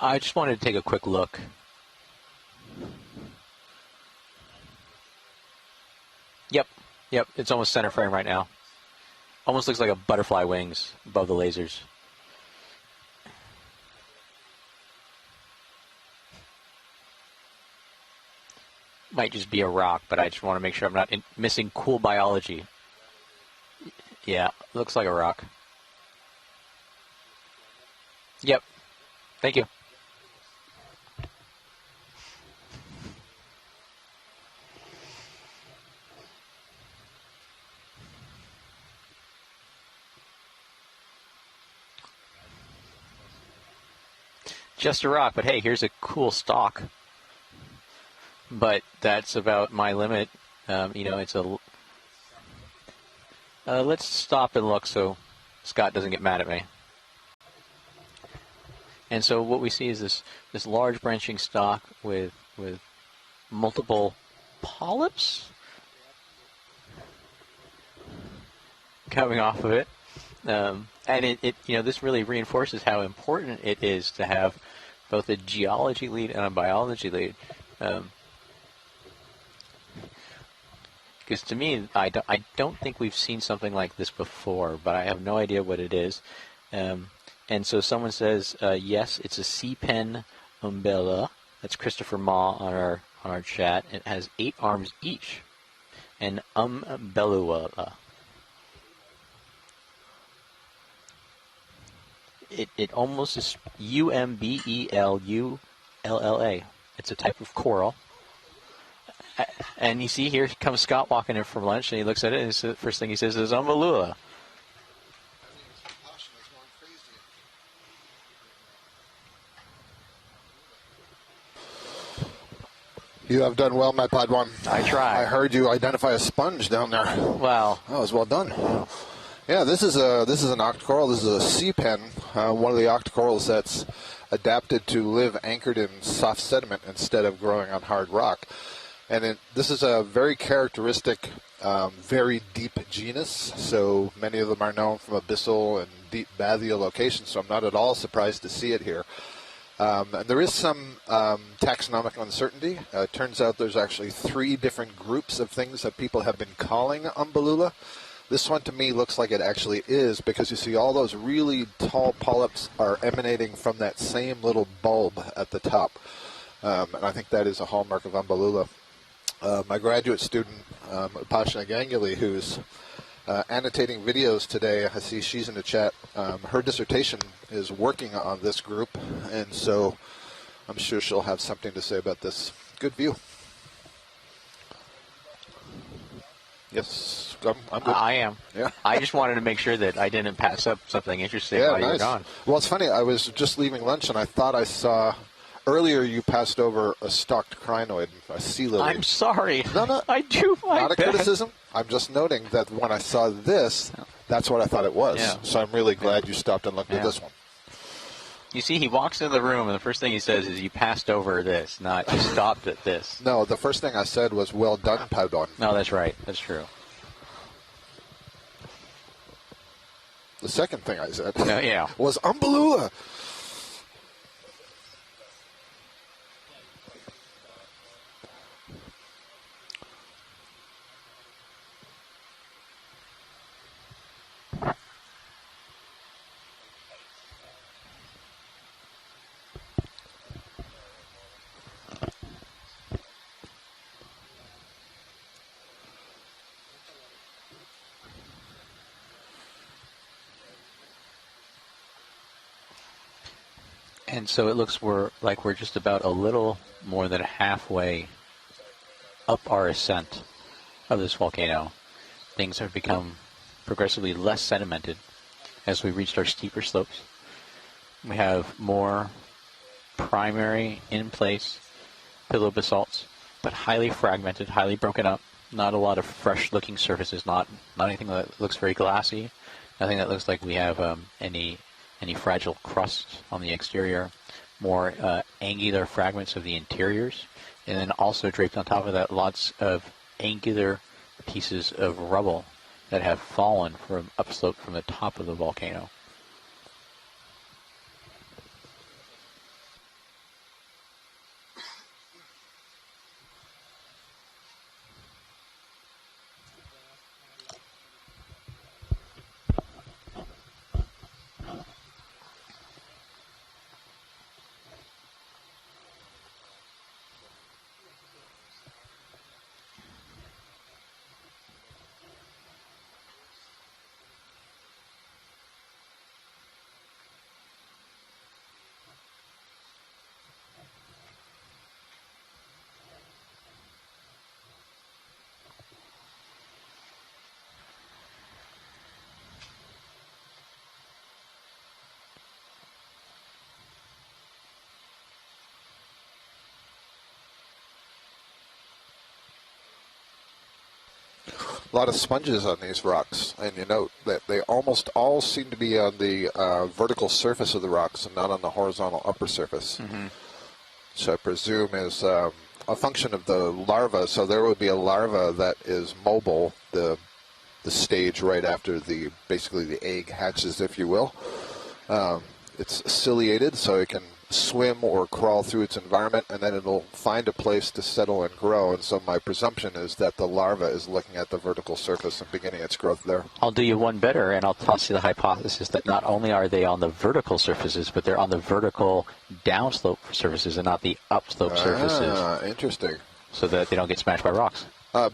I just wanted to take a quick look. Yep, it's almost center frame right now. Almost looks like a butterfly wings above the lasers. Might just be a rock, but I just want to make sure I'm not missing cool biology. Yeah, looks like a rock. Yep. Thank you. Just a rock, but hey, here's a cool stalk. But that's about my limit. You know, it's a... let's stop and look so Scott doesn't get mad at me. And so what we see is this large branching stalk with multiple polyps coming off of it. And it you know, this really reinforces how important it is to have both a geology lead and a biology lead. Because to me, I don't think we've seen something like this before, but I have no idea what it is. And so someone says, yes, it's a sea pen umbella. That's Christopher Ma on our chat. It has 8 arms each. And umbellula. It almost is umbellulla. It's a type of coral. And you see here comes Scott walking in from lunch, and he looks at it, and the first thing he says is umbellula. You have done well, my Padawan. I tried. I heard you identify a sponge down there. Wow. That was well done. Yeah, this is an octocoral. This is a sea pen, one of the octocorals that's adapted to live anchored in soft sediment instead of growing on hard rock. And this is a very characteristic, very deep genus. So many of them are known from abyssal and deep bathyal locations, so I'm not at all surprised to see it here. And there is some taxonomic uncertainty. It turns out there's actually 3 different groups of things that people have been calling umbellula. This one to me looks like it actually is, because you see all those really tall polyps are emanating from that same little bulb at the top. And I think that is a hallmark of umbellula. My graduate student, Upashana Ganguly, who's annotating videos today, I see she's in the chat. Her dissertation is working on this group, and so I'm sure she'll have something to say about this. Good view. Yes, I'm good. I am. Yeah. I just wanted to make sure that I didn't pass up something interesting while you were gone. Well, it's funny. I was just leaving lunch, and I thought I saw... Earlier, you passed over a stalked crinoid, a sea lily. I'm sorry. No. I do my Not a best. criticism. I'm just noting that when I saw this, that's what I thought it was. Yeah. So I'm really glad you stopped and looked at this one. You see, he walks into the room, and the first thing he says is, you passed over this, not you stopped at this. No, the first thing I said was, well done, Padawan. No, that's right. That's true. The second thing I said Yeah. was Umbellula. And so it looks like we're just about a little more than halfway up our ascent of this volcano. Things have become progressively less sedimented as we reached our steeper slopes. We have more primary in-place pillow basalts, but highly fragmented, highly broken up. Not a lot of fresh-looking surfaces, not anything that looks very glassy, nothing that looks like we have any fragile crust on the exterior, more angular fragments of the interiors, and then also draped on top of that lots of angular pieces of rubble that have fallen from upslope from the top of the volcano. A lot of sponges on these rocks, and you note that they almost all seem to be on the vertical surface of the rocks and not on the horizontal upper surface. Mm-hmm. Which I presume is a function of the larva. So there would be a larva that is mobile, the stage right after basically the egg hatches, if you will. It's ciliated, so it can swim or crawl through its environment, and then it'll find a place to settle and grow. And so my presumption is that the larva is looking at the vertical surface and beginning its growth there. I'll do you one better, and I'll toss you the hypothesis that not only are they on the vertical surfaces, but they're on the vertical downslope surfaces and not the upslope surfaces. Interesting. So that they don't get smashed by rocks.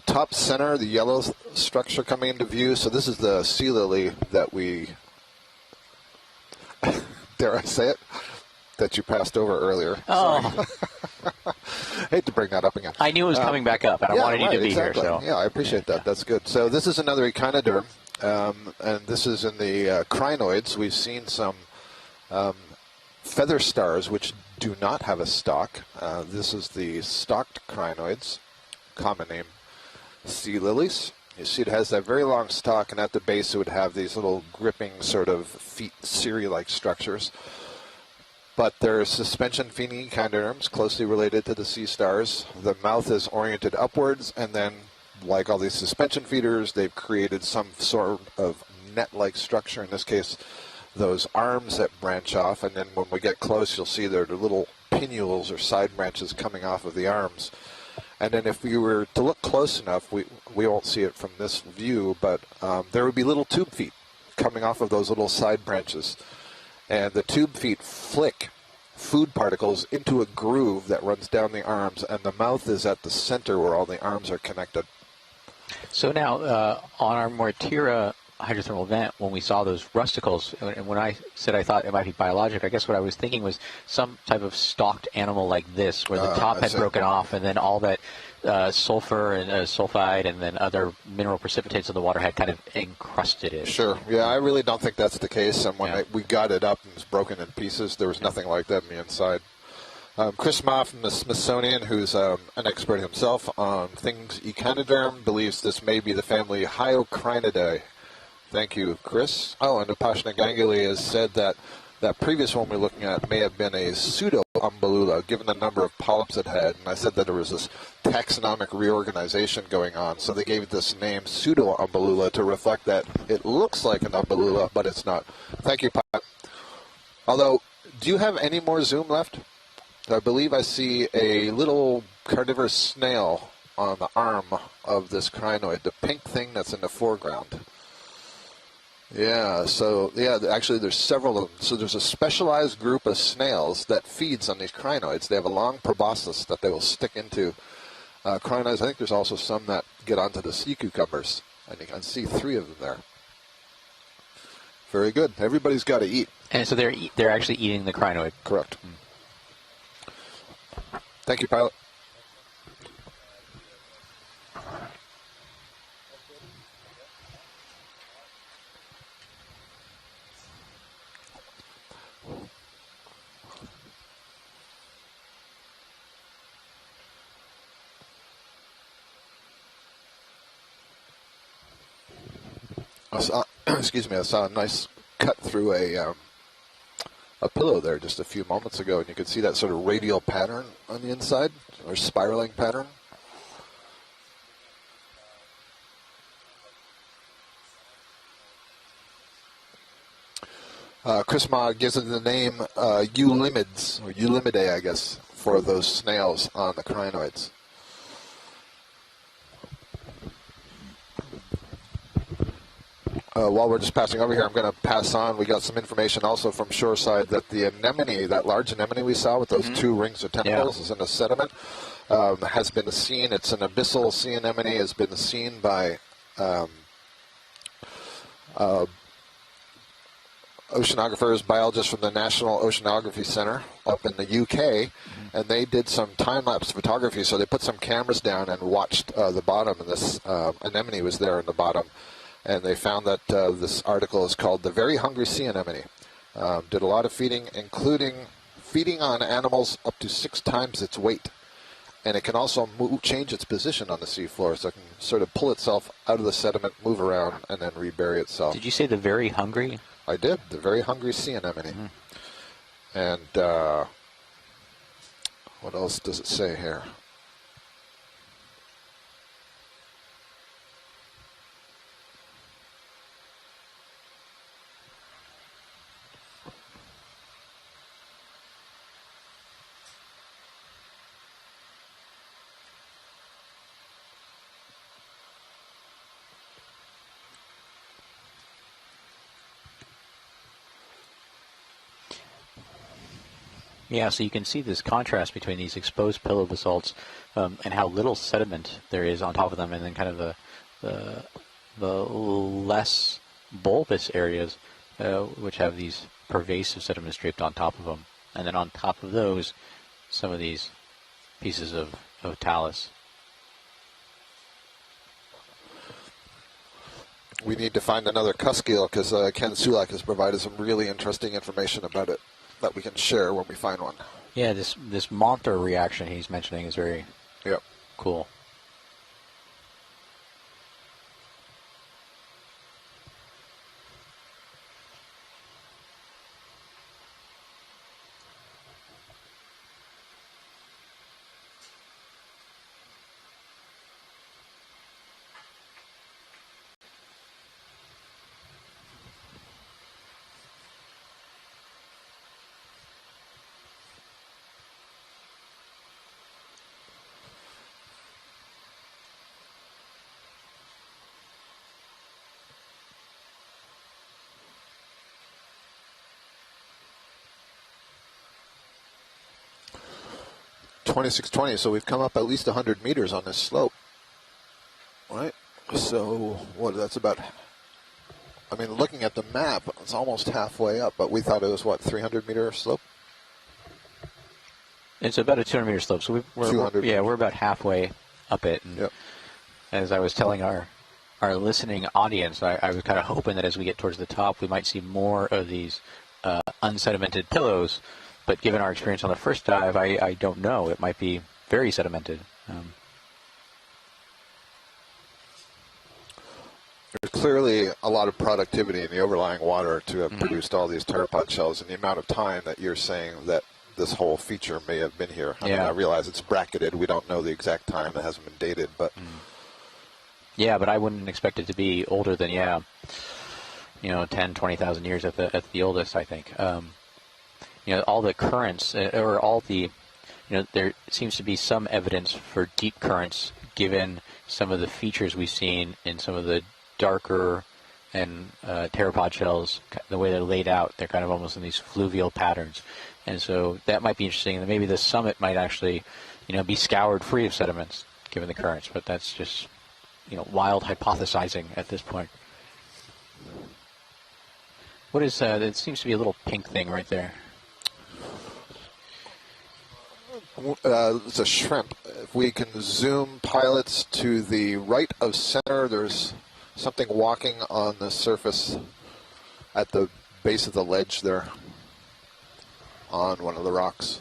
Top center, the yellow structure coming into view. So this is the sea lily that we, dare I say it, that you passed over earlier. Oh. Hate to bring that up again. I knew it was coming back up, and I wanted you to be exactly. here. So. Yeah, I appreciate that. That's good. So this is another echinoderm, and this is in the crinoids. We've seen some feather stars, which do not have a stalk. This is the stalked crinoids, common name sea lilies. You see it has that very long stalk, and at the base it would have these little gripping sort of feet, Siri-like structures. But they're suspension-feeding echinoderms, closely related to the sea stars. The mouth is oriented upwards, and then, like all these suspension feeders, they've created some sort of net-like structure. In this case, those arms that branch off, and then when we get close, you'll see there are little pinnules or side branches coming off of the arms. And then if we were to look close enough, we won't see it from this view, but there would be little tube feet coming off of those little side branches. And the tube feet flick food particles into a groove that runs down the arms, and the mouth is at the center where all the arms are connected. So now, on our Mortira hydrothermal vent, when we saw those rusticles, and when I said I thought it might be biologic, I guess what I was thinking was some type of stalked animal like this, where the top had broken off, and then all that sulfur and sulfide and then other mineral precipitates of the water had kind of encrusted it. Sure. Yeah, I really don't think that's the case. And when we got it up and it was broken in pieces, there was nothing like that on the inside. Chris Ma from the Smithsonian, who's an expert himself on things echinoderm, believes this may be the family Hyocrinidae. Thank you, Chris. Oh, and Upashna Ganguly has said that that previous one we're looking at may have been a pseudo-umbellula, given the number of polyps it had. And I said that there was this taxonomic reorganization going on, so they gave it this name pseudo-umbellula to reflect that it looks like an umbellula, but it's not. Thank you, Pilot. Although, do you have any more zoom left? I believe I see a little carnivorous snail on the arm of this crinoid, the pink thing that's in the foreground. Yeah, so, yeah, actually there's several of them. So there's a specialized group of snails that feeds on these crinoids. They have a long proboscis that they will stick into crinoids. I think there's also some that get onto the sea cucumbers. And you can see 3 of them there. Very good. Everybody's got to eat. And so they're actually eating the crinoid. Correct. Thank you, Pilot. Excuse me, I saw a nice cut through a pillow there just a few moments ago, and you could see that sort of radial pattern on the inside, or spiraling pattern. Chris Ma gives it the name Eulimids, or Eulimidae, I guess, for those snails on the crinoids. While we're just passing over here, I'm going to pass on. We got some information also from shoreside that the anemone, that large anemone we saw with those 2 rings of tentacles, is in the sediment, has been seen. It's an Abyssal Sea Anemone, has been seen by oceanographers, biologists from the National Oceanography Center up in the UK, and they did some time-lapse photography. So they put some cameras down and watched the bottom, and this anemone was there in the bottom. And they found that this article is called The Very Hungry Sea Anemone. Did a lot of feeding, including feeding on animals up to 6 times its weight. And it can also change its position on the seafloor, so it can sort of pull itself out of the sediment, move around, and then rebury itself. Did you say the very hungry? I did. The Very Hungry Sea Anemone. And what else does it say here? Yeah, so you can see this contrast between these exposed pillow basalts and how little sediment there is on top of them, and then kind of the less bulbous areas, which have these pervasive sediments draped on top of them. And then on top of those, some of these pieces of talus. We need to find another cusk eel, because Ken Sulak has provided some really interesting information about it that we can share when we find one. Yeah, this Monter reaction he's mentioning is very cool. .2620, so we've come up at least 100 meters on this slope, right? So what? That's about. I mean, looking at the map, it's almost halfway up, but we thought it was what, 300-meter slope? It's about a 200-meter slope, so we're about halfway up it. And as I was telling our listening audience, I was kind of hoping that as we get towards the top, we might see more of these unsedimented pillows. But given our experience on the first dive, I don't know. It might be very sedimented. there's clearly a lot of productivity in the overlying water to have produced all these pteropod shells, and the amount of time that you're saying that this whole feature may have been here. I mean, I realize it's bracketed. We don't know the exact time. It hasn't been dated, but... Yeah, but I wouldn't expect it to be older than, 10, 20,000 years at the oldest, I think. All the currents, or all the, there seems to be some evidence for deep currents given some of the features we've seen in some of the darker and pteropod shells, the way they're laid out. They're kind of almost in these fluvial patterns. And so that might be interesting. And maybe the summit might actually, be scoured free of sediments given the currents. But that's just, wild hypothesizing at this point. What is, it seems to be a little pink thing right there. It's a shrimp. If we can zoom pilots to the right of center, there's something walking on the surface at the base of the ledge there on one of the rocks.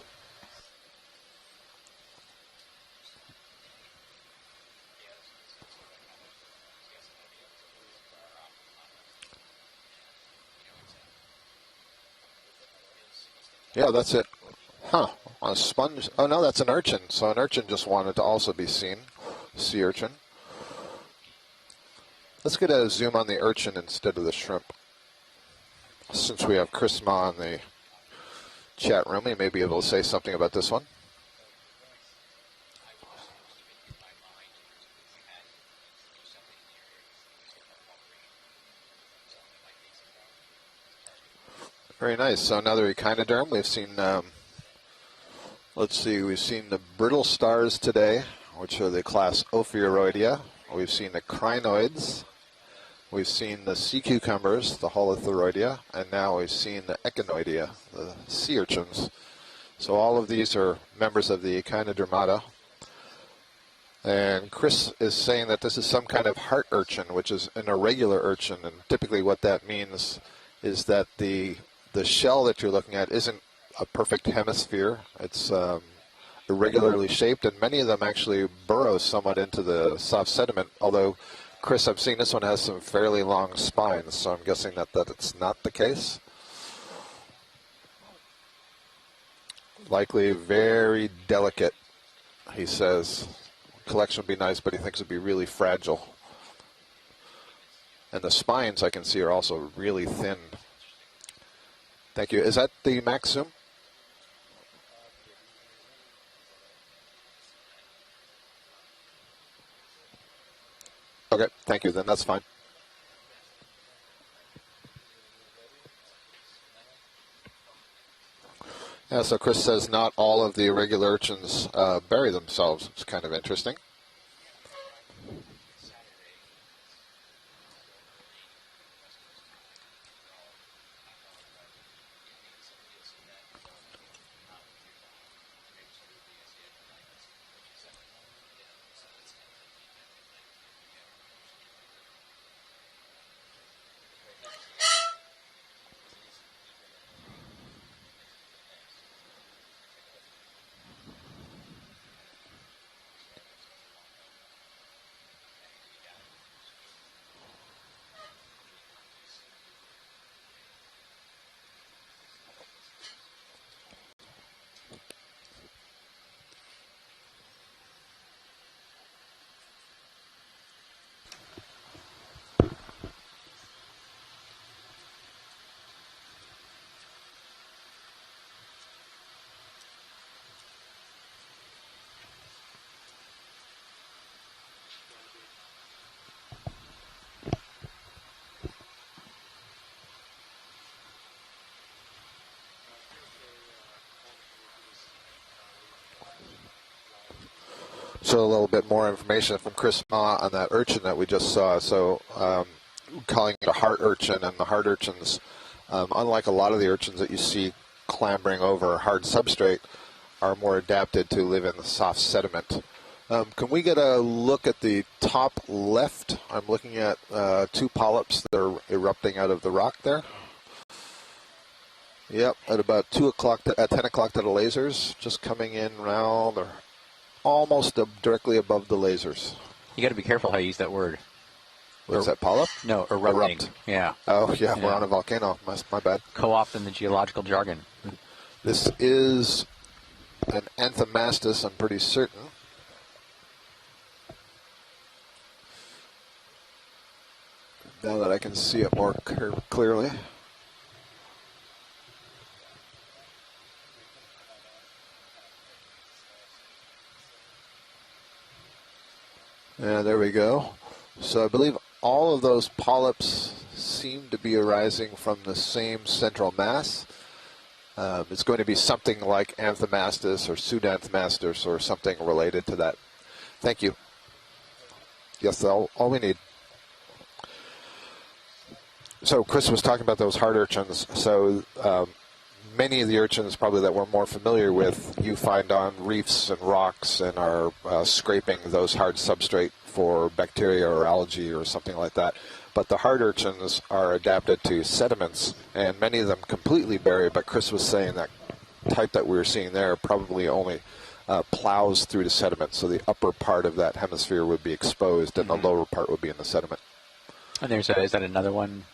Yeah, that's it. Huh. On a sponge. Oh, no, that's an urchin. So an urchin just wanted to also be seen. Sea urchin. Let's get a zoom on the urchin instead of the shrimp. Since we have Chris Ma in the chat room, he may be able to say something about this one. Very nice. So another echinoderm. We've seen, let's see, we've seen the brittle stars today, which are the class Ophiuroidea. We've seen the crinoids. We've seen the sea cucumbers, the Holothuriidea, and now we've seen the Echinoidea, the sea urchins. So all of these are members of the Echinodermata. And Chris is saying that this is some kind of heart urchin, which is an irregular urchin. And typically what that means is that the shell that you're looking at isn't a perfect hemisphere. It's irregularly shaped, and many of them actually burrow somewhat into the soft sediment, although Chris, I've seen this one has some fairly long spines, so I'm guessing that it's not the case. Likely very delicate, he says. Collection would be nice, but he thinks it would be really fragile. And the spines I can see are also really thin. Thank you. Is that the max zoom? Okay, thank you, then that's fine. Yeah, so Chris says not all of the irregular urchins bury themselves. It's kind of interesting. So a little bit more information from Chris Ma on that urchin that we just saw. So calling it a heart urchin, and the heart urchins, unlike a lot of the urchins that you see clambering over hard substrate, are more adapted to live in the soft sediment. Can we get a look at the top left? I'm looking at two polyps that are erupting out of the rock there. Yep, at about 2 o'clock, at 10 o'clock to the lasers, just coming in round, or almost directly above the lasers. You got to be careful how you use that word. What's that, polyp? No, erupting. Erupt. Yeah. Oh, yeah, Yeah. we're on a volcano. My bad. Co-opting the geological jargon. This is an anthomastus, I'm pretty certain. Now that I can see it more clearly. And there we go. So I believe all of those polyps seem to be arising from the same central mass. It's going to be something like anthomastus or pseudoanthomastus or something related to that. Thank you. Yes, all we need. So Chris was talking about those hard urchins. So many of the urchins probably that we're more familiar with, you find on reefs and rocks and are scraping those hard substrate for bacteria or algae or something like that. But the hard urchins are adapted to sediments, and many of them completely bury, but Chris was saying that type that we were seeing there probably only plows through the sediment, so the upper part of that hemisphere would be exposed and the lower part would be in the sediment. And is that another one?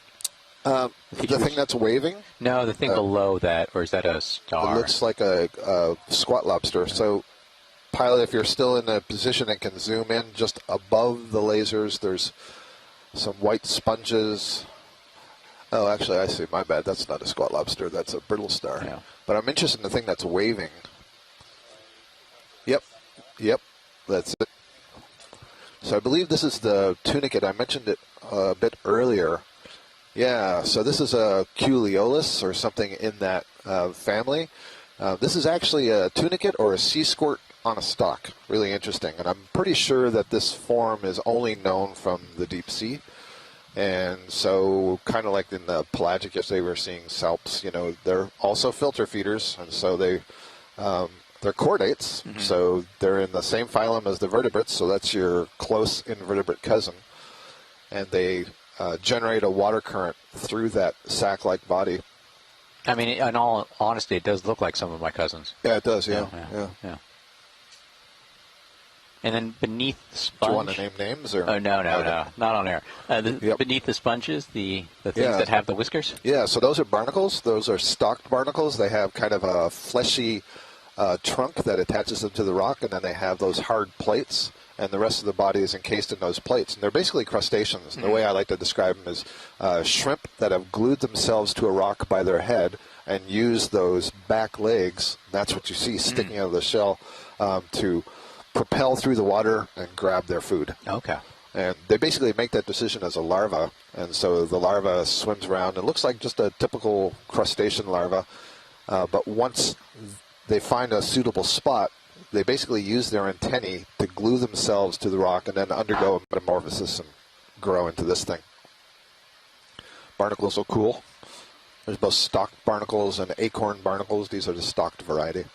The thing that's waving? No, the thing below that, or is that a star? It looks like a squat lobster. So, pilot, if you're still in a position and can zoom in, just above the lasers, there's some white sponges. Oh, actually, I see. My bad. That's not a squat lobster. That's a brittle star. Yeah. But I'm interested in the thing that's waving. Yep. That's it. So I believe this is the tunicate. I mentioned it a bit earlier. Yeah, so this is a Culeolus or something in that family. This is actually a tunicate or a sea squirt on a stalk. Really interesting. And I'm pretty sure that this form is only known from the deep sea. And so kind of like in the pelagic, yesterday we were seeing salps, they're also filter feeders. And so they're chordates. Mm-hmm. So they're in the same phylum as the vertebrates. So that's your close invertebrate cousin. And they generate a water current through that sac-like body. I mean, in all honesty, it does look like some of my cousins. Yeah, it does, yeah. And then beneath the sponge... Do you want to name names? Or? Oh, no, not on air. Beneath the sponges, the things that have the whiskers? Yeah, so those are barnacles. Those are stalked barnacles. They have kind of a fleshy trunk that attaches them to the rock, and then they have those hard plates, and the rest of the body is encased in those plates. And they're basically crustaceans. And the way I like to describe them is shrimp that have glued themselves to a rock by their head and use those back legs, that's what you see sticking out of the shell, to propel through the water and grab their food. Okay. And they basically make that decision as a larva. And so the larva swims around. It looks like just a typical crustacean larva. But once they find a suitable spot, they basically use their antennae to glue themselves to the rock and then undergo a metamorphosis and grow into this thing. Barnacles are cool. There's both stalked barnacles and acorn barnacles. These are the stalked variety.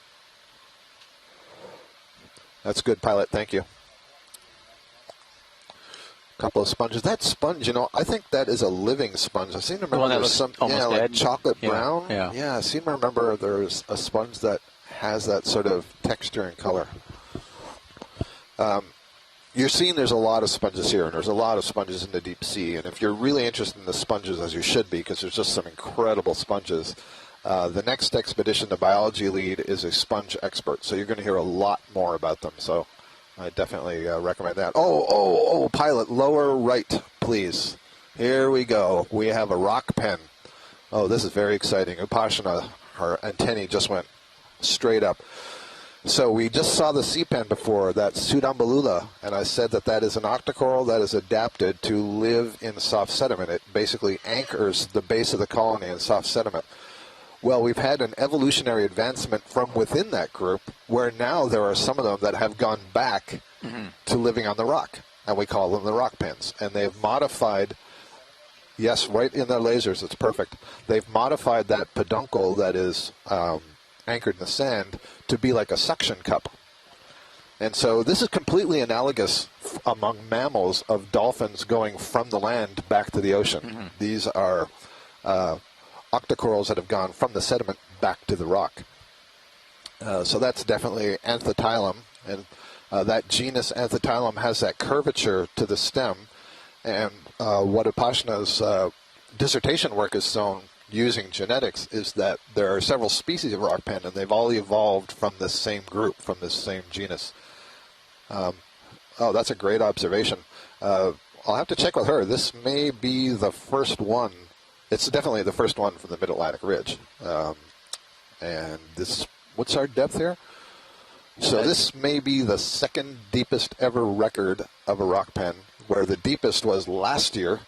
That's good, pilot. Thank you. Couple of sponges. That sponge, I think that is a living sponge. I seem to remember there's some, like chocolate brown. Yeah, I seem to remember there's a sponge that has that sort of texture and color. You're seeing there's a lot of sponges here, and there's a lot of sponges in the deep sea. And if you're really interested in the sponges, as you should be, because there's just some incredible sponges, the next expedition the biology lead is a sponge expert. So you're going to hear a lot more about them. So I definitely recommend that. Oh, pilot, lower right, please. Here we go. We have a rock pen. Oh, this is very exciting. Upashana, her antennae just went straight up. So we just saw the sea pen before, that Pseudombolula, and I said that is an octocoral that is adapted to live in soft sediment. It basically anchors the base of the colony in soft sediment. Well, we've had an evolutionary advancement from within that group where now there are some of them that have gone back to living on the rock, and we call them the rock pens. And they've modified, yes, right in their lasers, it's perfect. They've modified that peduncle that is anchored in the sand to be like a suction cup. And so this is completely analogous among mammals of dolphins going from the land back to the ocean. These are octocorals that have gone from the sediment back to the rock. So that's definitely Anthotylum, and that genus Anthotylum has that curvature to the stem, And what Upashna's dissertation work has shown using genetics is that there are several species of rock pen, and they've all evolved from this same group, from this same genus. Oh, that's a great observation. I'll have to check with her. This may be the first one. It's definitely the first one from the Mid-Atlantic Ridge. And this, what's our depth here? So this may be the second deepest ever record of a rock pen, where the deepest was last year.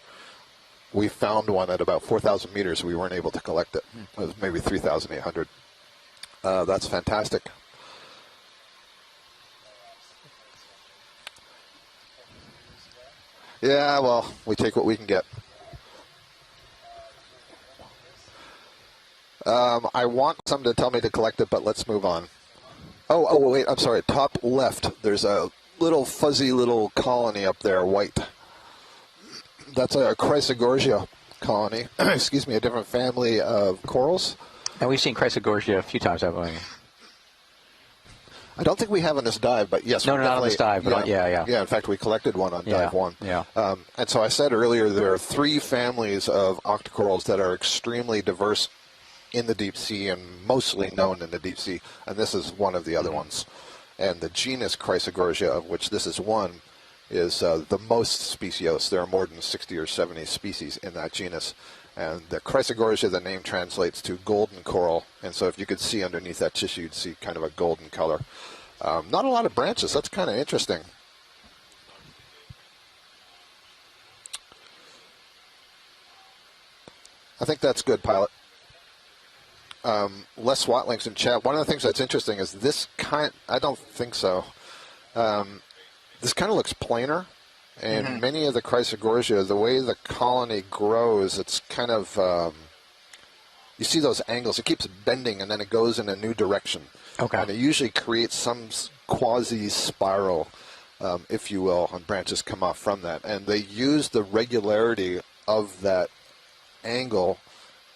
We found one at about 4,000 meters. We weren't able to collect it. It was maybe 3,800. That's fantastic. Yeah, well, we take what we can get. I want someone to tell me to collect it, but let's move on. Oh, wait, I'm sorry. Top left, there's a little fuzzy little colony up there, white. That's a Chrysogorgia colony. Excuse me, a different family of corals. And we've seen Chrysogorgia a few times, haven't we? I don't think we have on this dive, but yes. No, not on this dive, but yeah. Yeah, in fact, we collected one on dive 1. Yeah. And so I said earlier there are 3 families of octocorals that are extremely diverse in the deep sea and mostly known in the deep sea, and this is one of the other ones. And the genus Chrysogorgia, of which this is one, is the most speciose. There are more than 60 or 70 species in that genus. And the Chrysogorgia, the name translates to golden coral. And so if you could see underneath that tissue, you'd see kind of a golden color. Not a lot of branches. That's kind of interesting. I think that's good, Pilot. Les Swatlings in chat. One of the things that's interesting is this kind, I don't think so. This kind of looks planar. And many of the Chrysogorgia, the way the colony grows, it's kind of, you see those angles. It keeps bending, and then it goes in a new direction. Okay. And it usually creates some quasi-spiral, if you will, and branches come off from that. And they use the regularity of that angle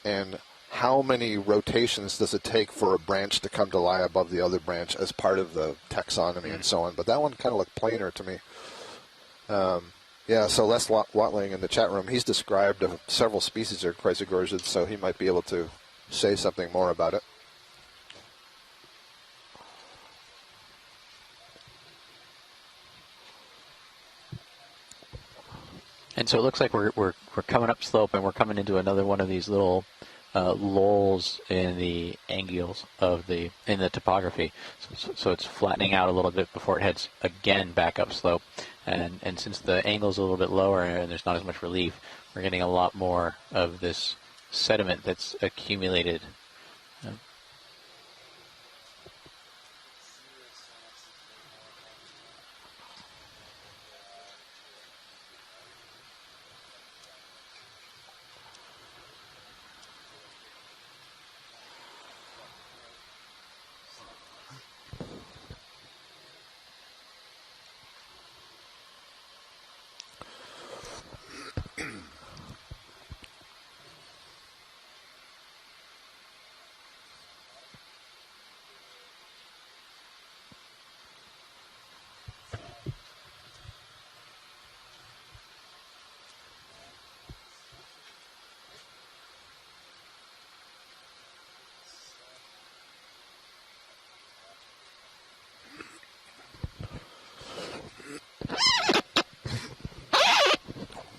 and how many rotations does it take for a branch to come to lie above the other branch as part of the taxonomy and so on. But that one kind of looked planar to me. Yeah, so Les Watling in the chat room, he's described several species of Chrysogorgiids, so he might be able to say something more about it. And so it looks like we're coming up slope, and we're coming into another one of these little lulls in the angles of in the topography. So it's flattening out a little bit before it heads again back up slope. And since the angle's a little bit lower and there's not as much relief, we're getting a lot more of this sediment that's accumulated.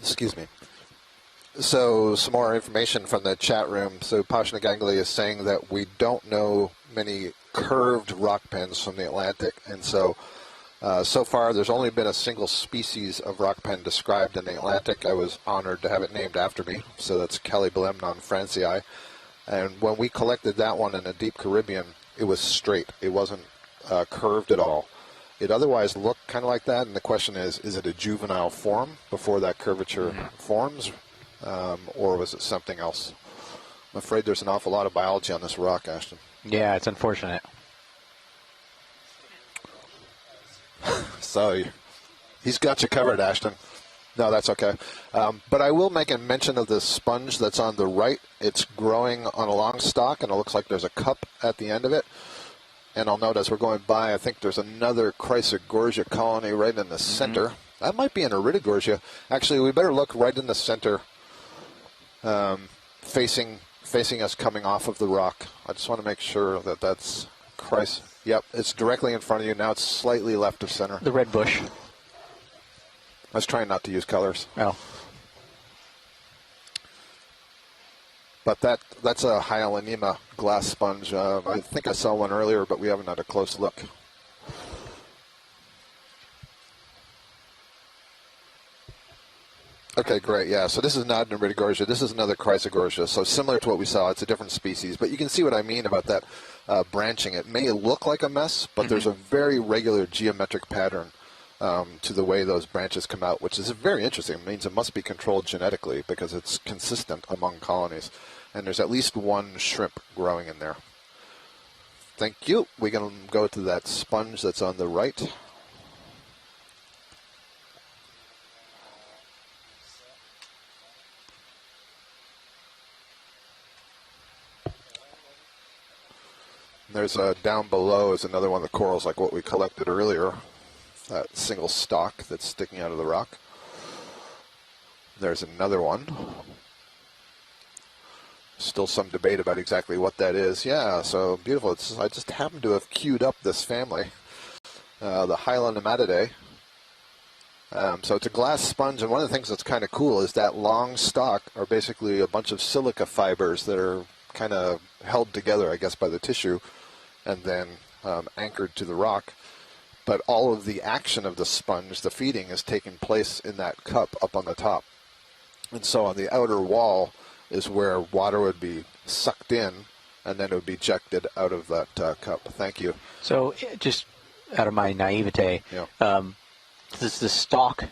Excuse me. So some more information from the chat room. So Pashna Gangli is saying that we don't know many curved rock pens from the Atlantic. And so so far there's only been a single species of rock pen described in the Atlantic. I was honored to have it named after me. So that's Callibelemnon francii. And when we collected that one in the deep Caribbean, it was straight. It wasn't curved at all. It otherwise looked kind of like that, and the question is it a juvenile form before that curvature forms, or was it something else? I'm afraid there's an awful lot of biology on this rock, Ashton. Yeah, it's unfortunate. So he's got you covered, Ashton. No, that's okay. But I will make a mention of this sponge that's on the right. It's growing on a long stalk, and it looks like there's a cup at the end of it. And I'll note as we're going by, I think there's another Chrysogorgia colony right in the center. That might be an Iridogorgia. Actually, we better look right in the center, facing us coming off of the rock. I just want to make sure that that's Christ. Yep, it's directly in front of you. Now it's slightly left of center. The red bush. I was trying not to use colors. Oh. But that's a Hyalinema glass sponge. I think I saw one earlier, but we haven't had a close look. Okay, great. Yeah, so this is not an Iridogorgia. This is another Chrysogorgia. So similar to what we saw, it's a different species. But you can see what I mean about that branching. It may look like a mess, but there's a very regular geometric pattern to the way those branches come out, which is very interesting. It means it must be controlled genetically because it's consistent among colonies. And there's at least one shrimp growing in there. Thank you. We're going to go to that sponge that's on the right. There's down below is another one of the corals like what we collected earlier, that single stalk that's sticking out of the rock. There's another one. Still some debate about exactly what that is. Yeah, so beautiful. I just happen to have queued up this family, the Hyalinnematidae. So it's a glass sponge, and one of the things that's kind of cool is that long stalk are basically a bunch of silica fibers that are kind of held together, I guess, by the tissue, and then anchored to the rock. But all of the action of the sponge, the feeding, is taking place in that cup up on the top. And so on the outer wall is where water would be sucked in, and then it would be ejected out of that cup. Thank you. So just out of my naivete, does the stalk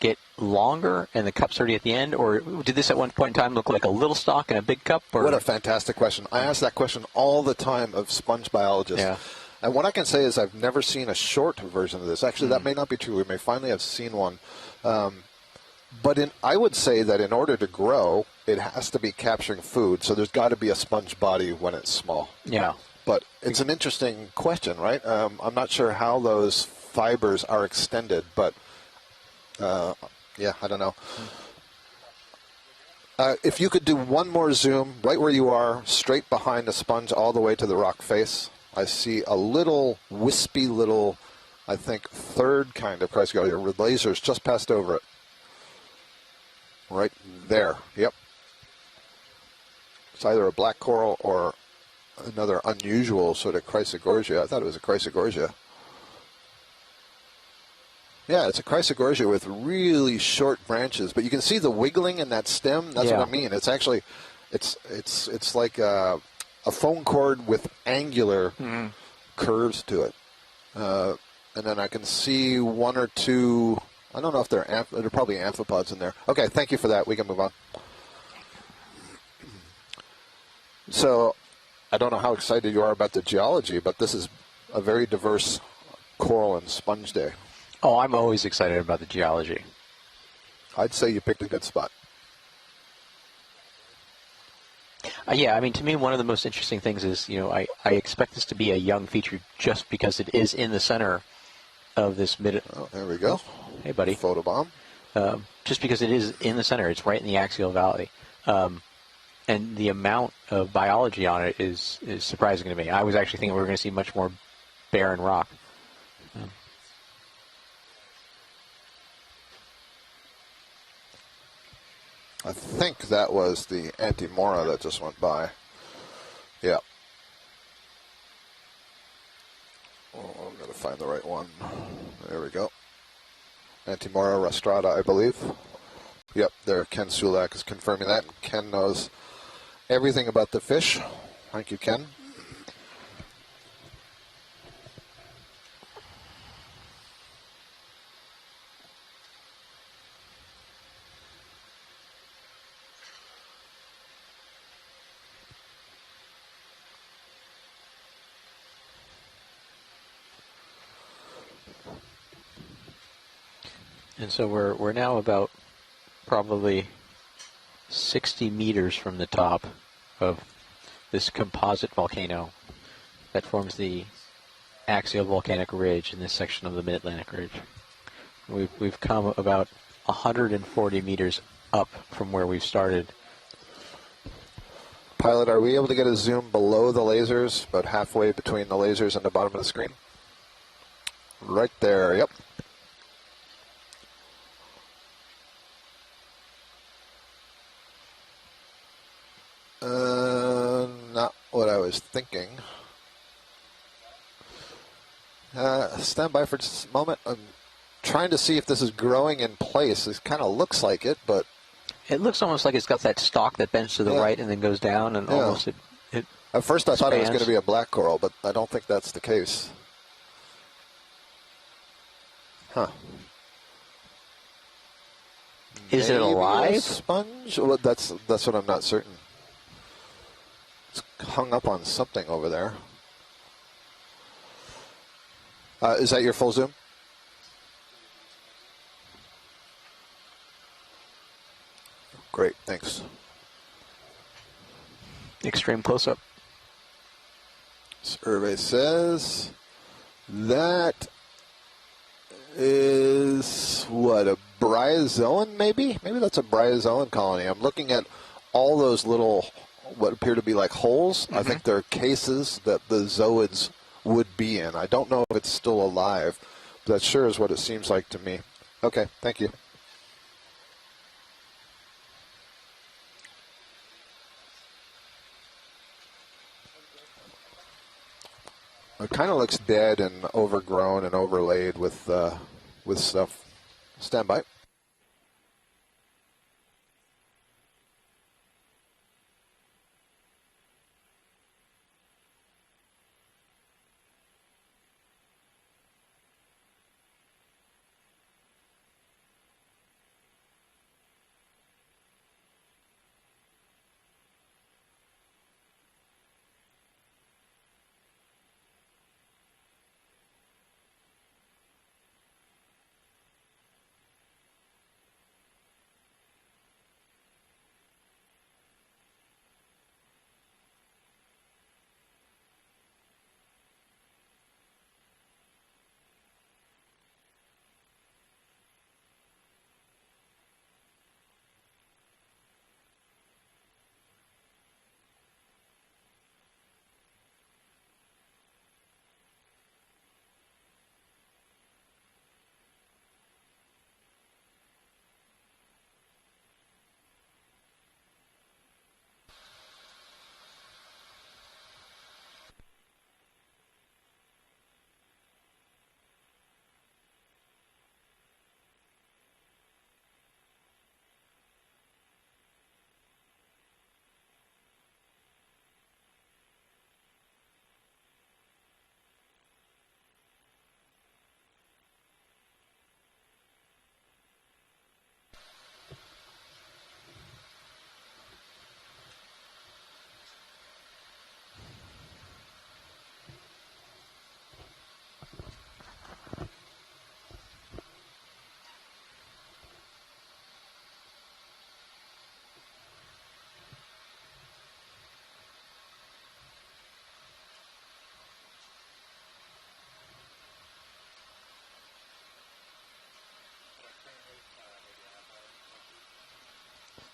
get longer and the cup's already at the end, or did this at one point in time look like a little stalk and a big cup? Or? What a fantastic question. I ask that question all the time of sponge biologists. Yeah. And what I can say is I've never seen a short version of this. Actually, that may not be true. We may finally have seen one. But I would say that in order to grow, it has to be capturing food. So there's got to be a sponge body when it's small. Yeah. But it's an interesting question, right? I'm not sure how those fibers are extended, but yeah, I don't know. If you could do one more zoom right where you are, straight behind the sponge all the way to the rock face, I see a little wispy little, I think, third kind of Chrysogorgia with lasers just passed over it. Right there. Yep. It's either a black coral or another unusual sort of Chrysogorgia. I thought it was a Chrysogorgia. Yeah, it's a Chrysogorgia with really short branches, but you can see the wiggling in that stem. That's what I mean. It's actually, it's like a phone cord with angular curves to it. And then I can see one or two. I don't know if they're probably amphipods in there. Okay, thank you for that. We can move on. So, I don't know how excited you are about the geology, but this is a very diverse coral and sponge day. Oh, I'm always excited about the geology. I'd say you picked a good spot. Yeah, I mean, to me, one of the most interesting things is, I expect this to be a young feature just because it is in the center of this mid. Oh, there we go. Hey, buddy. Photobomb. Just because it is in the center, it's right in the axial valley. And the amount of biology on it is surprising to me. I was actually thinking we were going to see much more barren rock. I think that was the Antimora that just went by. Yeah. Oh, I'm going to find the right one. There we go. Antimora rostrata, I believe. Yep, there. Ken Sulak is confirming that. Ken knows everything about the fish. Thank you, Ken. And so we're now about probably 60 meters from the top of this composite volcano that forms the axial volcanic ridge in this section of the Mid-Atlantic Ridge. We've come about 140 meters up from where we started. Pilot, are we able to get a zoom below the lasers, about halfway between the lasers and the bottom of the screen? Right there, yep. Not what I was thinking. Stand by for just a moment. I'm trying to see if this is growing in place. It kind of looks like it, but... It looks almost like it's got that stalk that bends to the right and then goes down, and almost it At first I thought it was spans. going to be a black coral, but I don't think that's the case. Huh. Is it Maybe alive? a sponge? Well, that's what I'm not certain. It's hung up on something over there. Is that your full zoom? Great, thanks. Extreme close-up. Survey says that is, what, a bryozoan maybe? Maybe that's a bryozoan colony. I'm looking at all those little, what appear to be like holes. I think they're cases that the zooids would be in. I don't know if it's still alive, but that sure is what it seems like to me. Okay, thank you. It kind of looks dead and overgrown and overlaid with stuff. Stand by.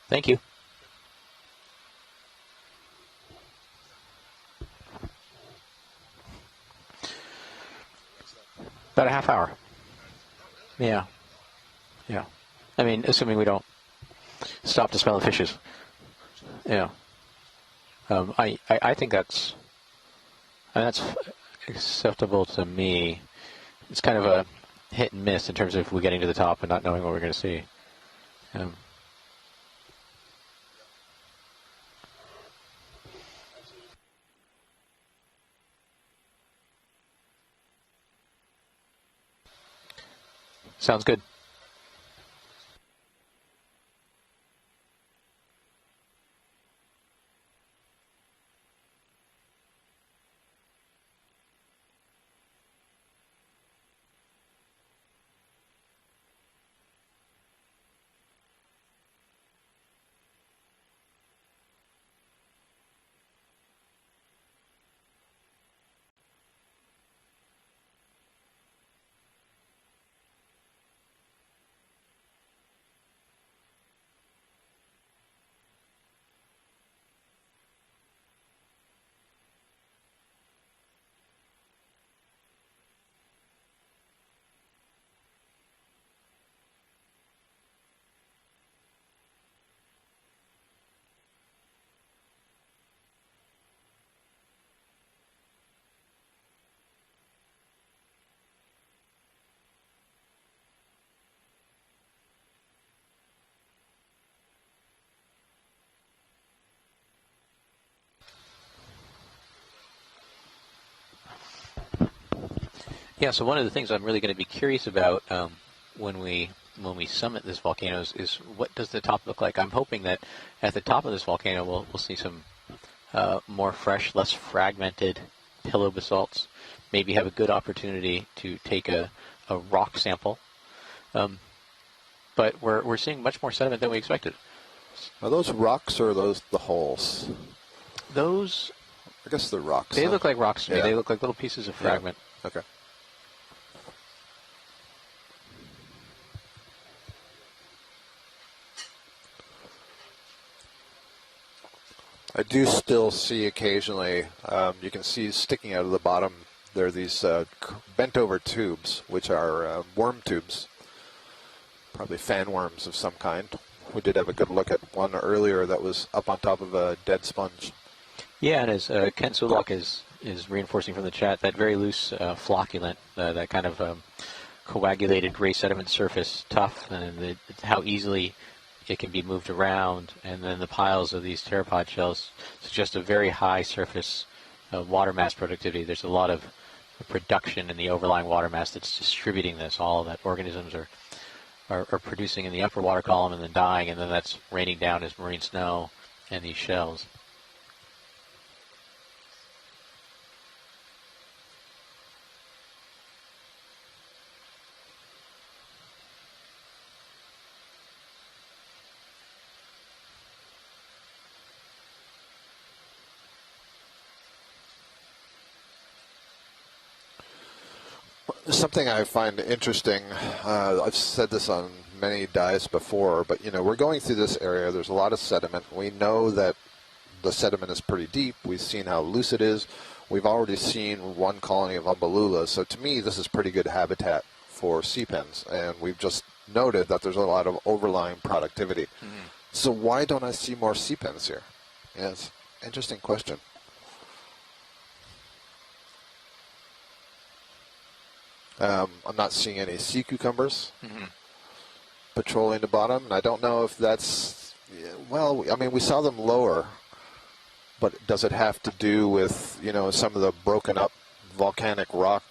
Thank you. About a half hour. Yeah. Yeah. I mean, assuming we don't stop to smell the fishes. Yeah. I think that's acceptable to me. It's kind of a hit and miss in terms of we getting to the top and not knowing what we're going to see. Sounds good. Yeah, so one of the things I'm really going to be curious about when we summit this volcano is what does the top look like? I'm hoping that at the top of this volcano we'll see some more fresh, less fragmented pillow basalts. Maybe have a good opportunity to take a rock sample. But we're seeing much more sediment than we expected. Are those rocks or are those the holes? Those, I guess they're rocks. they look like rocks to me. Yeah. They look like little pieces of fragment. Yeah. Okay. I do still see occasionally, you can see sticking out of the bottom, there are these bent over tubes, which are worm tubes, probably fan worms of some kind. We did have a good look at one earlier that was up on top of a dead sponge. Yeah, and as Ken Sulak is reinforcing from the chat, that very loose flocculent, that kind of coagulated gray sediment surface, tough, and how easily it can be moved around, and then the piles of these pteropod shells suggest a very high surface water mass productivity. There's a lot of production in the overlying water mass that's distributing this, all that organisms are producing in the upper water column and then dying, and then that's raining down as marine snow and these shells. Something I find interesting, I've said this on many dives before, but we're going through this area, there's a lot of sediment. We know that the sediment is pretty deep. We've seen how loose it is. We've already seen one colony of umbellula, so to me this is pretty good habitat for sea pens, and we've just noted that there's a lot of overlying productivity. Mm-hmm. So why don't I see more sea pens here? Yeah, it's an interesting question. I'm not seeing any sea cucumbers patrolling the bottom, and I don't know if that's, well, I mean, we saw them lower, but does it have to do with, some of the broken up volcanic rock?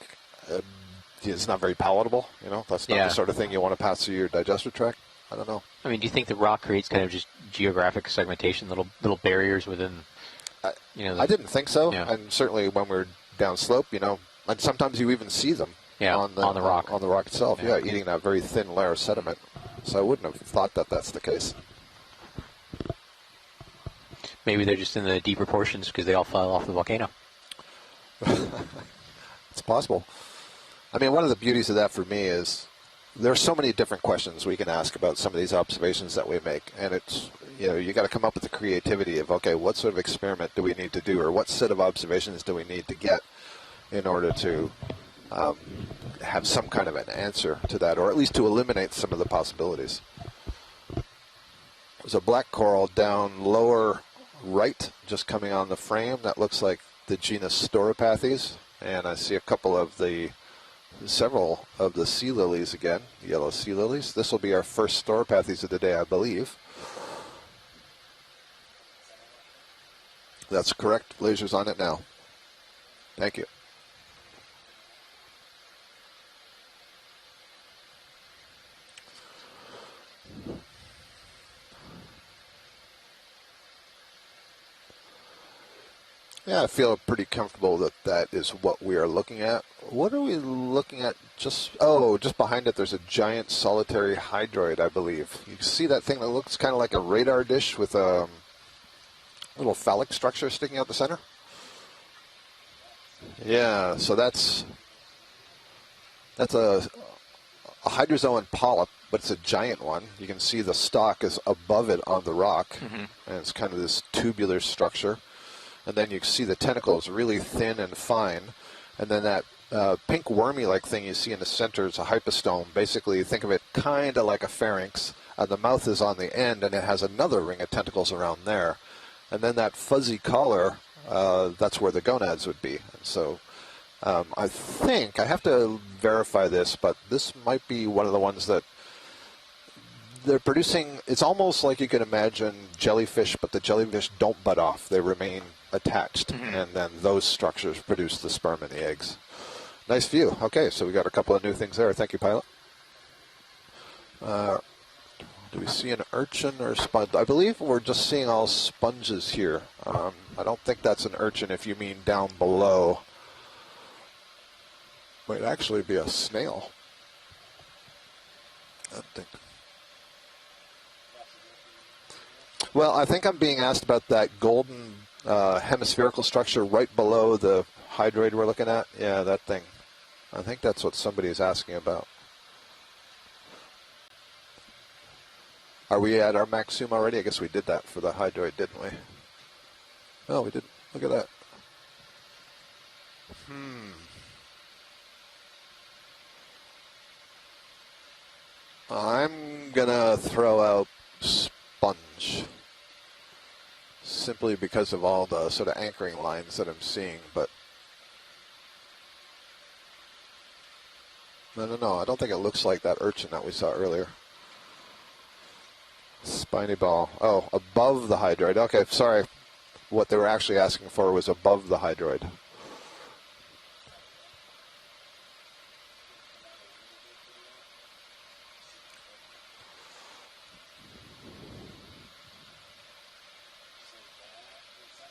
It's not very palatable, that's not the sort of thing you want to pass through your digestive tract. I don't know. I mean, do you think the rock creates kind of just geographic segmentation, little barriers within, I didn't think so, and certainly when we're downslope, and sometimes you even see them. Yeah, on the rock. On the rock itself, eating that very thin layer of sediment. So I wouldn't have thought that that's the case. Maybe they're just in the deeper portions because they all fell off the volcano. It's possible. I mean, one of the beauties of that for me is there are so many different questions we can ask about some of these observations that we make. And it's, you got to come up with the creativity of, okay, what sort of experiment do we need to do, or what set of observations do we need to get in order to have some kind of an answer to that, or at least to eliminate some of the possibilities. There's a black coral down lower right, just coming on the frame. That looks like the genus Stauropathes, and I see several of the sea lilies again, yellow sea lilies. This will be our first Stauropathes of the day, I believe. That's correct. Laser's on it now. Thank you. Yeah, I feel pretty comfortable that that is what we are looking at. What are we looking at? Just behind it, there's a giant solitary hydroid, I believe. You can see that thing that looks kind of like a radar dish with a little phallic structure sticking out the center. Yeah, so that's a hydrozoan polyp, but it's a giant one. You can see the stalk is above it on the rock, and it's kind of this tubular structure. And then you see the tentacles really thin and fine. And then that pink wormy-like thing you see in the center is a hypostome. Basically, think of it kind of like a pharynx. The mouth is on the end, and it has another ring of tentacles around there. And then that fuzzy collar, that's where the gonads would be. And so I think, I have to verify this, but this might be one of the ones that they're producing. It's almost like you can imagine jellyfish, but the jellyfish don't bud off. They remain attached, and then those structures produce the sperm and the eggs. Nice view. Okay, so we got a couple of new things there. Thank you, pilot. Do we see an urchin or a sponge? I believe we're just seeing all sponges here. I don't think that's an urchin if you mean down below. Might actually be a snail. I think. Well, I think I'm being asked about that golden hemispherical structure right below the hydroid we're looking at. Yeah, that thing. I think that's what somebody is asking about. Are we at our max zoom already? I guess we did that for the hydroid, didn't we? Oh, we didn't. Look at that. I'm going to throw out sponge. Simply because of all the sort of anchoring lines that I'm seeing, but no, I don't think it looks like that urchin that we saw earlier. Spiny ball. Oh, above the hydroid. Okay, sorry. What they were actually asking for was above the hydroid.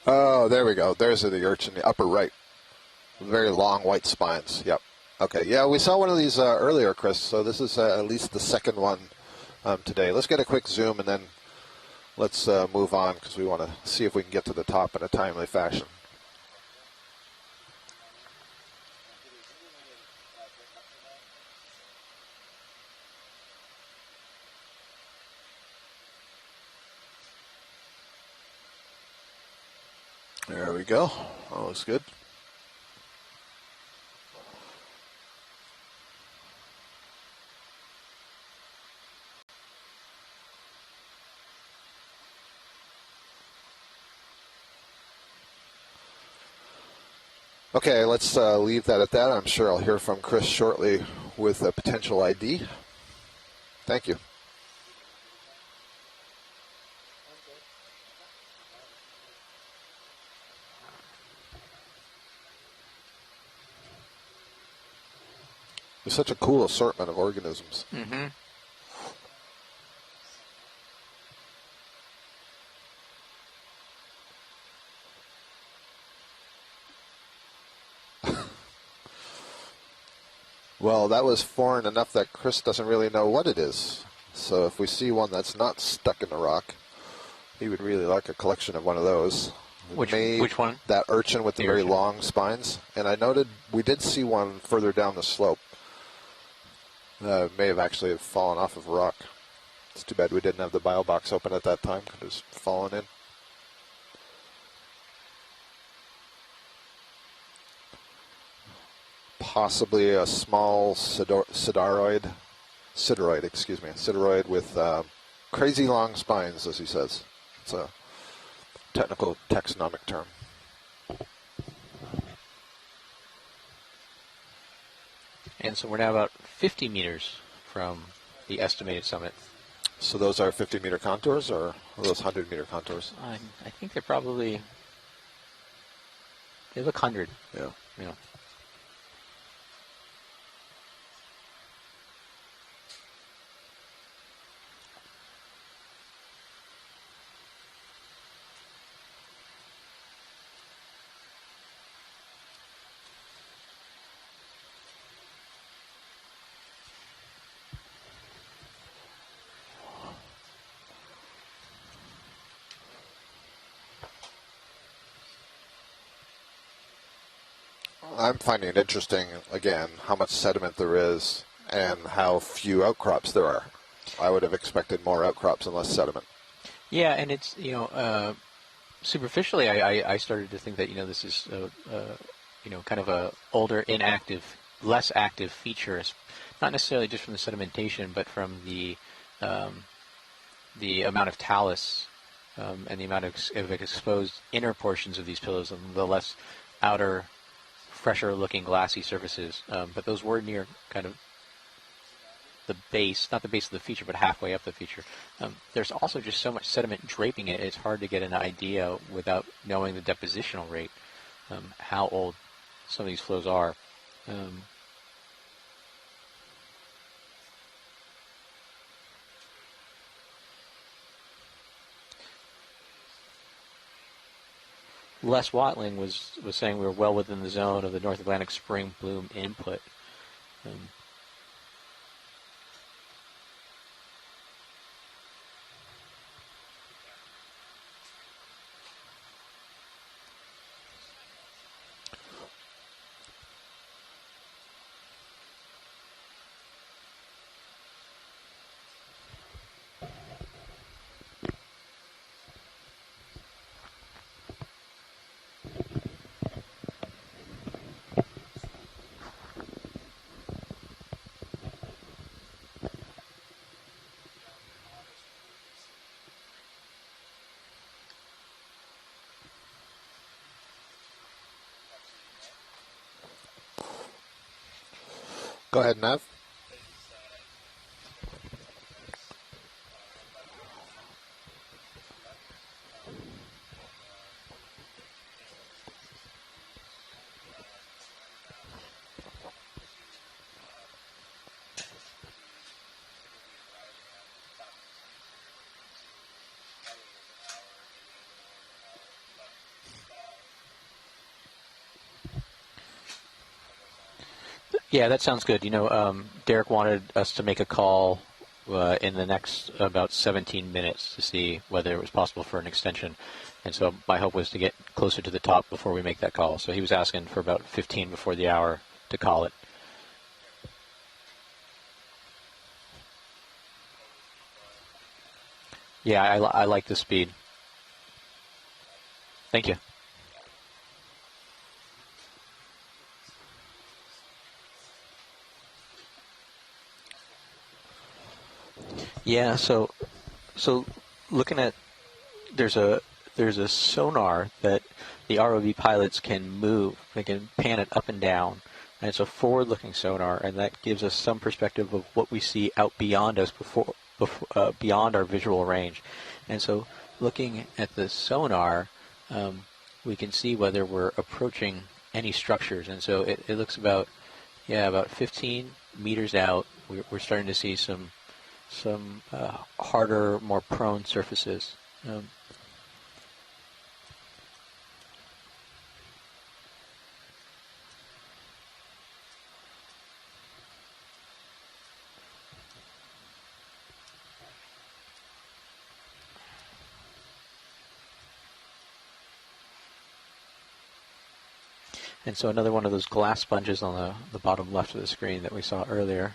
Oh, there we go. There's the urchin, the upper right. Very long white spines. Yep. Okay. Yeah, we saw one of these earlier, Chris. So this is at least the second one today. Let's get a quick zoom and then let's move on because we want to see if we can get to the top in a timely fashion. There we go. That looks good. Okay, let's leave that at that. I'm sure I'll hear from Chris shortly with a potential ID. Thank you. There's such a cool assortment of organisms. Mm-hmm. Well, that was foreign enough that Chris doesn't really know what it is. So if we see one that's not stuck in the rock, he would really like a collection of one of those. Which one? That urchin with the very long spines. And I noted we did see one further down the slope. May have actually fallen off of a rock. It's too bad we didn't have the bio box open at that time. Could have just fallen in. Possibly a small sideroid with crazy long spines, as he says. It's a technical taxonomic term. And so we're now about 50 meters from the estimated summit. So those are 50-meter contours, or are those 100-meter contours? I think they're probably, they look 100. Yeah. Yeah. I'm finding it interesting, again, how much sediment there is and how few outcrops there are. I would have expected more outcrops and less sediment. Yeah, and it's, superficially, I started to think that, this is, kind of a older, inactive, less active feature. It's not necessarily just from the sedimentation, but from the amount of talus and the amount of exposed inner portions of these pillows and the less outer, fresher-looking glassy surfaces. But those were near kind of the base, not the base of the feature, but halfway up the feature. There's also just so much sediment draping it, it's hard to get an idea without knowing the depositional rate, how old some of these flows are. Um, Les Watling was saying we were well within the zone of the North Atlantic spring bloom input. Go ahead, Nav. Yeah, that sounds good. Derek wanted us to make a call in the next about 17 minutes to see whether it was possible for an extension. And so my hope was to get closer to the top before we make that call. So he was asking for about 15 before the hour to call it. Yeah, I like the speed. Thank you. Yeah, so looking at there's a sonar that the ROV pilots can move. They can pan it up and down, and it's a forward-looking sonar, and that gives us some perspective of what we see out beyond us beyond our visual range. And so, looking at the sonar, we can see whether we're approaching any structures. And so it looks about 15 meters out. We're starting to see some harder, more prone surfaces. And so another one of those glass sponges on the bottom left of the screen that we saw earlier.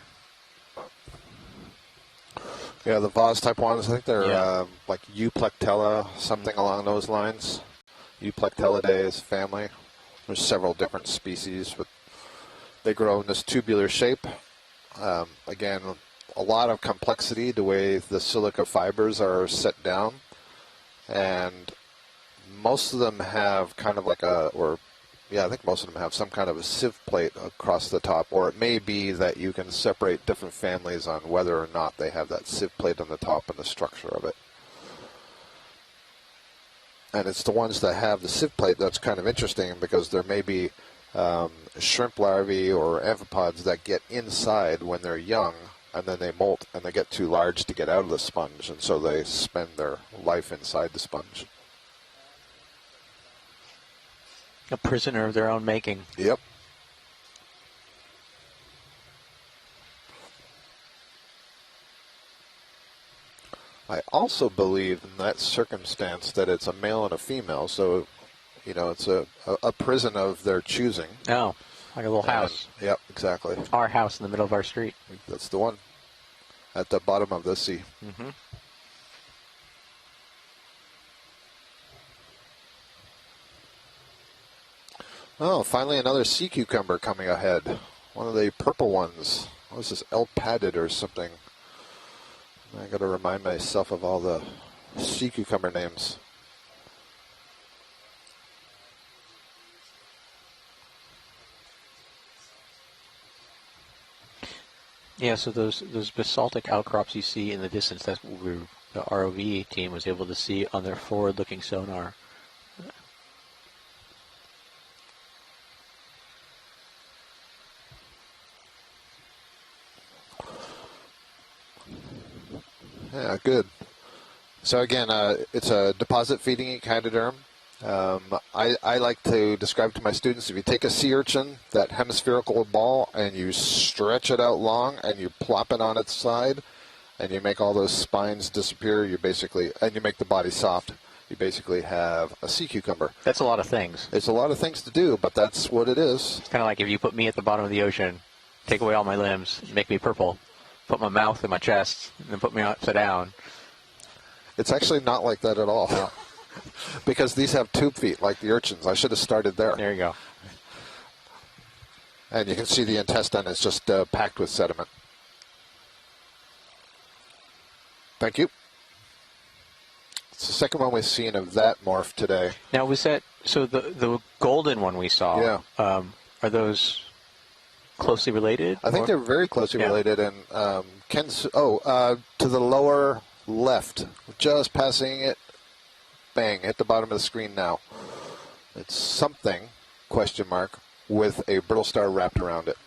Yeah, the vase type ones, I think they're like Euplectella, something along those lines. Euplectellidae is family. There's several different species, but they grow in this tubular shape. Again, a lot of complexity the way the silica fibers are set down. And most of them have kind of like I think most of them have some kind of a sieve plate across the top, or it may be that you can separate different families on whether or not they have that sieve plate on the top and the structure of it. And it's the ones that have the sieve plate that's kind of interesting, because there may be shrimp larvae or amphipods that get inside when they're young, and then they molt and they get too large to get out of the sponge, and so they spend their life inside the sponge. A prisoner of their own making. Yep. I also believe in that circumstance that it's a male and a female, so, it's a prison of their choosing. Oh, like a little house. Yep, exactly. Our house in the middle of our street. That's the one. At the bottom of the sea. Mm-hmm. Oh, finally another sea cucumber coming ahead. One of the purple ones. What is this, L-padded or something? I got to remind myself of all the sea cucumber names. Yeah, so those basaltic outcrops you see in the distance, that's what the ROV team was able to see on their forward-looking sonar. Yeah, good. So again, it's a deposit-feeding echinoderm. I like to describe to my students, if you take a sea urchin, that hemispherical ball, and you stretch it out long, and you plop it on its side, and you make all those spines disappear, and you make the body soft, you basically have a sea cucumber. That's a lot of things. It's a lot of things to do, but that's what it is. It's kind of like if you put me at the bottom of the ocean, take away all my limbs, make me purple, put my mouth in my chest, and then put me upside down. It's actually not like that at all. No. Because these have tube feet, like the urchins. I should have started there. There you go. And you can see the intestine is just packed with sediment. Thank you. It's the second one we've seen of that morph today. Now, was that, so the golden one we saw, Yeah. Are those closely related? I think they're very closely related. And to the lower left, just passing it, bang, hit the bottom of the screen now. It's something, question mark, with a brittle star wrapped around it.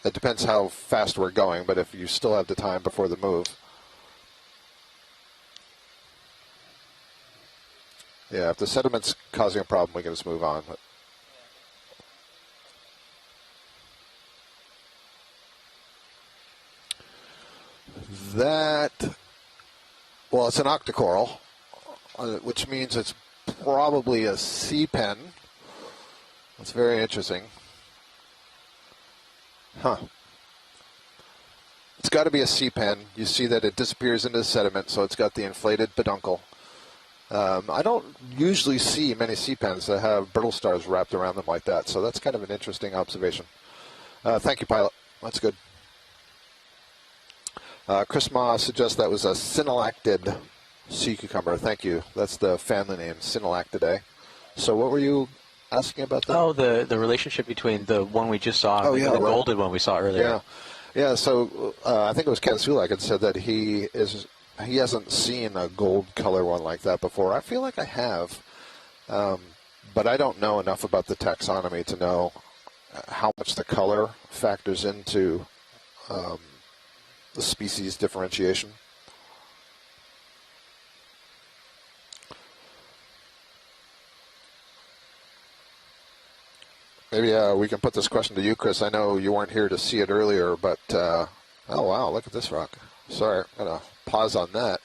It depends how fast we're going, but if you still have the time before the move. Yeah, if the sediment's causing a problem, we can just move on. Well, it's an octocoral, which means it's probably a sea pen. That's very interesting. Huh. It's got to be a sea pen. You see that it disappears into the sediment, so it's got the inflated peduncle. I don't usually see many sea pens that have brittle stars wrapped around them like that, so that's kind of an interesting observation. Thank you, pilot. That's good. Chris Ma suggests that was a synallactid sea cucumber. Thank you. That's the family name, Synallactidae. So what were you asking about that? Oh, the relationship between the one we just saw and the golden one we saw earlier. Yeah. So I think it was Ken Sulak had said that he hasn't seen a gold color one like that before. I feel like I have, but I don't know enough about the taxonomy to know how much the color factors into the species differentiation. Maybe we can put this question to you, Chris. I know you weren't here to see it earlier, but oh wow, look at this rock. Sorry, I'm going to pause on that.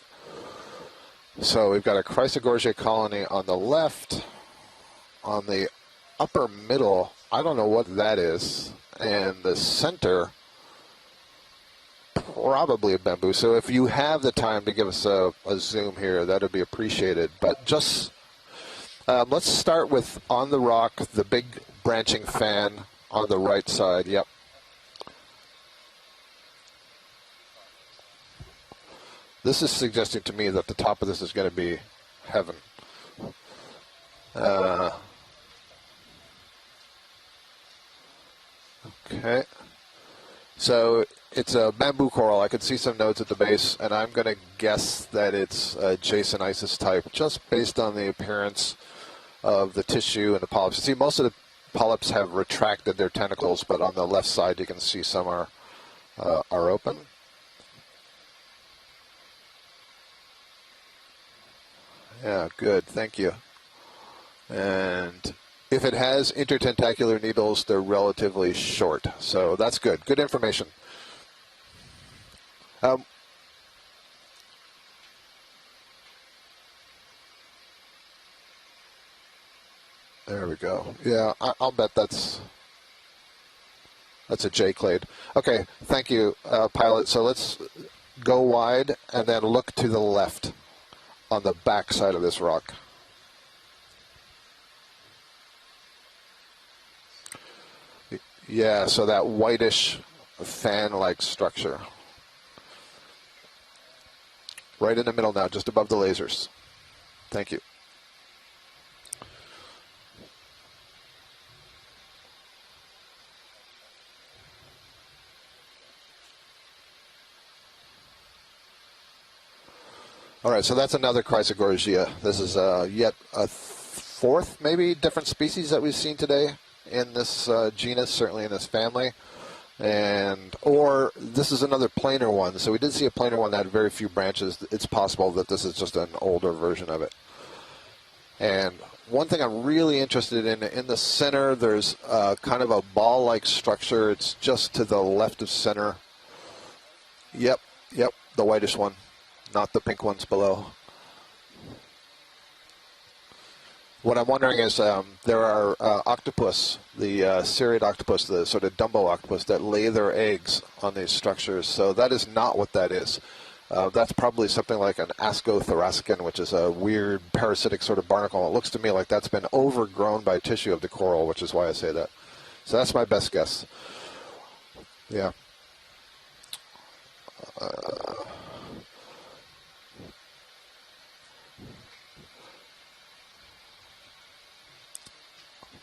So we've got a Chrysogorgia colony on the left. On the upper middle, I don't know what that is. And the center, probably a bamboo. So if you have the time to give us a zoom here, that would be appreciated. But just let's start with on the rock, the big branching fan on the right side. Yep. This is suggesting to me that the top of this is going to be heaven. Okay. So it's a bamboo coral. I can see some nodes at the base, and I'm going to guess that it's a Jasonisis type, just based on the appearance of the tissue and the polyps. You see, most of the polyps have retracted their tentacles, but on the left side you can see some are open. Yeah, good. Thank you. And if it has intertentacular needles, they're relatively short. So that's good. Good information. There we go. Yeah, I'll bet that's a J-clade. Okay, thank you, pilot. So let's go wide and then look to the left on the back side of this rock. Yeah, so that whitish fan-like structure. Right in the middle now, just above the lasers. Thank you. All right, so that's another Chrysogorgia. This is yet a fourth, maybe, different species that we've seen today in this genus, certainly in this family. or this is another planar one. So we did see a planar one that had very few branches. It's possible that this is just an older version of it. And one thing I'm really interested in the center, there's kind of a ball-like structure. It's just to the left of center. Yep, the whitish one, not the pink ones below. What I'm wondering is there are octopus, the serrate octopus, the sort of Dumbo octopus that lay their eggs on these structures. So that is not what that is. That's probably something like an Ascothoracicon, which is a weird parasitic sort of barnacle. It looks to me like that's been overgrown by tissue of the coral, which is why I say that. So that's my best guess. Yeah.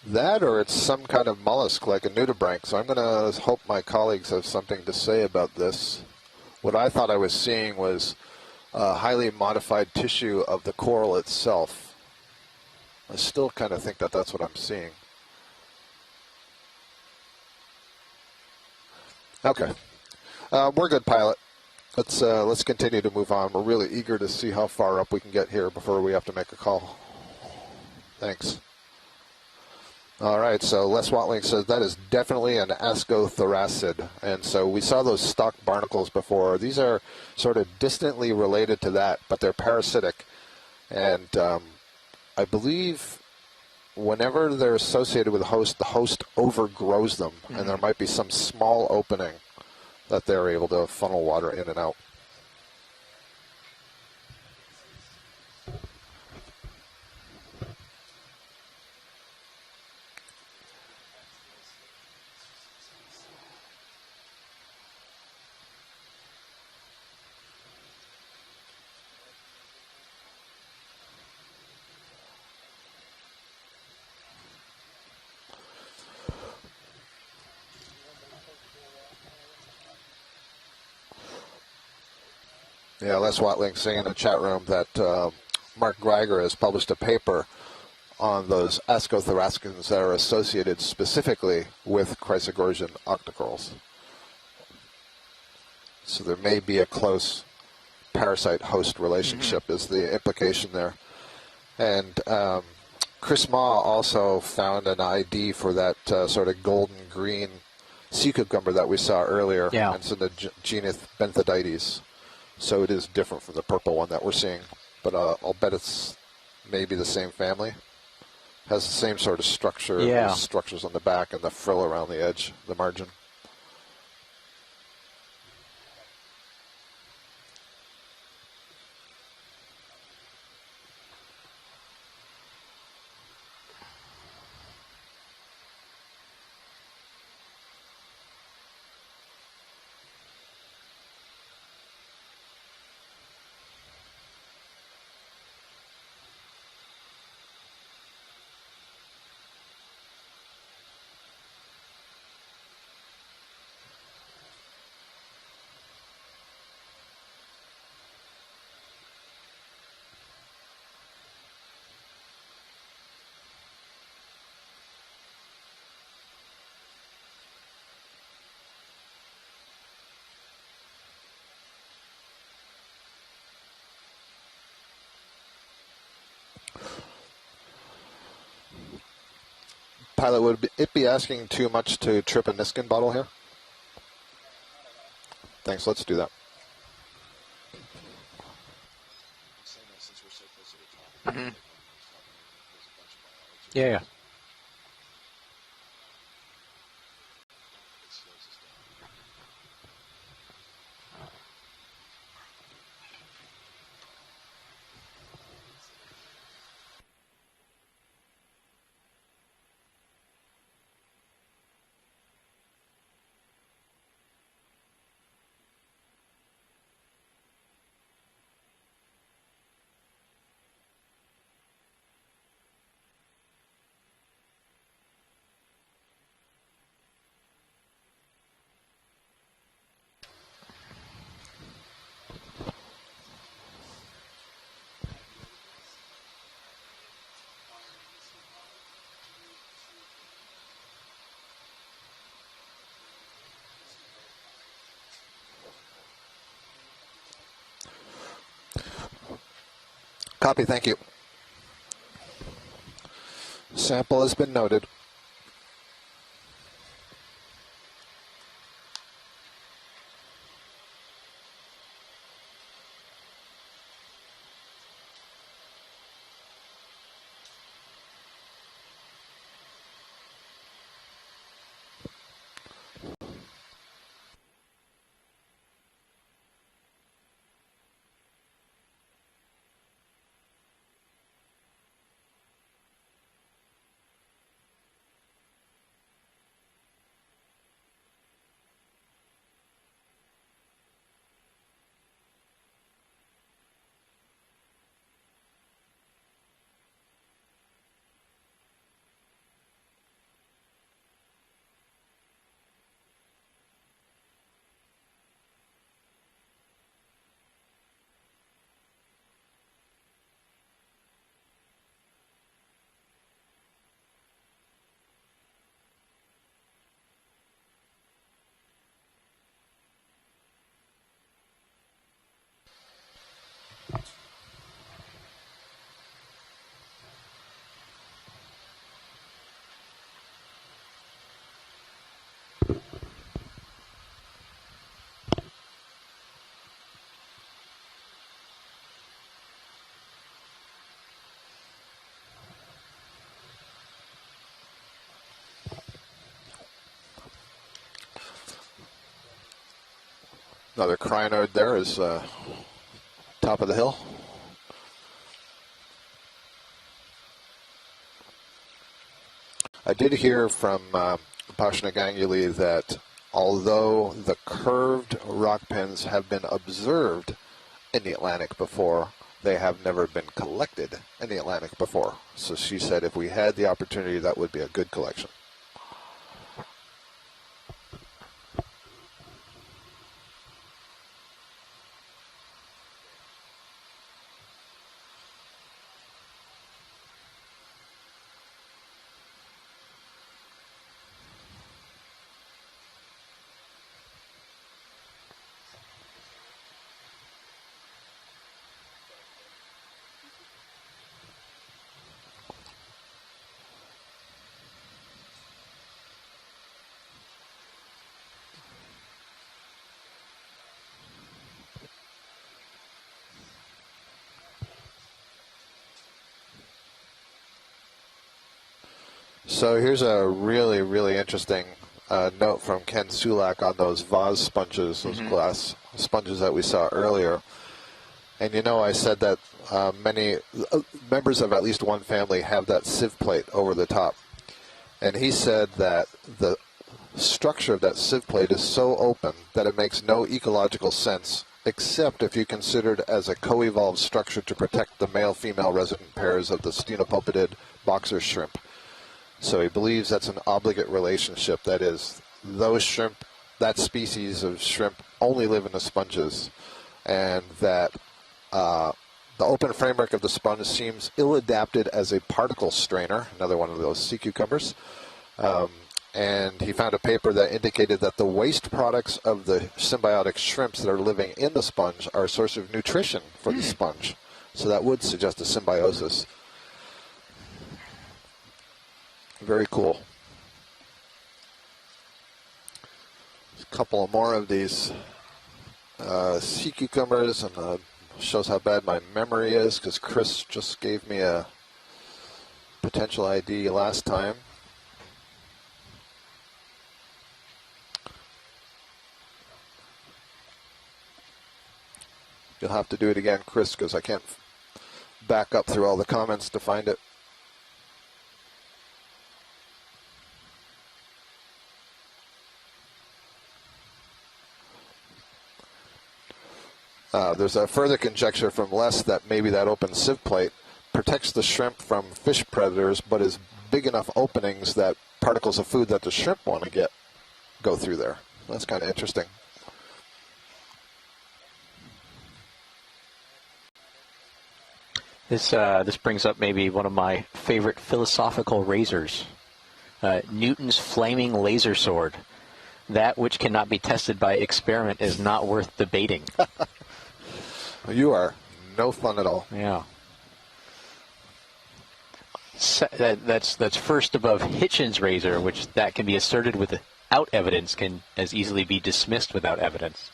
That or it's some kind of mollusk like a nudibranch. So I'm going to hope my colleagues have something to say about this. What I thought I was seeing was highly modified tissue of the coral itself. I still kind of think that that's what I'm seeing. Okay. We're good, pilot. Let's continue to move on. We're really eager to see how far up we can get here before we have to make a call. Thanks. All right, so Les Watling says that is definitely an Ascothoracid. And so we saw those stalked barnacles before. These are sort of distantly related to that, but they're parasitic. And I believe whenever they're associated with a host, the host overgrows them, and there might be some small opening that they're able to funnel water in and out. Yeah, Les Watling saying in the chat room that Mark Greiger has published a paper on those Ascothoracicans that are associated specifically with Chrysogorgian octocorals. So there may be a close parasite-host relationship is the implication there. And Chris Ma also found an ID for that sort of golden-green sea cucumber that we saw earlier. Yeah. And it's in the genus Benthodites. So it is different from the purple one that we're seeing. But I'll bet it's maybe the same family. Has the same sort of structure. Yeah. The structures on the back and the frill around the edge, the margin. Pilot, would it be asking too much to trip a Niskin bottle here? Thanks, let's do that. Mm-hmm. Yeah. Copy, thank you. Sample has been noted. Another crinoid there is top of the hill. I did hear from Pashnaganguli that although the curved rock pens have been observed in the Atlantic before, they have never been collected in the Atlantic before. So she said if we had the opportunity, that would be a good collection. So here's a really, really interesting note from Ken Sulak on those vase sponges, those glass sponges that we saw earlier. And you know, I said that many members of at least one family have that sieve plate over the top. And he said that the structure of that sieve plate is so open that it makes no ecological sense, except if you consider it as a co-evolved structure to protect the male-female resident pairs of the stenopulpitid boxer shrimp. So he believes that's an obligate relationship. That is, those shrimp, that species of shrimp only live in the sponges, and that the open framework of the sponge seems ill-adapted as a particle strainer, another one of those sea cucumbers. And he found a paper that indicated that the waste products of the symbiotic shrimps that are living in the sponge are a source of nutrition for the sponge. So that would suggest a symbiosis. Very cool. There's a couple more of these sea cucumbers, and shows how bad my memory is because Chris just gave me a potential ID last time. You'll have to do it again, Chris, because I can't back up through all the comments to find it. There's a further conjecture from Les that maybe that open sieve plate protects the shrimp from fish predators, but is big enough openings that particles of food that the shrimp want to get go through there. That's kind of interesting. This brings up maybe one of my favorite philosophical razors, Newton's flaming laser sword. That which cannot be tested by experiment is not worth debating. You are no fun at all. Yeah. that's first above Hitchens' razor, which that can be asserted without evidence, can as easily be dismissed without evidence.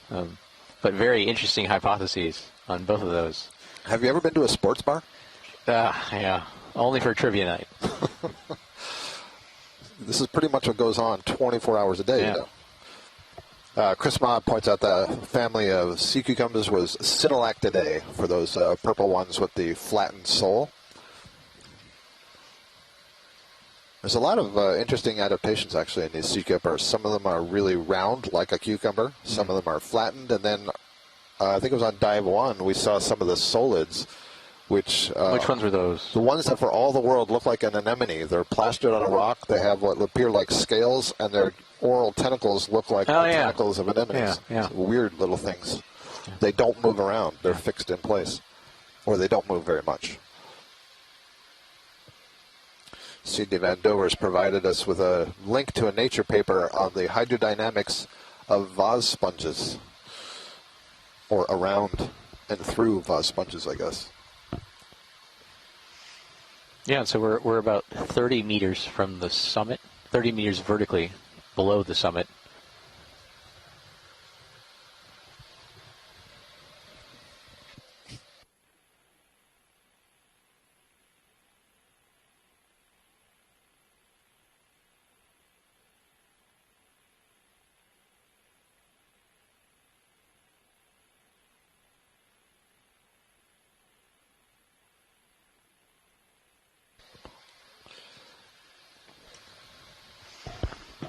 But very interesting hypotheses on both of those. Have you ever been to a sports bar? Yeah, only for trivia night. This is pretty much what goes on 24 hours a day. Yeah. You know? Chris Ma points out the family of sea cucumbers was Synallactidae, for those purple ones with the flattened sole. There's a lot of interesting adaptations, actually, in these sea cucumbers. Some of them are really round, like a cucumber. Some of them are flattened. And then, I think it was on Dive 1, we saw some of the solids, which ones were those? The ones that for all the world look like an anemone. They're plastered on a rock. They have what appear like scales, and their oral tentacles look like the tentacles of anemones. Yeah. Weird little things. They don't move around. They're fixed in place. Or they don't move very much. Sidney Van Dover's provided us with a link to a Nature paper on the hydrodynamics of vase sponges, or around and through vase sponges, I guess. Yeah, so we're about 30 meters from the summit, 30 meters vertically below the summit.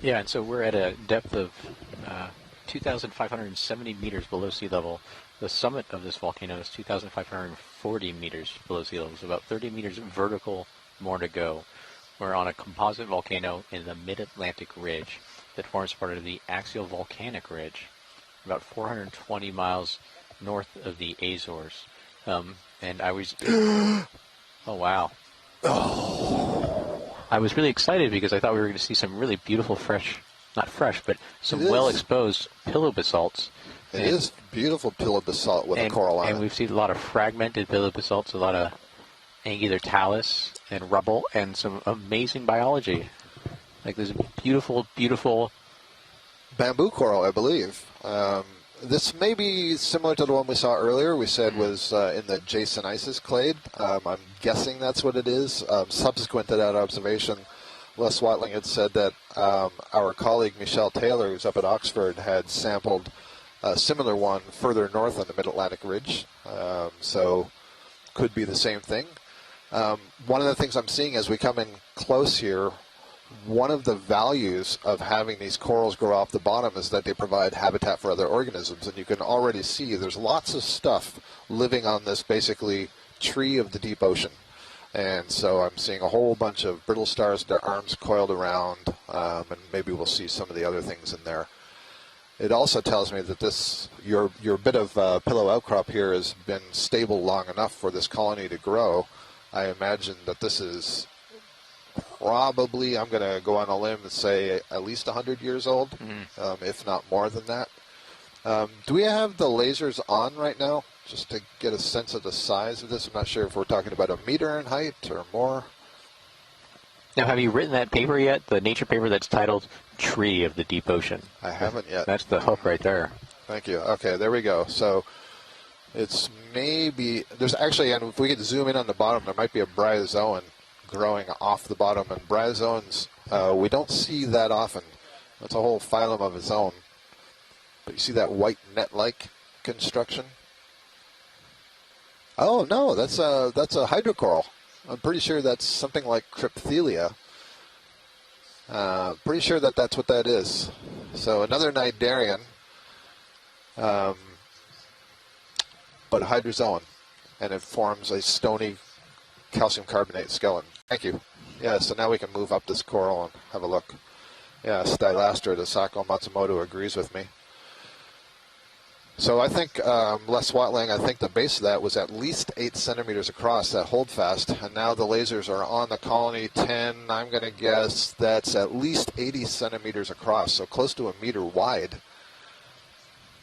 Yeah, and so we're at a depth of 2,570 meters below sea level. The summit of this volcano is 2,540 meters below sea level, so about 30 meters vertical more to go. We're on a composite volcano in the mid-Atlantic ridge that forms part of the axial volcanic ridge, about 420 miles north of the Azores. And I was... oh, wow. I was really excited because I thought we were going to see some really beautiful not fresh, but some well-exposed pillow basalts. It is beautiful pillow basalt with a coral on it. And we've seen a lot of fragmented pillow basalts, a lot of angular talus and rubble, and some amazing biology. Like there's beautiful, beautiful... bamboo coral, I believe. This may be similar to the one we saw earlier. We said was in the Jasonisis clade. I'm guessing that's what it is. Subsequent to that observation, Les Watling had said that our colleague Michelle Taylor, who's up at Oxford, had sampled a similar one further north on the Mid-Atlantic Ridge. So could be the same thing. One of the things I'm seeing as we come in close here, one of the values of having these corals grow off the bottom is that they provide habitat for other organisms. And you can already see there's lots of stuff living on this basically tree of the deep ocean. And so I'm seeing a whole bunch of brittle stars with their arms coiled around, and maybe we'll see some of the other things in there. It also tells me that your bit of pillow outcrop here has been stable long enough for this colony to grow. I imagine that this is probably, I'm going to go on a limb and say at least 100 years old, if not more than that. Do we have the lasers on right now, just to get a sense of the size of this? I'm not sure if we're talking about a meter in height or more. Now, have you written that paper yet? The Nature paper that's titled Tree of the Deep Ocean. I haven't yet. That's the hook right there. Thank you. Okay, there we go. So it's maybe, there's actually, and if we could zoom in on the bottom, there might be a bryozoan growing off the bottom. And bryozoans, we don't see that often. That's a whole phylum of its own. But you see that white net-like construction? Oh, no, that's a hydrocoral. I'm pretty sure that's something like Crypthelia. Pretty sure that's what that is. So another cnidarian, but hydrozoan, and it forms a stony calcium carbonate skeleton. Thank you. Yeah, so now we can move up this coral and have a look. Yeah, Stylastra de Sacco Matsumoto agrees with me. So I think, Les Watling, I think the base of that was at least 8 centimeters across, that holdfast, and now the lasers are on the colony 10. I'm going to guess that's at least 80 centimeters across, so close to a meter wide.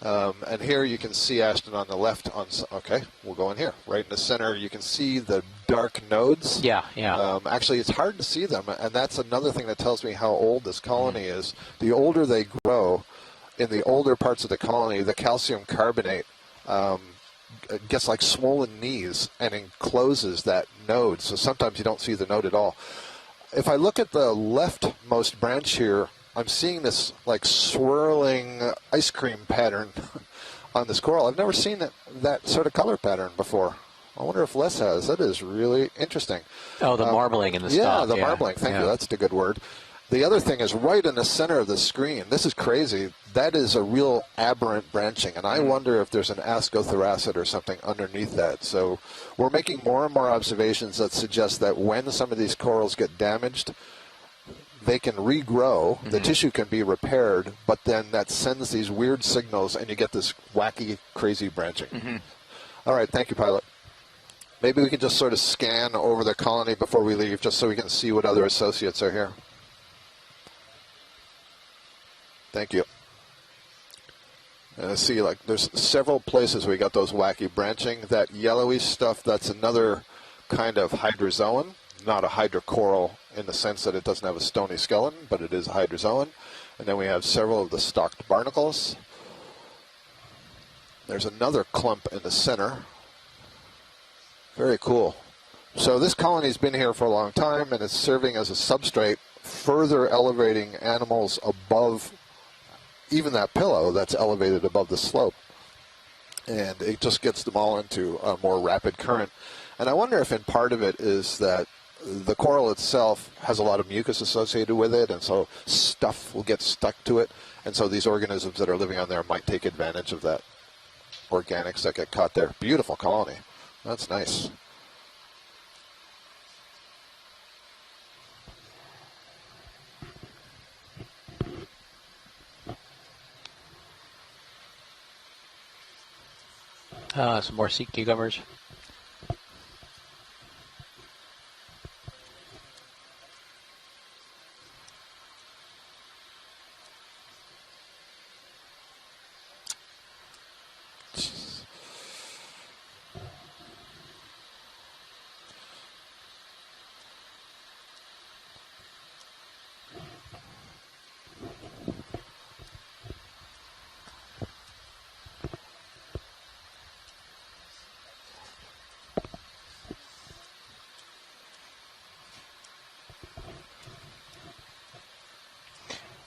And here you can see Ashton on the left. Okay, we'll go in here. Right in the center, you can see the dark nodes. Yeah, yeah. Actually, it's hard to see them, and that's another thing that tells me how old this colony is. The older they grow, in the older parts of the colony, the calcium carbonate gets like swollen knees and encloses that node. So sometimes you don't see the node at all. If I look at the leftmost branch here, I'm seeing this like swirling ice cream pattern on this coral. I've never seen that sort of color pattern before. I wonder if Les has. That is really interesting. Oh, the marbling in the yeah, stalk. The marbling. Thank you. That's the good word. The other thing is right in the center of the screen. This is crazy. That is a real aberrant branching, and I wonder if there's an ascothoracid or something underneath that. So we're making more and more observations that suggest that when some of these corals get damaged, they can regrow, the tissue can be repaired, but then that sends these weird signals, and you get this wacky, crazy branching. All right, thank you, Pilot. Maybe we can just sort of scan over the colony before we leave, just so we can see what other associates are here. Thank you. See, like, there's several places we got those wacky branching. That yellowy stuff, that's another kind of hydrozoan, not a hydrocoral in the sense that it doesn't have a stony skeleton, but it is a hydrozoan. And then we have several of the stalked barnacles. There's another clump in the center. Very cool. So this colony's been here for a long time, and it's serving as a substrate, further elevating animals above even that pillow that's elevated above the slope. And it just gets them all into a more rapid current. And I wonder if in part of it is that the coral itself has a lot of mucus associated with it, and so stuff will get stuck to it. And so these organisms that are living on there might take advantage of that, organics that get caught there. Beautiful colony. That's nice. Some more sea cucumbers.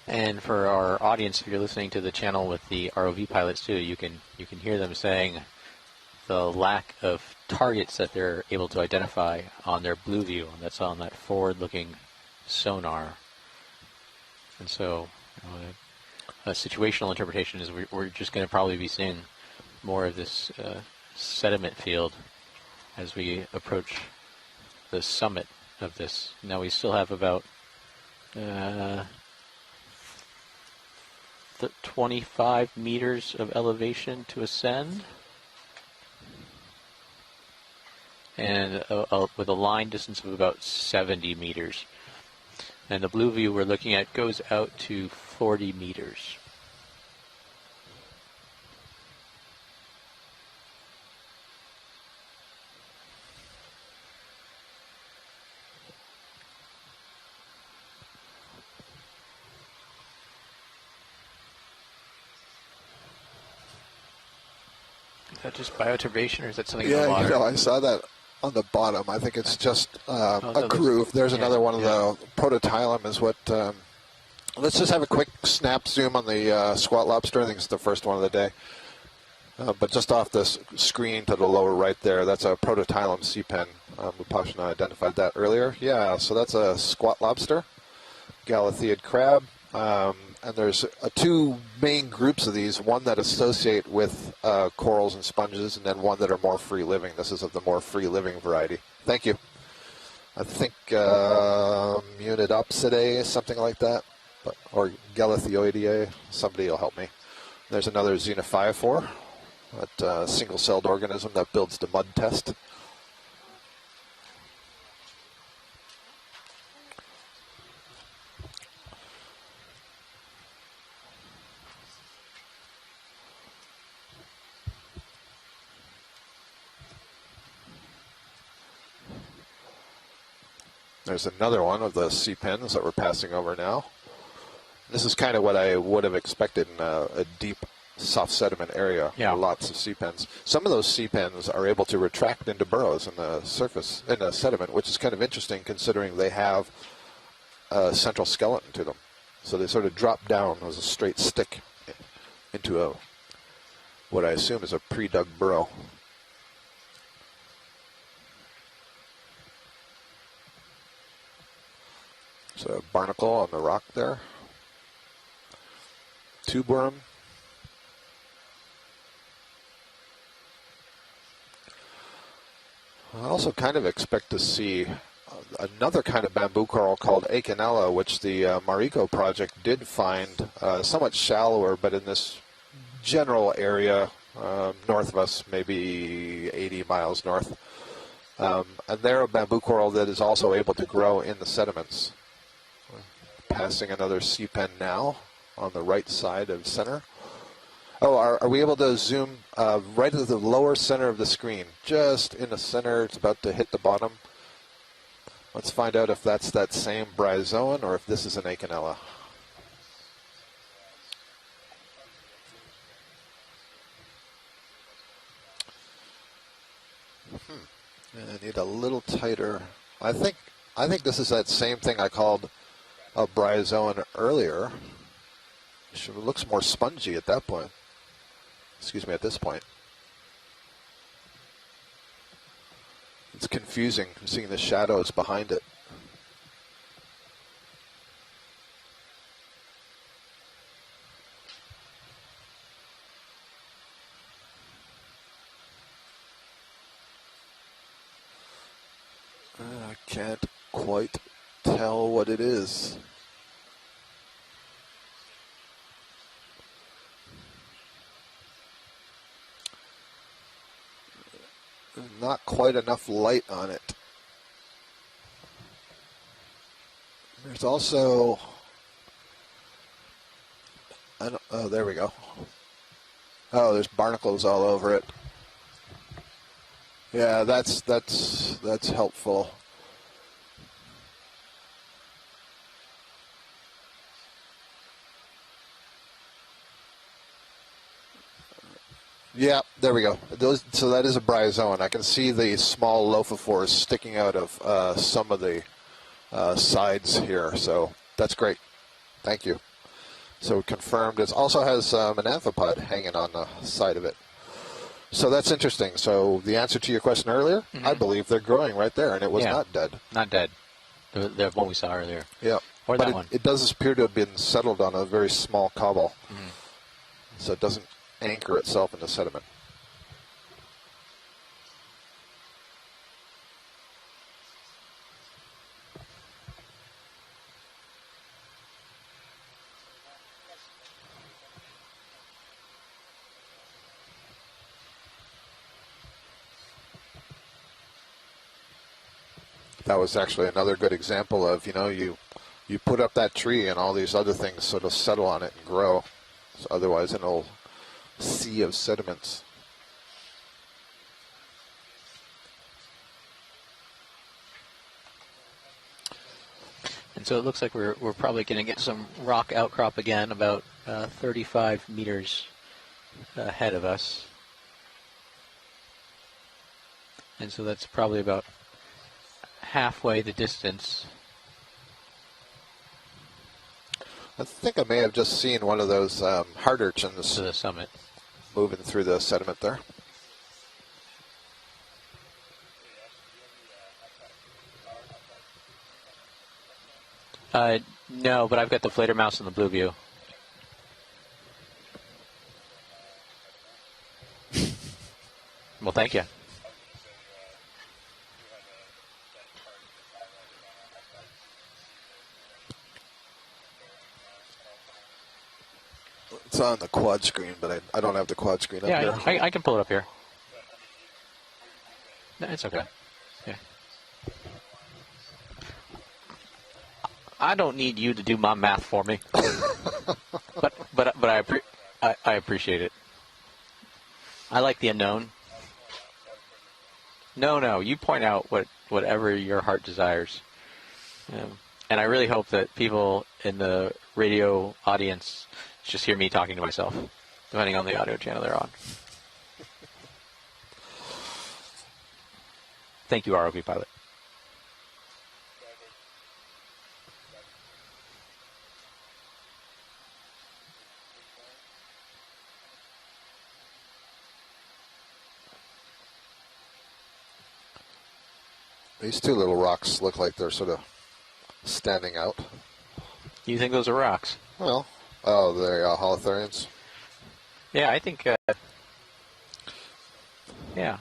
And for our audience, if you're listening to the channel with the ROV pilots too, you can hear them saying the lack of targets that they're able to identify on their blue view, and that's on that forward-looking sonar. And so, a situational interpretation is we're just going to probably be seeing more of this sediment field as we approach the summit of this. Now we still have about 25 meters of elevation to ascend, and with a line distance of about 70 meters. And the blue view we're looking at goes out to 40 meters. Is that just bioturbation, or is that something in the water? Yeah, I saw that on the bottom. I think it's just a groove. There's another one of the prototylum is what... let's just have a quick snap zoom on the squat lobster. I think it's the first one of the day. But just off the screen to the lower right there, that's a prototylum sea pen. Upashana identified that earlier. Yeah, so that's a squat lobster, Galatheid crab. And there's two main groups of these, one that associate with corals and sponges, and then one that are more free-living. This is of the more free-living variety. Thank you. I think Munidopsidae, something like that, or Galathioideae. Somebody will help me. There's another Xenophiophor, that single-celled organism that builds the mud test. There's another one of the sea pens that we're passing over now. This is kind of what I would have expected in a deep, soft sediment area. Yeah. Lots of sea pens. Some of those sea pens are able to retract into burrows in the surface, in the sediment, which is kind of interesting considering they have a central skeleton to them. So they sort of drop down as a straight stick into what I assume is a pre-dug burrow. So a barnacle on the rock there. Tube worm. I also kind of expect to see another kind of bamboo coral called Aconella, which the Mariko project did find somewhat shallower, but in this general area north of us, maybe 80 miles north. And they're a bamboo coral that is also able to grow in the sediments. Passing another sea pen now on the right side of center. Oh, are we able to zoom right at the lower center of the screen? Just in the center, it's about to hit the bottom. Let's find out if that's that same bryozoan or if this is an Aconella. I need a little tighter. I think this is that same thing I called a bryozoan earlier. It looks more spongy at that point. Excuse me, at this point. It's confusing seeing the shadows behind it. I can't quite tell what it is. Not quite enough light on it. There's also, oh, there we go. Oh, there's barnacles all over it. Yeah, that's helpful. Yeah, there we go. So that is a bryozoan. I can see the small Xenophiophors sticking out of some of the sides here. So that's great. Thank you. So confirmed. It also has an amphipod hanging on the side of it. So that's interesting. So the answer to your question earlier, I believe they're growing right there, and it was not dead. Not dead. The one we saw earlier. Yeah. Or but that one. It does appear to have been settled on a very small cobble. So it doesn't anchor itself in the sediment. That was actually another good example of, you put up that tree and all these other things sort of settle on it and grow. So otherwise an old sea of sediments. And so it looks like we're probably going to get some rock outcrop again, about 35 meters ahead of us. And so that's probably about halfway the distance. I think I may have just seen one of those hard urchins To the summit. moving through the sediment there. No, but I've got the flater mouse and the blue view. Well, thank you. It's on the quad screen, but I don't have the quad screen up Yeah, there. I can pull it up here. No, it's okay. Yeah. I don't need you to do my math for me, but I appreciate it. I like the unknown. No, you point out whatever your heart desires. And I really hope that people in the radio audience just hear me talking to myself, depending on the audio channel they're on. Thank you, ROV Pilot. These two little rocks look like they're sort of standing out. You think those are rocks? Well, oh, they're holothurians. Yeah, I think, yeah.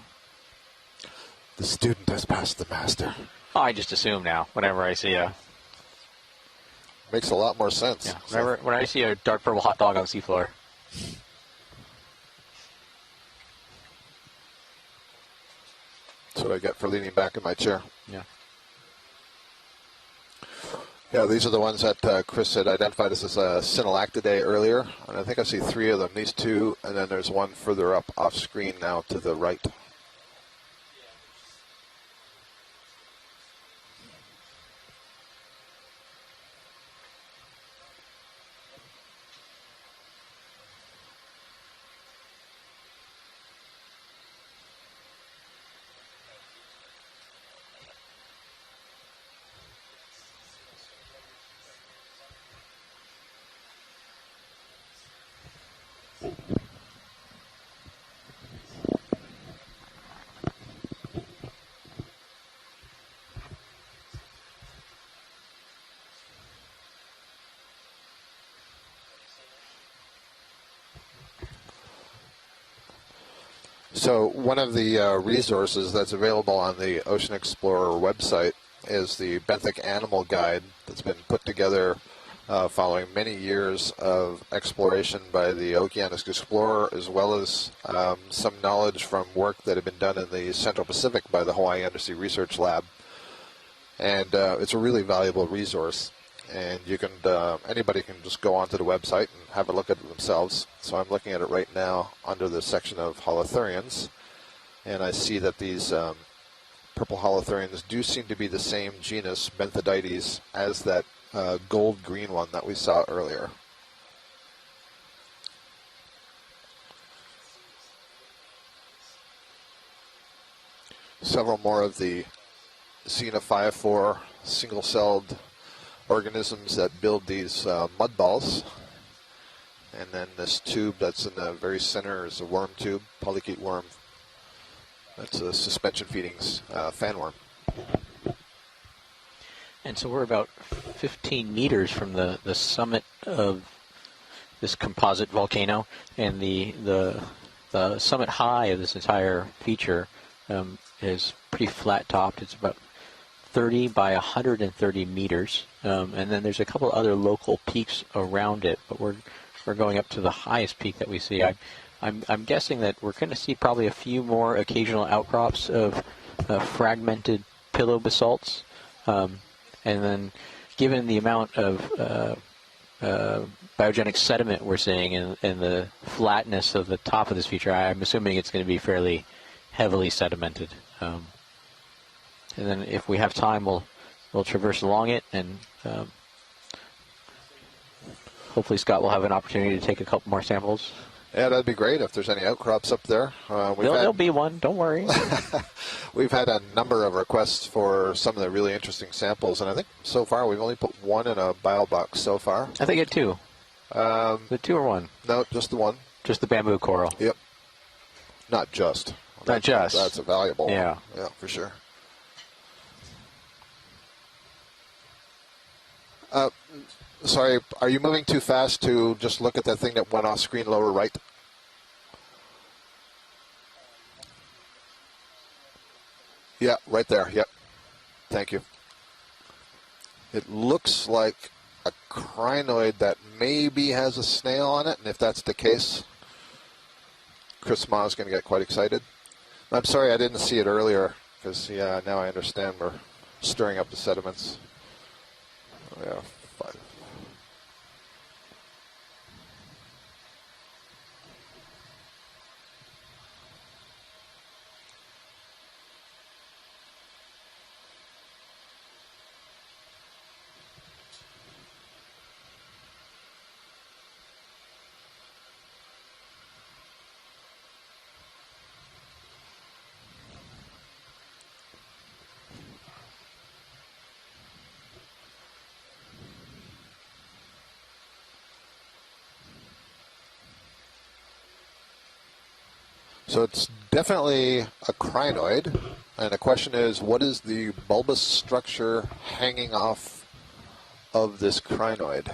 The student has passed the master. Oh, I just assume now, whenever I see a... Makes a lot more sense. Yeah, when I see a dark purple hot dog on the seafloor. That's what I get for leaning back in my chair. Yeah. Yeah, these are the ones that Chris had identified as Synallactidae earlier. And I think I see three of them. These two, and then there's one further up off screen now to the right. So one of the resources that's available on the Ocean Explorer website is the benthic animal guide that's been put together following many years of exploration by the Okeanos explorer, as well as some knowledge from work that had been done in the Central Pacific by the Hawaii Undersea Research Lab. And it's a really valuable resource. And you can anybody can just go onto the website and have a look at it themselves. So I'm looking at it right now under the section of holothurians, and I see that these purple holothurians do seem to be the same genus Benthidites as that gold green one that we saw earlier. Several more of the Xenophiophor single-celled organisms that build these mud balls. And then this tube that's in the very center is a worm tube, polychaete worm. That's a suspension feedings fan worm. And so we're about 15 meters from the summit of this composite volcano, and the summit high of this entire feature is pretty flat topped. It's about 30 by 130 meters, and then there's a couple other local peaks around it, but we're going up to the highest peak that we see. I'm guessing that we're going to see probably a few more occasional outcrops of fragmented pillow basalts, and then given the amount of biogenic sediment we're seeing and the flatness of the top of this feature, I'm assuming it's going to be fairly heavily sedimented. And then if we have time, we'll traverse along it, and hopefully Scott will have an opportunity to take a couple more samples. Yeah, that'd be great if there's any outcrops up there. There'll be one, don't worry. We've had a number of requests for some of the really interesting samples, and I think so far we've only put one in a bio box so far. I think it two. The two or one? No, just the one. Just the bamboo coral. Yep. Not just. Not just. That's a valuable one. Yeah. Yeah, for sure. Sorry, are you moving too fast to just look at that thing that went off screen lower right? Yeah, right there. Yep. Thank you. It looks like a crinoid that maybe has a snail on it, and if that's the case, Chris Ma is going to get quite excited. I'm sorry I didn't see it earlier, because, yeah, now I understand we're stirring up the sediments. Yeah. So it's definitely a crinoid, and the question is, what is the bulbous structure hanging off of this crinoid?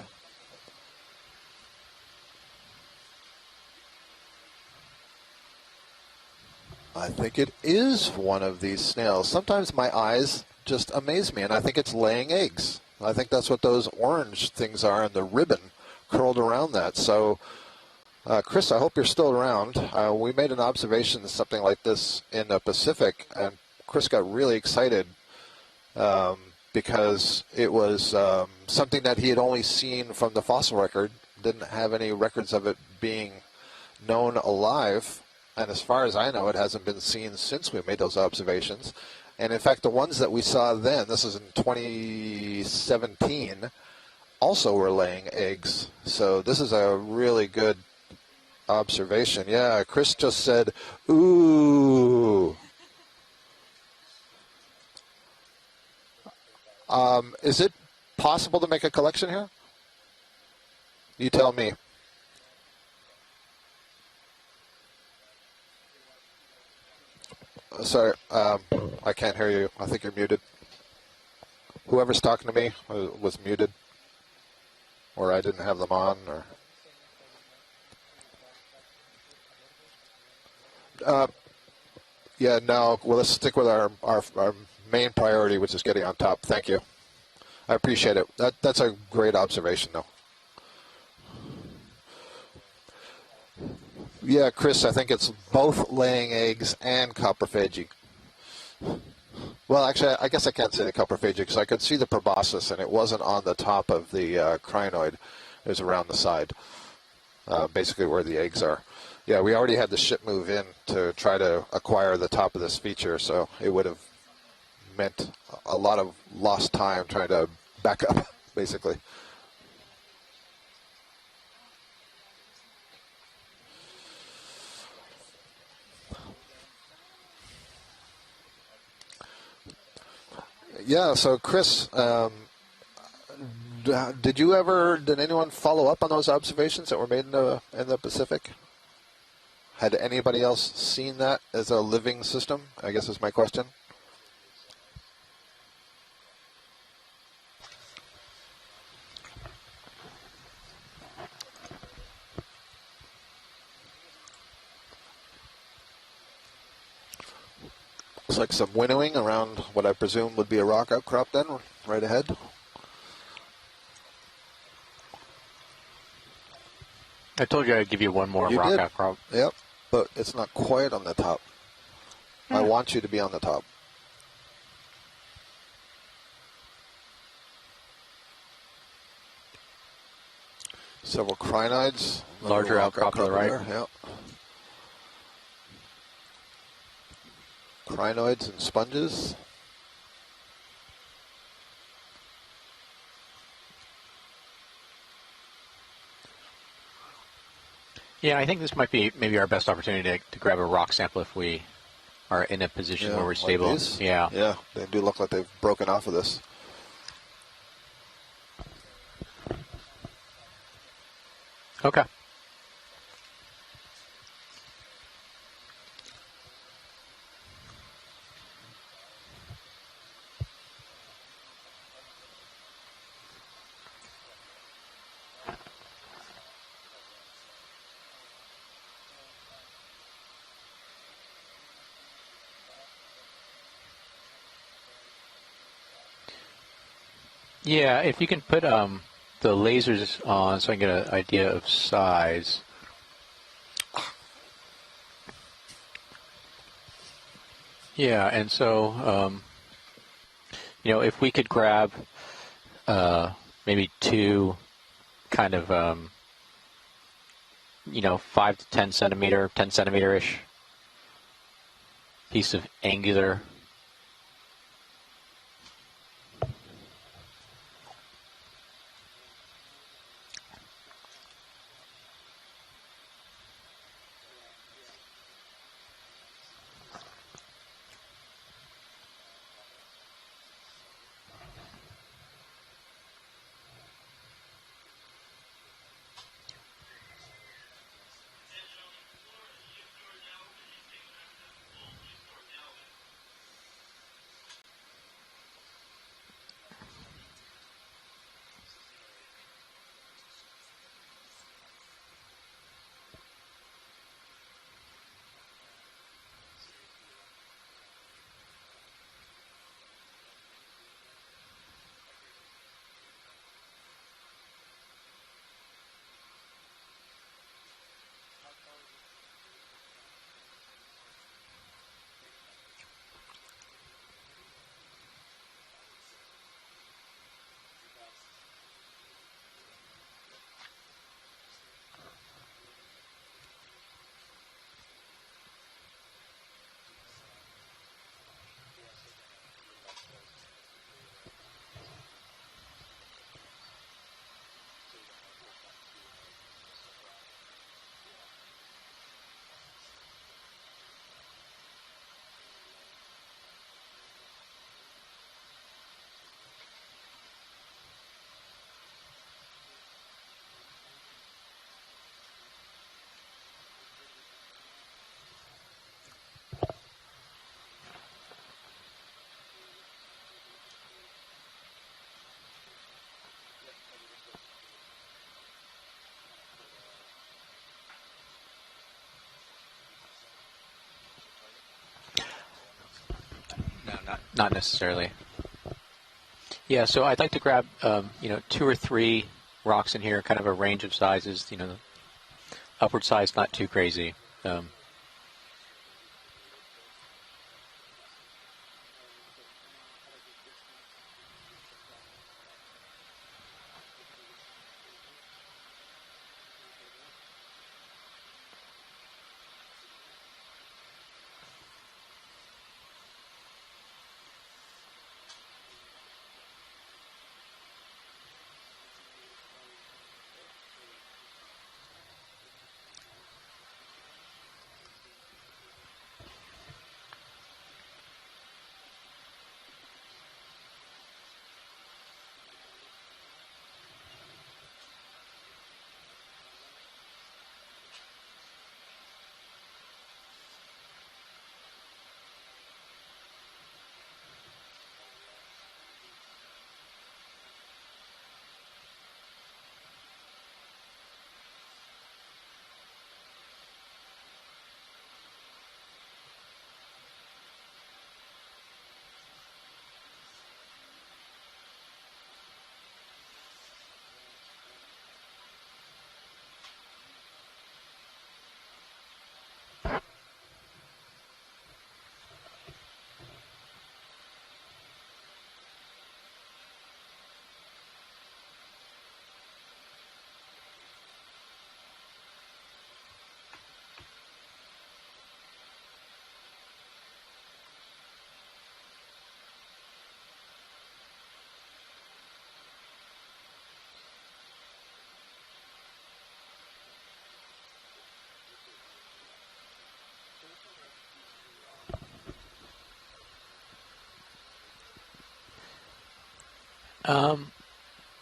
I think it is one of these snails. Sometimes my eyes just amaze me, and I think it's laying eggs. I think that's what those orange things are, and the ribbon curled around that. So, Chris, I hope you're still around. We made an observation of something like this in the Pacific, and Chris got really excited because it was something that he had only seen from the fossil record, didn't have any records of it being known alive. And as far as I know, it hasn't been seen since we made those observations. And in fact, the ones that we saw then, this is in 2017, also were laying eggs. So this is a really good observation. Yeah, Chris just said, ooh. Is it possible to make a collection here? You tell me. Sorry, I can't hear you. I think you're muted. Whoever's talking to me was muted, or I didn't have them on, or... yeah, no. Well, let's stick with our main priority, which is getting on top. Thank you. I appreciate it. That's a great observation, though. Yeah, Chris, I think it's both laying eggs and coprophagy. Well, actually, I guess I can't say the coprophagy because I could see the proboscis, and it wasn't on the top of the crinoid. It was around the side, basically where the eggs are. Yeah, we already had the ship move in to try to acquire the top of this feature, so it would have meant a lot of lost time trying to back up, basically. Yeah, so Chris, did anyone follow up on those observations that were made in the Pacific? Had anybody else seen that as a living system, I guess is my question. Looks like some winnowing around what I presume would be a rock outcrop then, right ahead. I told you I'd give you one more rock outcrop. Yep, but it's not quite on the top. I want you to be on the top. Several crinoids. Larger outcrop to the right. Yep. Crinoids and sponges. Yeah, I think this might be maybe our best opportunity to grab a rock sample if we are in a position where we're stable. Like yeah. Yeah, they do look like they've broken off of this. Okay. Yeah, if you can put the lasers on so I can get an idea of size. Yeah, and so, if we could grab maybe two kind of, 5 to 10 centimeter, 10 centimeter-ish piece of angular. Not necessarily. Yeah, so I'd like to grab, 2 or 3 rocks in here, kind of a range of sizes, upward size, not too crazy.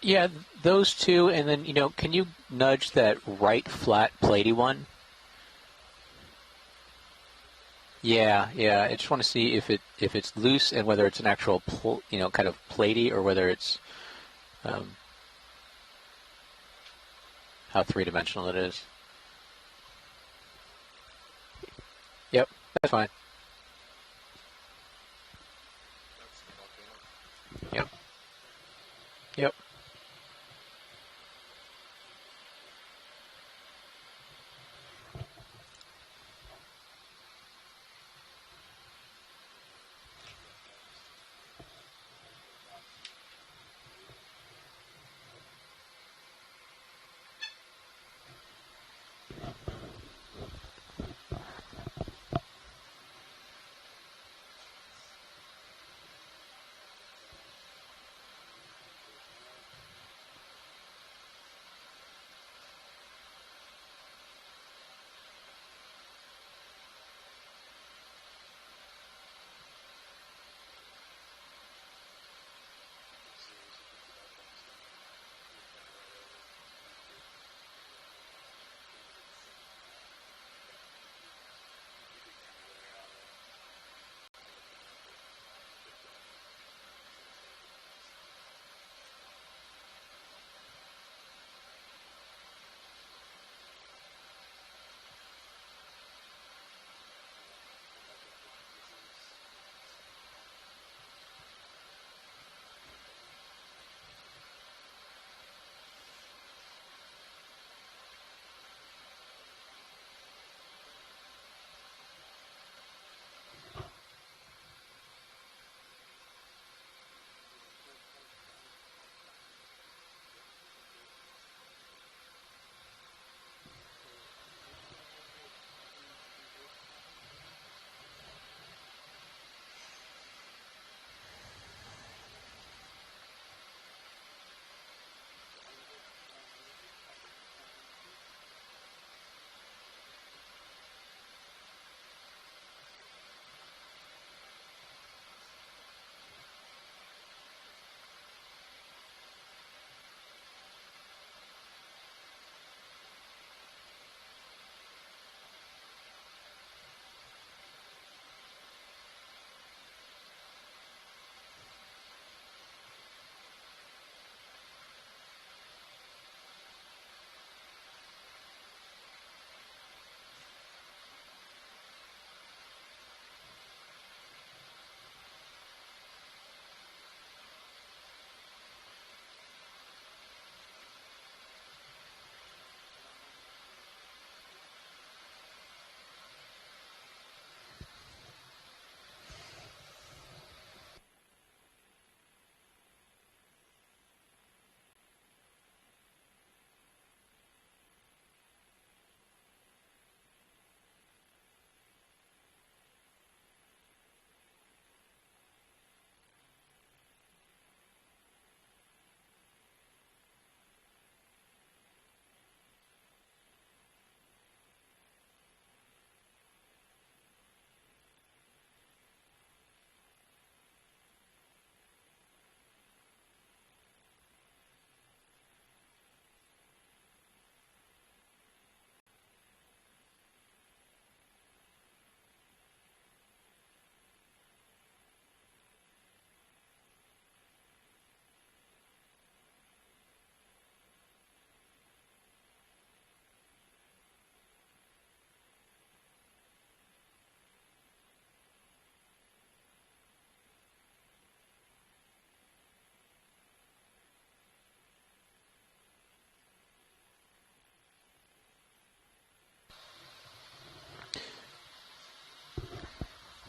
Yeah, those two, and then, can you nudge that right flat platey one? Yeah, I just want to see if it's loose and whether it's an actual, kind of platey, or whether it's how three-dimensional it is. Yep, that's fine. Yep. Yep.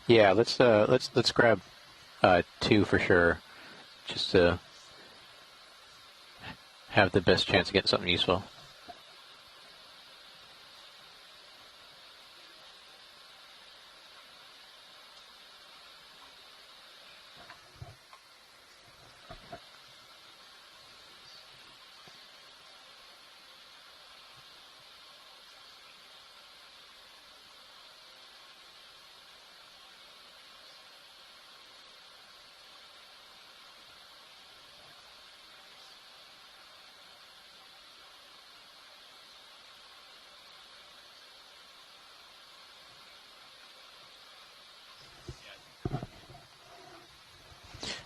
Yeah, let's grab 2 for sure, just to have the best chance of getting something useful.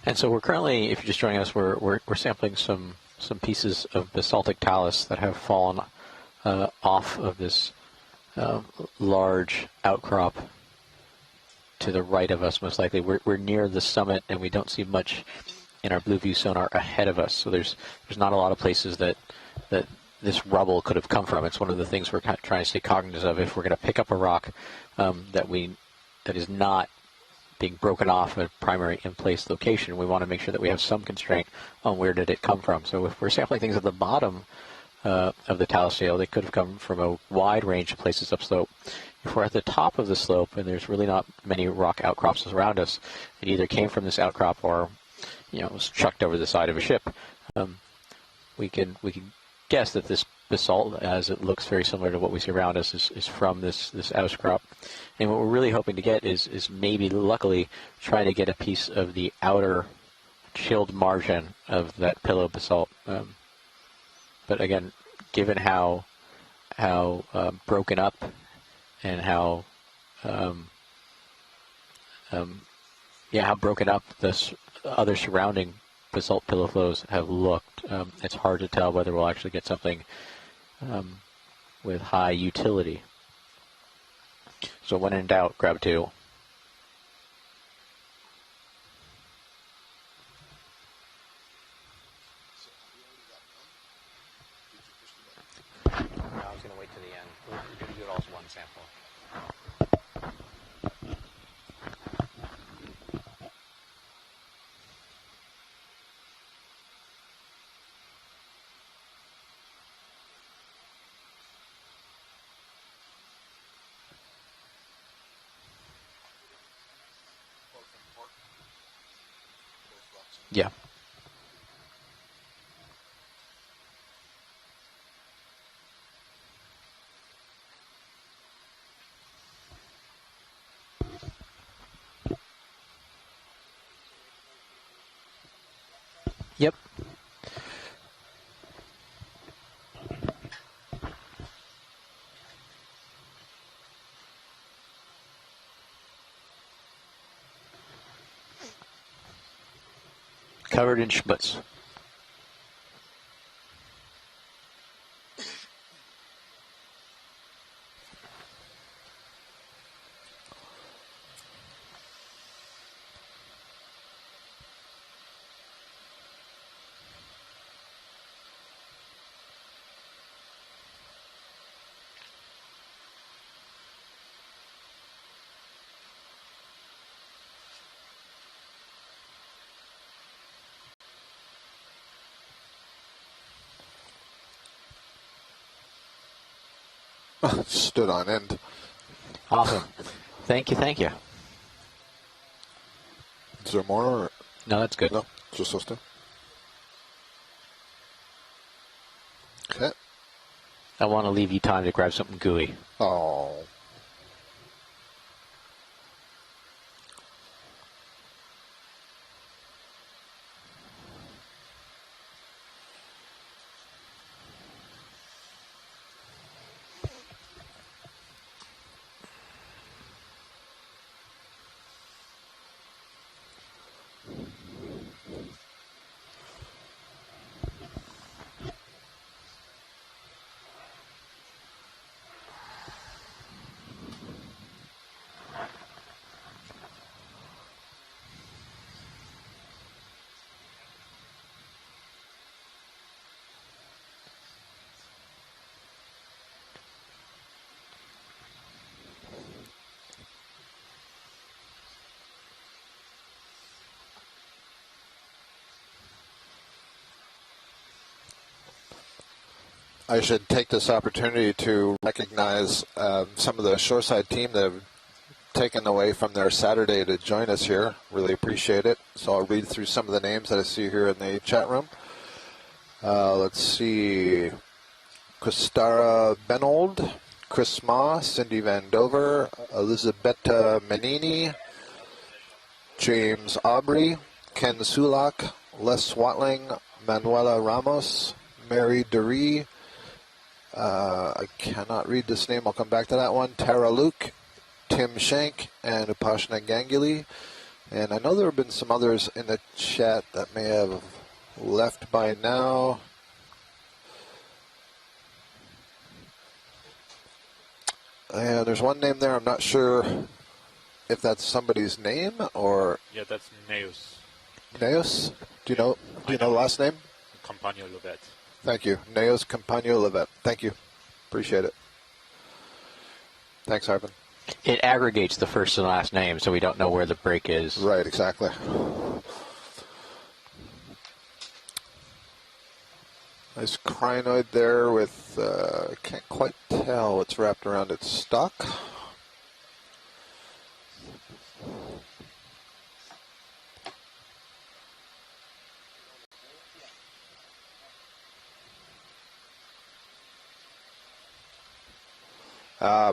And so we're currently, if you're just joining us, we're sampling some pieces of basaltic talus that have fallen off of this large outcrop to the right of us. Most likely, we're near the summit, and we don't see much in our blue view sonar ahead of us. So there's not a lot of places that this rubble could have come from. It's one of the things we're trying to stay cognizant of. If we're going to pick up a rock that is not being broken off a primary in-place location, we want to make sure that we have some constraint on where did it come from. So if we're sampling things at the bottom of the talus shale, they could have come from a wide range of places upslope. If we're at the top of the slope and there's really not many rock outcrops around us, it either came from this outcrop or was chucked over the side of a ship. We can guess that this basalt, as it looks very similar to what we see around us, is from this outcrop. And what we're really hoping to get is maybe, luckily, trying to get a piece of the outer chilled margin of that pillow basalt. But again, given how broken up and how broken up the other surrounding basalt pillow flows have looked, it's hard to tell whether we'll actually get something with high utility. So when in doubt, grab 2. I was going to wait to the end. We're going to do it all as one sample. Yeah. Yep. Covered in schmutz. Stood on end. Awesome. Thank you. Is there more? Or? No, that's good. No, just those 2. Okay. I want to leave you time to grab something gooey. Oh. I should take this opportunity to recognize some of the shoreside team that have taken away from their Saturday to join us here. Really appreciate it. So I'll read through some of the names that I see here in the chat room. Let's see. Christara Benold, Chris Ma, Cindy Van Dover, Elizabetta Menini, James Aubrey, Ken Sulak, Les Watling, Manuela Ramos, Mary Dury, I cannot read this name, I'll come back to that one, Tara Luke, Tim Shank, and Upashna Ganguly. And I know there have been some others in the chat that may have left by now. And there's one name there, I'm not sure if that's somebody's name or... Yeah, that's Neus. Neus? Do you know the last name? Campagno Lovette. Thank you. Neus Campagno Lovette. Thank you. Appreciate it. Thanks, Arvin. It aggregates the first and last name, so we don't know where the break is. Right, exactly. Nice crinoid there with, can't quite tell what's wrapped around its stalk.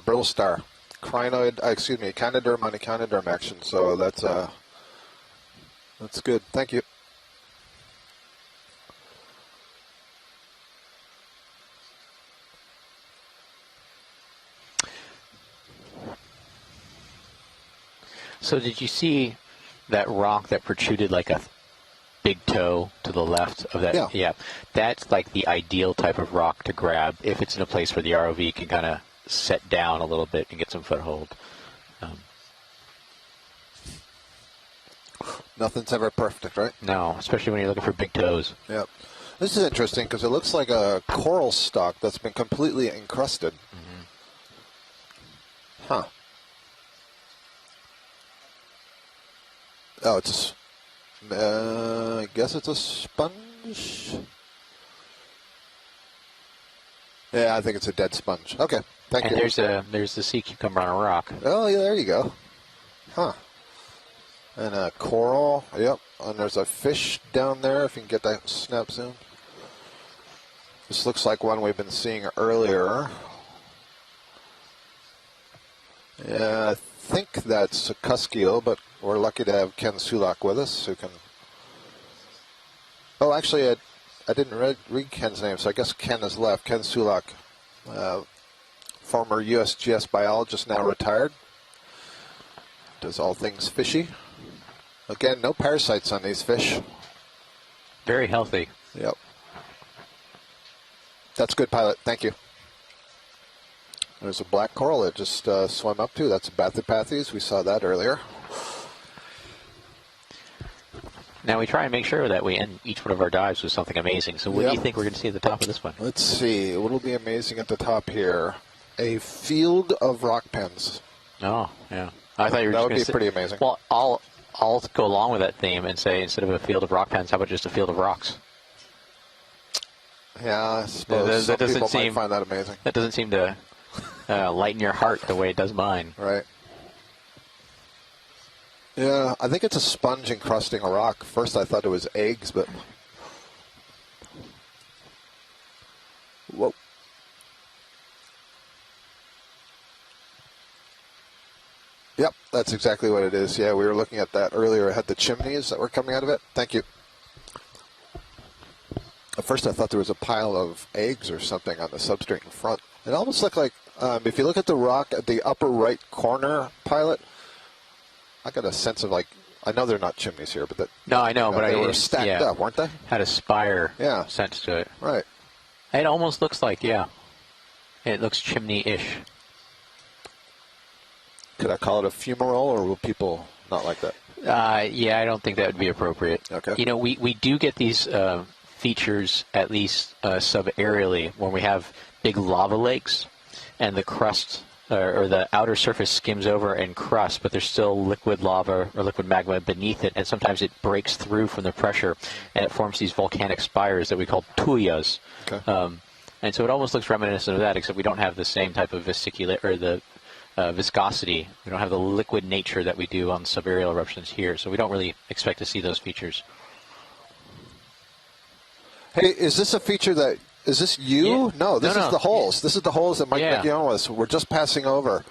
Brittle star. Crinoid, Canoderm on a Canoderm action, so that's good. Thank you. So did you see that rock that protruded like a big toe to the left of that? Yeah. That's like the ideal type of rock to grab if it's in a place where the ROV can kind of set down a little bit and get some foothold. Nothing's ever perfect, right? No, especially when you're looking for big toes. Yep. This is interesting because it looks like a coral stalk that's been completely encrusted. Mm-hmm. Huh. Oh, it's I guess it's a sponge. Yeah, I think it's a dead sponge. Okay, thank you. And there's the sea cucumber on a rock. Oh, yeah, there you go. Huh. And a coral. Yep. And there's a fish down there. If you can get that snap zoom. This looks like one we've been seeing earlier. Yeah, I think that's a cuskeel, but we're lucky to have Ken Sulak with us, who can... Oh, actually, I didn't read Ken's name, so I guess Ken has left. Ken Sulak, former USGS biologist, now retired. Does all things fishy. Again, no parasites on these fish. Very healthy. Yep. That's good, pilot. Thank you. There's a black coral that just swam up to. That's Bathypathes. We saw that earlier. Now we try and make sure that we end each one of our dives with something amazing. So what do you think we're going to see at the top of this one? Let's see. What will be amazing at the top here? A field of rock pens. Oh, yeah. I thought you were that just would be pretty amazing. Well, I'll go along with that theme and say instead of a field of rock pens, how about just a field of rocks? Yeah, I suppose some people might find that amazing. That doesn't seem to lighten your heart the way it does mine. Right. Yeah, I think it's a sponge encrusting a rock. First I thought it was eggs, but... Whoa. Yep, that's exactly what it is. Yeah, we were looking at that earlier. It had the chimneys that were coming out of it. Thank you. At first I thought there was a pile of eggs or something on the substrate in front. It almost looked like, if you look at the rock at the upper right corner, pilot, I got a sense of like, I know they're not chimneys here, but that. No, I know, but they were stacked up, weren't they? Had a spire sense to it. Right. It almost looks like, it looks chimney-ish. Could I call it a fumarole, or will people not like that? Yeah, I don't think that would be appropriate. Okay. You know, we do get these features, at least sub-aerially, when we have big lava lakes, and the crust, or the outer surface skims over and crust, but there's still liquid lava or liquid magma beneath it, and sometimes it breaks through from the pressure, and it forms these volcanic spires that we call tuyas. Okay. And so it almost looks reminiscent of that, except we don't have the same type of viscosity. We don't have the liquid nature that we do on subaerial eruptions here, so we don't really expect to see those features. Hey, is this a feature that, is this you? Yeah. No, this No, is no. the holes. This is the holes that Mike Yeah. Vecchione was. We're just passing over.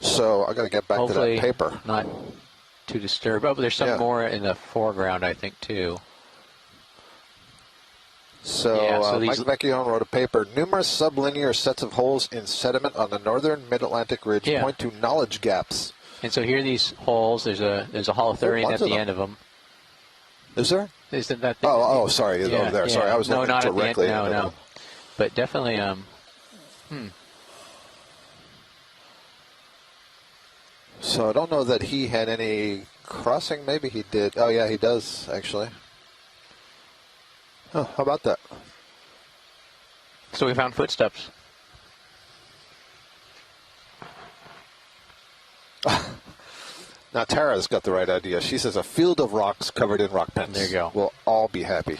So I got to get back Hopefully to that paper. not too disturbed. Oh, but there's some more in the foreground, I think, too. So, Yeah, so Mike these- Vecchione wrote a paper, numerous sublinear sets of holes in sediment on the northern mid-Atlantic ridge point to knowledge gaps. And so here are these holes. There's a holothurian at the end of them. Is there? Isn't that? Sorry, over there. Sorry, I was looking not directly at the end. into No. But definitely, So I don't know that he had any crossing. Maybe he did. Oh, yeah, he does, actually. Oh, how about that? So we found footsteps. Now, Tara's got the right idea. She says a field of rocks covered in rock pens. There you go. We'll all be happy.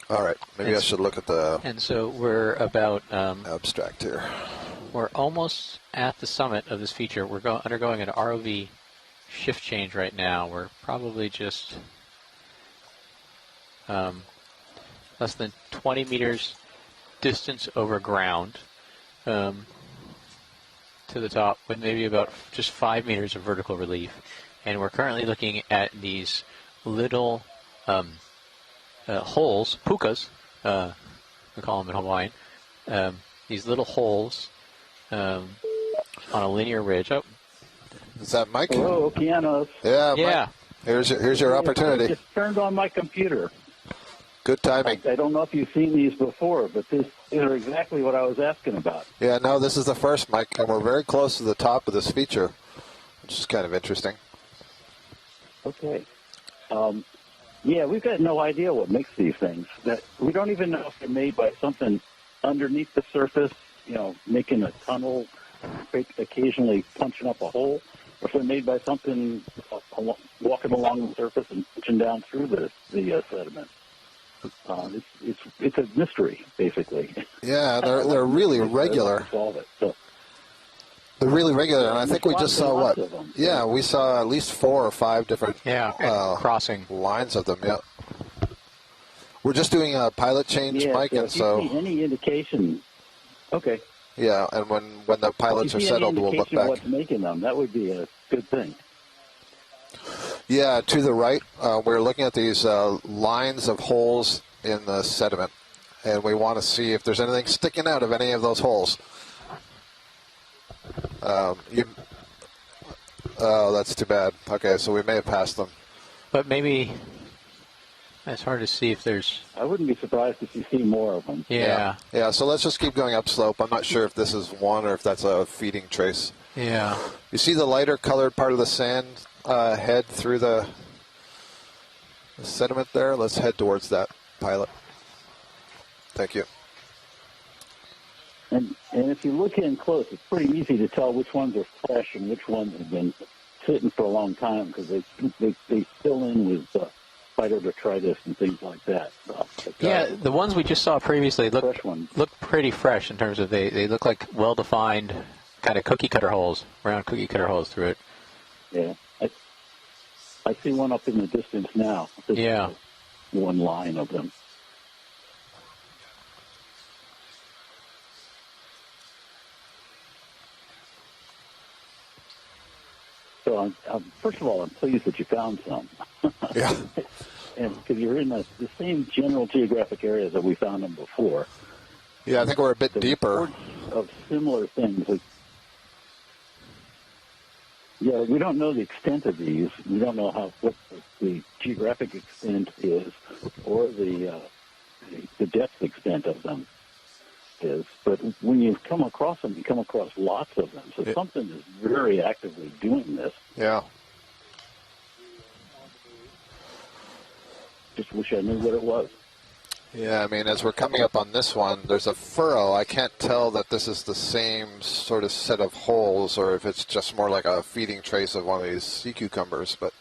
All right. Maybe I should look at the And so we're about abstract here. we're almost at the summit of this feature. We're undergoing an ROV shift change right now. We're probably just less than 20 meters distance over ground to the top, with maybe about just 5 meters of vertical relief. And we're currently looking at these little holes, pukas, we call them in Hawaiian, these little holes on a linear ridge. Oh, is that Mike? Hello, Okeanos. Yeah, yeah. Mike. Here's your opportunity. I just turned on my computer. Good timing. I don't know if you've seen these before, but these are exactly what I was asking about. Yeah, no, this is the first, Mike, and we're very close to the top of this feature, which is kind of interesting. Okay. Yeah, we've got no idea what makes these things. That we don't even know if they're made by something underneath the surface, making a tunnel, occasionally punching up a hole, or if they're made by something walking along the surface and punching down through the sediment. It's a mystery, basically. Yeah, they're really regular. Solve it. So, they're really regular, and I think we just saw lots what? of them. Yeah, we saw at least 4 or 5 different crossing lines of them. Yeah, we're just doing a pilot change, yeah, Mike, so and so if you see any indication, okay. Yeah, and when the pilots are settled, we'll look back. What's making them? That would be a good thing. Yeah, to the right, we're looking at these lines of holes in the sediment, and we want to see if there's anything sticking out of any of those holes. Oh, that's too bad. Okay, so we may have passed them. But maybe it's hard to see if there's... I wouldn't be surprised if you see more of them. Yeah. Yeah, so let's just keep going upslope. I'm not sure if this is one or if that's a feeding trace. Yeah. You see the lighter colored part of the sand head through the sediment there? Let's head towards that pilot. Thank you. And if you look in close, it's pretty easy to tell which ones are fresh and which ones have been sitting for a long time because they fill in with phytodetritus and things like that. Yeah, the ones we just saw previously look pretty fresh in terms of they look like well-defined kind of cookie cutter holes, round cookie cutter holes through it. Yeah, I see one up in the distance now. Yeah. One line of them. So, first of all, I'm pleased that you found some. Yeah. And because you're in the same general geographic areas that we found them before. Yeah, I think we're a bit deeper. Of similar things. Yeah, we don't know the extent of these. We don't know what the geographic extent is or the depth extent of them is. But when you come across them, you come across lots of them. So something is very actively doing this. Yeah. Just wish I knew what it was. Yeah, I mean, as we're coming up on this one, there's a furrow. I can't tell that this is the same sort of set of holes or if it's just more like a feeding trace of one of these sea cucumbers. But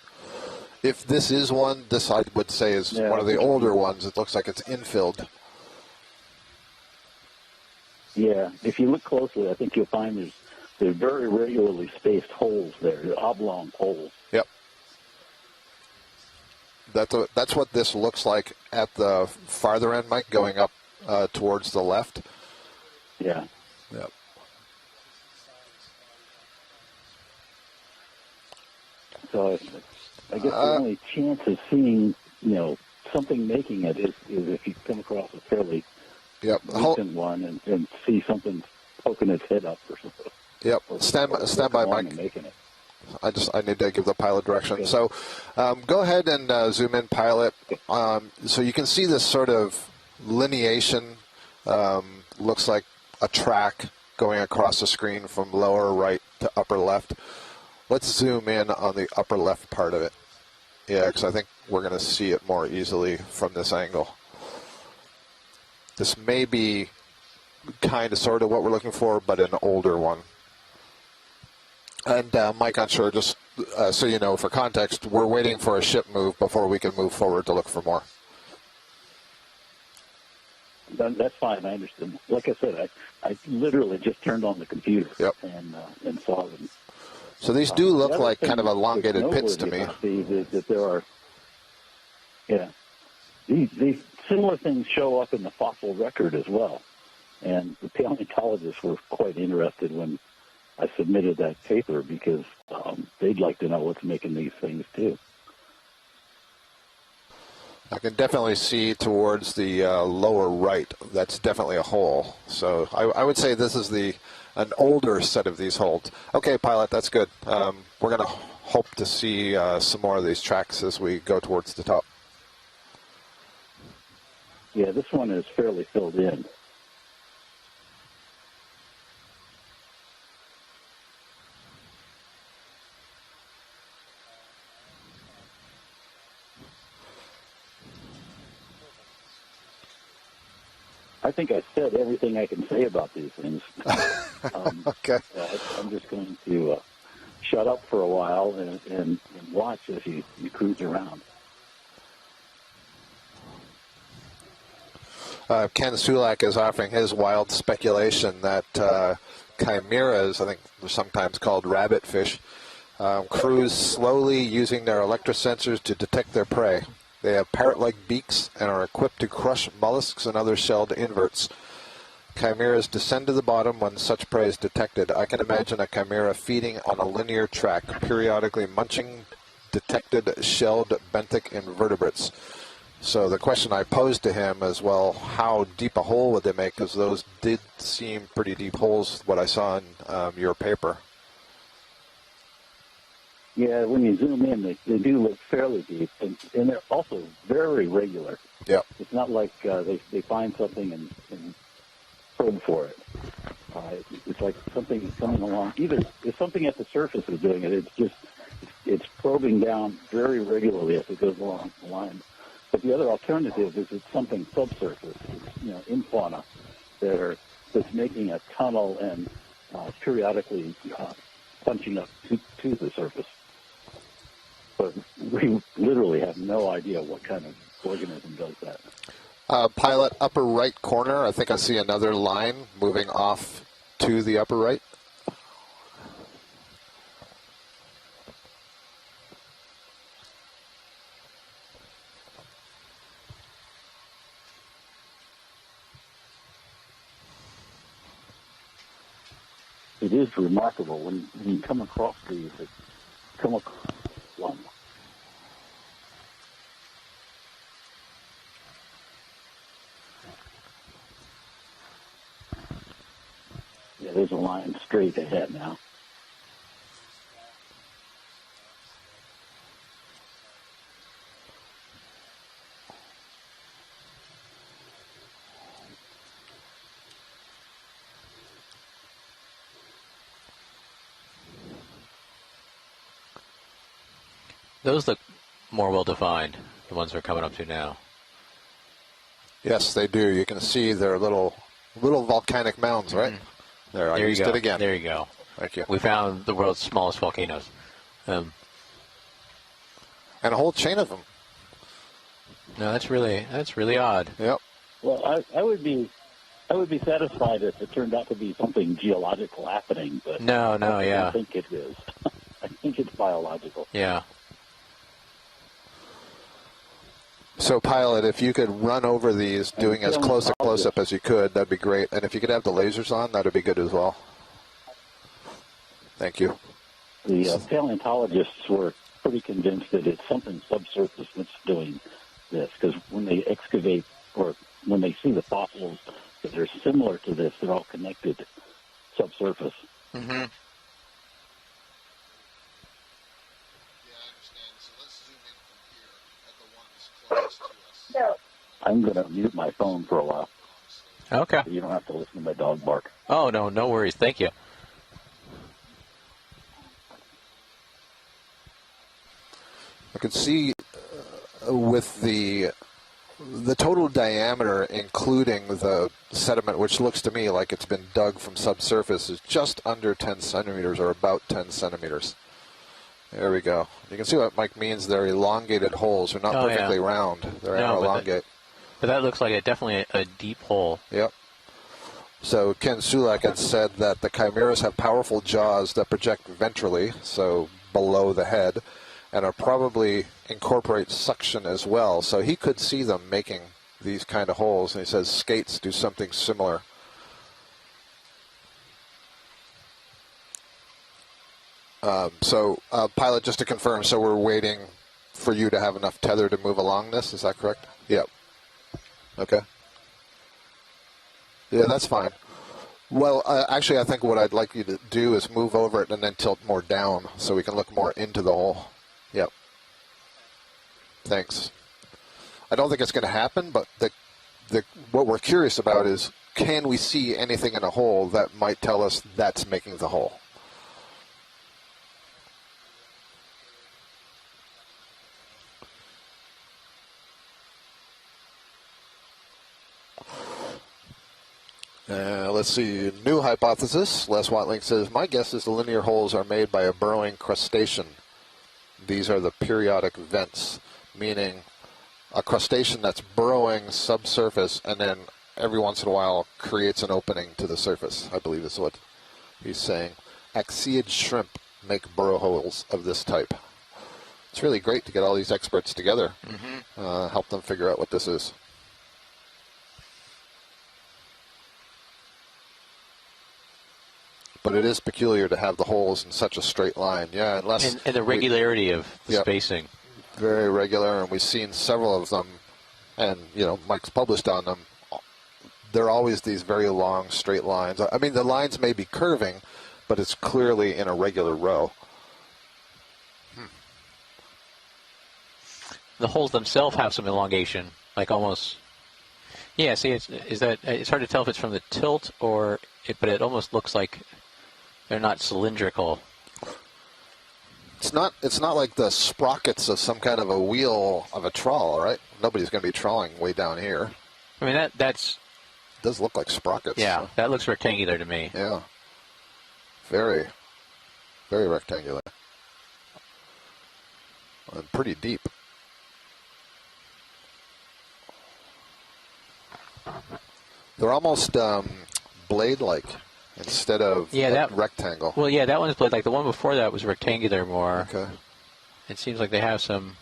If this is one, this I would say is one of the older ones. It looks like it's infilled. Yeah, if you look closely, I think you'll find there's very regularly spaced holes there, oblong holes. Yep. That's what this looks like at the farther end, Mike, going up towards the left. Yeah. Yep. So I guess the only chance of seeing, something making it is if you come across a fairly recent one and see something poking its head up or something. Yep. Stand by, Mike. Making it. I need to give the pilot direction. Okay. So go ahead and zoom in, pilot. So you can see this sort of lineation. Looks like a track going across the screen from lower right to upper left. Let's zoom in on the upper left part of it. Yeah, because I think we're going to see it more easily from this angle. This may be kind of sort of what we're looking for, but an older one. And Mike, I'm sure, just so you know, for context, we're waiting for a ship move before we can move forward to look for more. That's fine. I understand. Like I said, I literally just turned on the computer and saw them. So these do look like kind of elongated pits to me. That there are, these similar things show up in the fossil record as well. And the paleontologists were quite interested when I submitted that paper because they'd like to know what's making these things too. I can definitely see towards the lower right. That's definitely a hole. So I would say this is an older set of these holes. Okay, pilot, that's good. We're going to hope to see some more of these tracks as we go towards the top. Yeah, this one is fairly filled in. I think I said everything I can say about these things. Okay. I'm just going to shut up for a while and watch as you cruise around. Ken Sulak is offering his wild speculation that chimeras, I think they're sometimes called rabbitfish, cruise slowly using their electrosensors to detect their prey. They have parrot-like beaks and are equipped to crush mollusks and other shelled inverts. Chimeras descend to the bottom when such prey is detected. I can imagine a chimera feeding on a linear track, periodically munching detected shelled benthic invertebrates. So the question I posed to him is, well, how deep a hole would they make? Because those did seem pretty deep holes, what I saw in your paper. Yeah, when you zoom in, they do look fairly deep, and they're also very regular. Yep. It's not like they find something and probe for it. It's like something coming along. Either if something at the surface is doing it, it's probing down very regularly as it goes along the line. But the other alternative is it's something subsurface, in fauna, that's making a tunnel and periodically punching up to the surface. But we literally have no idea what kind of organism does that. Pilot, upper right corner, I think I see another line moving off to the upper right. It is remarkable when you come across these. Come across one. Yeah, there's a line straight ahead now. Those look more well-defined, the ones we're coming up to now. Yes, they do. You can see they're little volcanic mounds, right? There, I used it again. There you go. Thank you. We found the world's smallest volcanoes. And a whole chain of them. No, that's really odd. Yep. Well, I would be satisfied if it turned out to be something geological happening, but No, I yeah. don't think it is. I think it's biological. Yeah. So, Pilot, if you could run over these, doing as close a close-up as you could, that'd be great. And if you could have the lasers on, that'd be good as well. Thank you. The paleontologists were pretty convinced that it's something subsurface that's doing this, because when they excavate or when they see the fossils that are similar to this, they're all connected subsurface. Mm-hmm. I'm going to mute my phone for a while. Okay. So you don't have to listen to my dog bark. Oh, no worries. Thank you. I could see with the total diameter, including the sediment, which looks to me like it's been dug from subsurface, is just under 10 centimeters or about 10 centimeters. There we go. You can see what Mike means. They're elongated holes. They're not perfectly round. They're elongate. But that looks like definitely a deep hole. Yep. So Ken Sulak had said that the chimeras have powerful jaws that project ventrally, so below the head, and are probably incorporate suction as well. So he could see them making these kind of holes, and he says skates do something similar. Pilot, just to confirm, so we're waiting for you to have enough tether to move along this, is that correct? Yep. Okay. Yeah, that's fine. Well, actually, I think what I'd like you to do is move over it and then tilt more down so we can look more into the hole. Yep. Thanks. I don't think it's going to happen, but what we're curious about is, can we see anything in a hole that might tell us that's making the hole? Let's see. New hypothesis. Les Watling says, my guess is the linear holes are made by a burrowing crustacean. These are the periodic vents, meaning a crustacean that's burrowing subsurface and then every once in a while creates an opening to the surface, I believe is what he's saying. Axial shrimp make burrow holes of this type. It's really great to get all these experts together, help them figure out what this is. But it is peculiar to have the holes in such a straight line. Yeah, unless... And the regularity of the spacing. Very regular, and we've seen several of them, and, Mike's published on them. They're always these very long, straight lines. I mean, the lines may be curving, but it's clearly in a regular row. The holes themselves have some elongation, like almost... Yeah, see, it's hard to tell if it's from the tilt but it almost looks like they're not cylindrical. It's not like the sprockets of some kind of a wheel of a trawl, right? Nobody's going to be trawling way down here. I mean, that's... It does look like sprockets. Yeah, that looks rectangular to me. Yeah. Very, very rectangular. And pretty deep. They're almost blade-like instead of rectangle. Well, yeah, that one's blade. Like the one before that was rectangular more. Okay. It seems like they have some...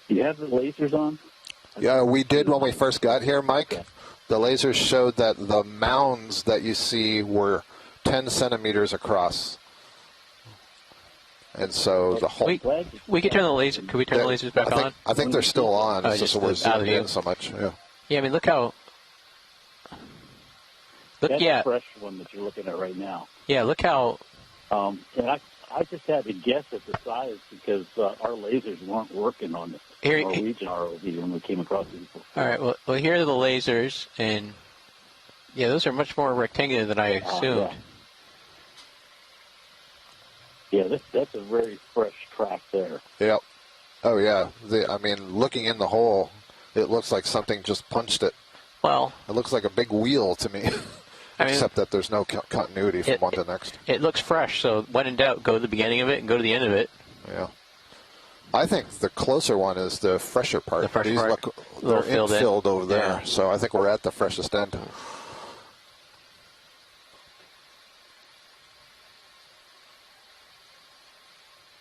Do you have the lasers on? Yeah, we did when we first got here, Mike. Okay. The lasers showed that the mounds that you see were 10 centimeters across. And so the whole... We can turn the laser. Can we turn the lasers back on? I think they're still on. It's just we're zooming in so much. Yeah. Yeah, I mean, look how... That's the fresh one that you're looking at right now. Yeah, look how... And I just had to guess at the size because our lasers weren't working on the Norwegian ROV when we came across it before. All right, well, here are the lasers, and yeah, those are much more rectangular than I assumed. Yeah, that's a very fresh track there. Yep. Oh, yeah. I mean, looking in the hole, it looks like something just punched it. Well, It looks like a big wheel to me, I mean, except that there's no continuity from one to the next. It looks fresh, so when in doubt, go to the beginning of it and go to the end of it. Yeah. I think the closer one is the fresher part. The fresher These part, they're infilled over there, yeah. so I think we're at the freshest end.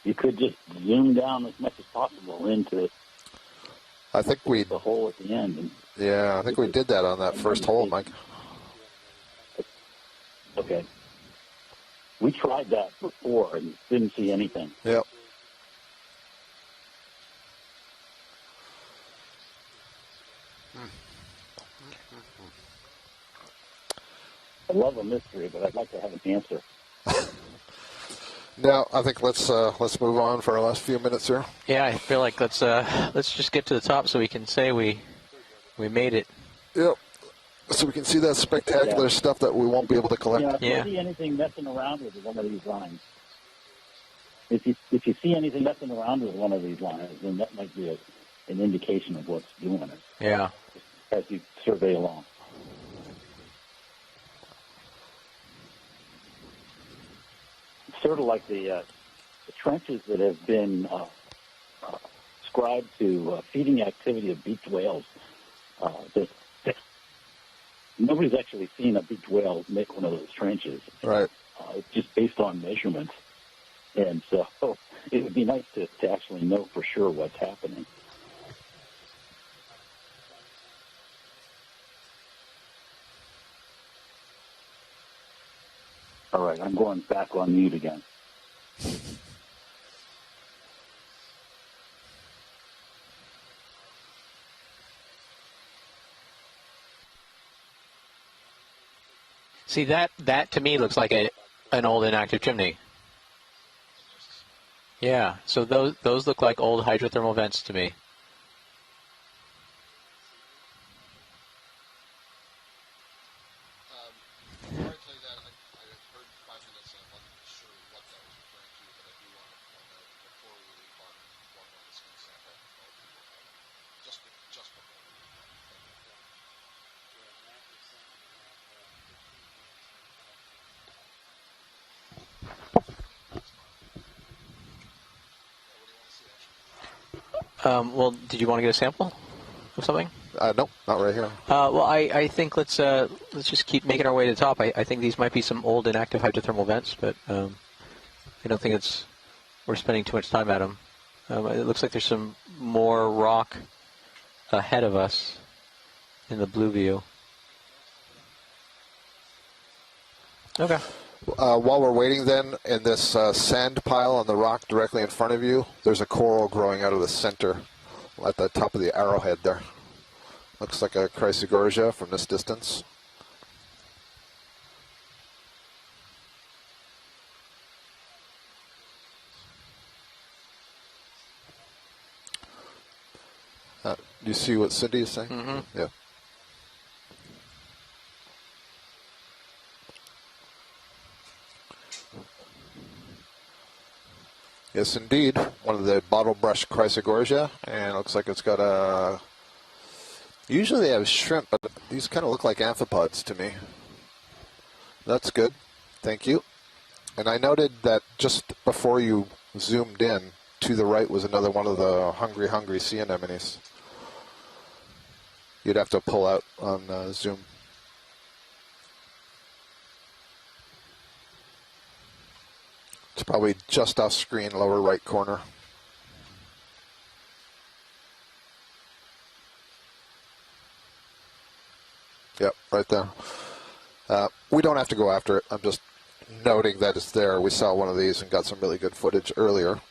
You could just zoom down as much as possible into I think we, the hole at the end. And yeah, I think we did that on that first hole, Mike. okay. We tried that before and didn't see anything. Yep. I love a mystery, but I'd like to have an answer. Now, I think let's move on for our last few minutes here. Yeah, I feel like let's just get to the top so we can say we made it. Yep. So we can see that spectacular stuff that we won't be able to collect. If you see anything messing around with one of these lines, if you see anything messing around with one of these lines, then that might be an indication of what's doing it. Yeah. As you survey along. It's sort of like the trenches that have been ascribed to feeding activity of beaked whales. Nobody's actually seen a beaked whale make one of those trenches. Right. It's just based on measurements. And so it would be nice to actually know for sure what's happening. All right, I'm going back on mute again. See, that to me looks like an old inactive chimney. Yeah, so those look like old hydrothermal vents to me. Well, did you want to get a sample of something? Nope, not right here. Well, I think let's just keep making our way to the top. I think these might be some old inactive hydrothermal vents, but I don't think we're spending too much time at them. It looks like there's some more rock ahead of us in the blue view. Okay. While we're waiting then, in this sand pile on the rock directly in front of you, there's a coral growing out of the center at the top of the arrowhead there. Looks like a Chrysogorgia from this distance. Do you see what Cindy is saying? Mm-hmm. Yeah. Yes, indeed. One of the bottle brush Chrysogorgia, and it looks like it's got a... Usually they have shrimp, but these kind of look like amphipods to me. That's good. Thank you. And I noted that just before you zoomed in, to the right was another one of the hungry sea anemones. You'd have to pull out on zoom. It's probably just off screen, lower right corner. Yep, right there. We don't have to go after it. I'm just noting that it's there. We saw one of these and got some really good footage earlier.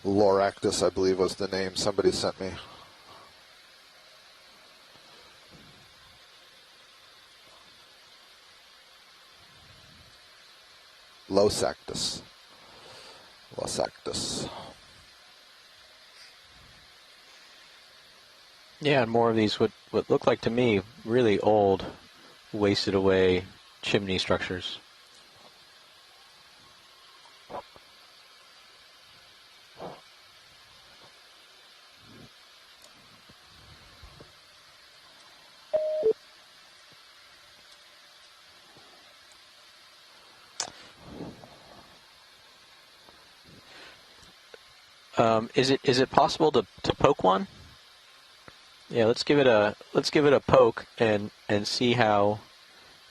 Loractus, I believe, was the name somebody sent me. Losactus. Yeah, and more of these what look like to me really old, wasted away chimney structures. Is it possible to poke one? Yeah, let's give it a poke and see how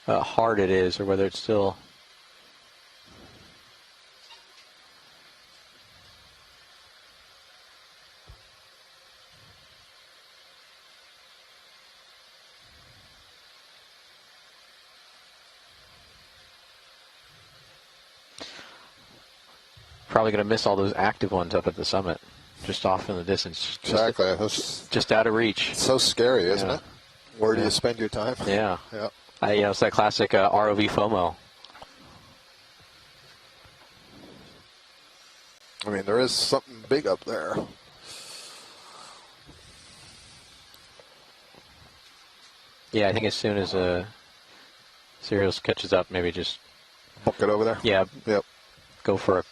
hard it is, or whether it's still. Probably going to miss all those active ones up at the summit, just off in the distance. Exactly. Just out of reach. It's so scary, isn't it? Where do Yeah. you spend your time? Yeah. Yeah. It's that classic ROV FOMO. I mean, there is something big up there. Yeah, I think as soon as Serials catches up, maybe just Book it over there? yeah, Yep. go for a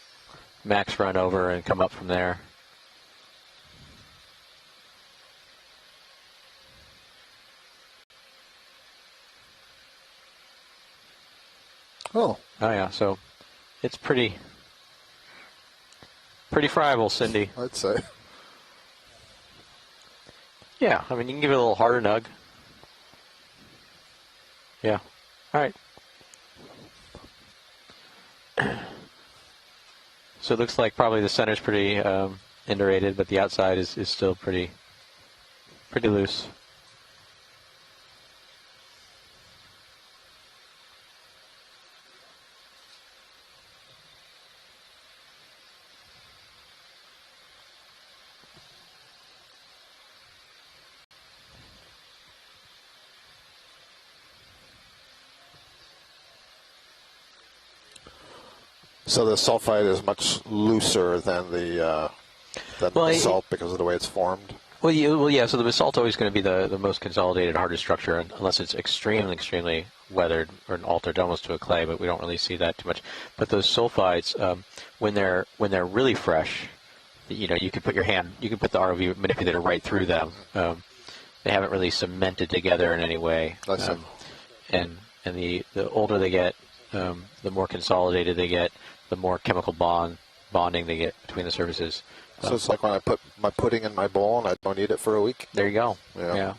max run over and come up from there. Oh. Oh yeah, so it's pretty friable, Cindy. I'd say. Yeah, I mean you can give it a little harder nug. Yeah. All right. So it looks like probably the center's pretty indurated, but the outside is still pretty loose. So the sulfide is much looser than the basalt because of the way it's formed? Well, yeah. So the basalt's always going to be the most consolidated, hardest structure, unless it's extremely weathered or altered almost to a clay. But we don't really see that too much. But those sulfides, when they're really fresh, you could put the ROV manipulator right through them. They haven't really cemented together in any way. I see. And the older they get, the more consolidated they get, the more chemical bonding they get between the surfaces. So it's like when I put my pudding in my bowl and I don't eat it for a week? There you go. Yeah.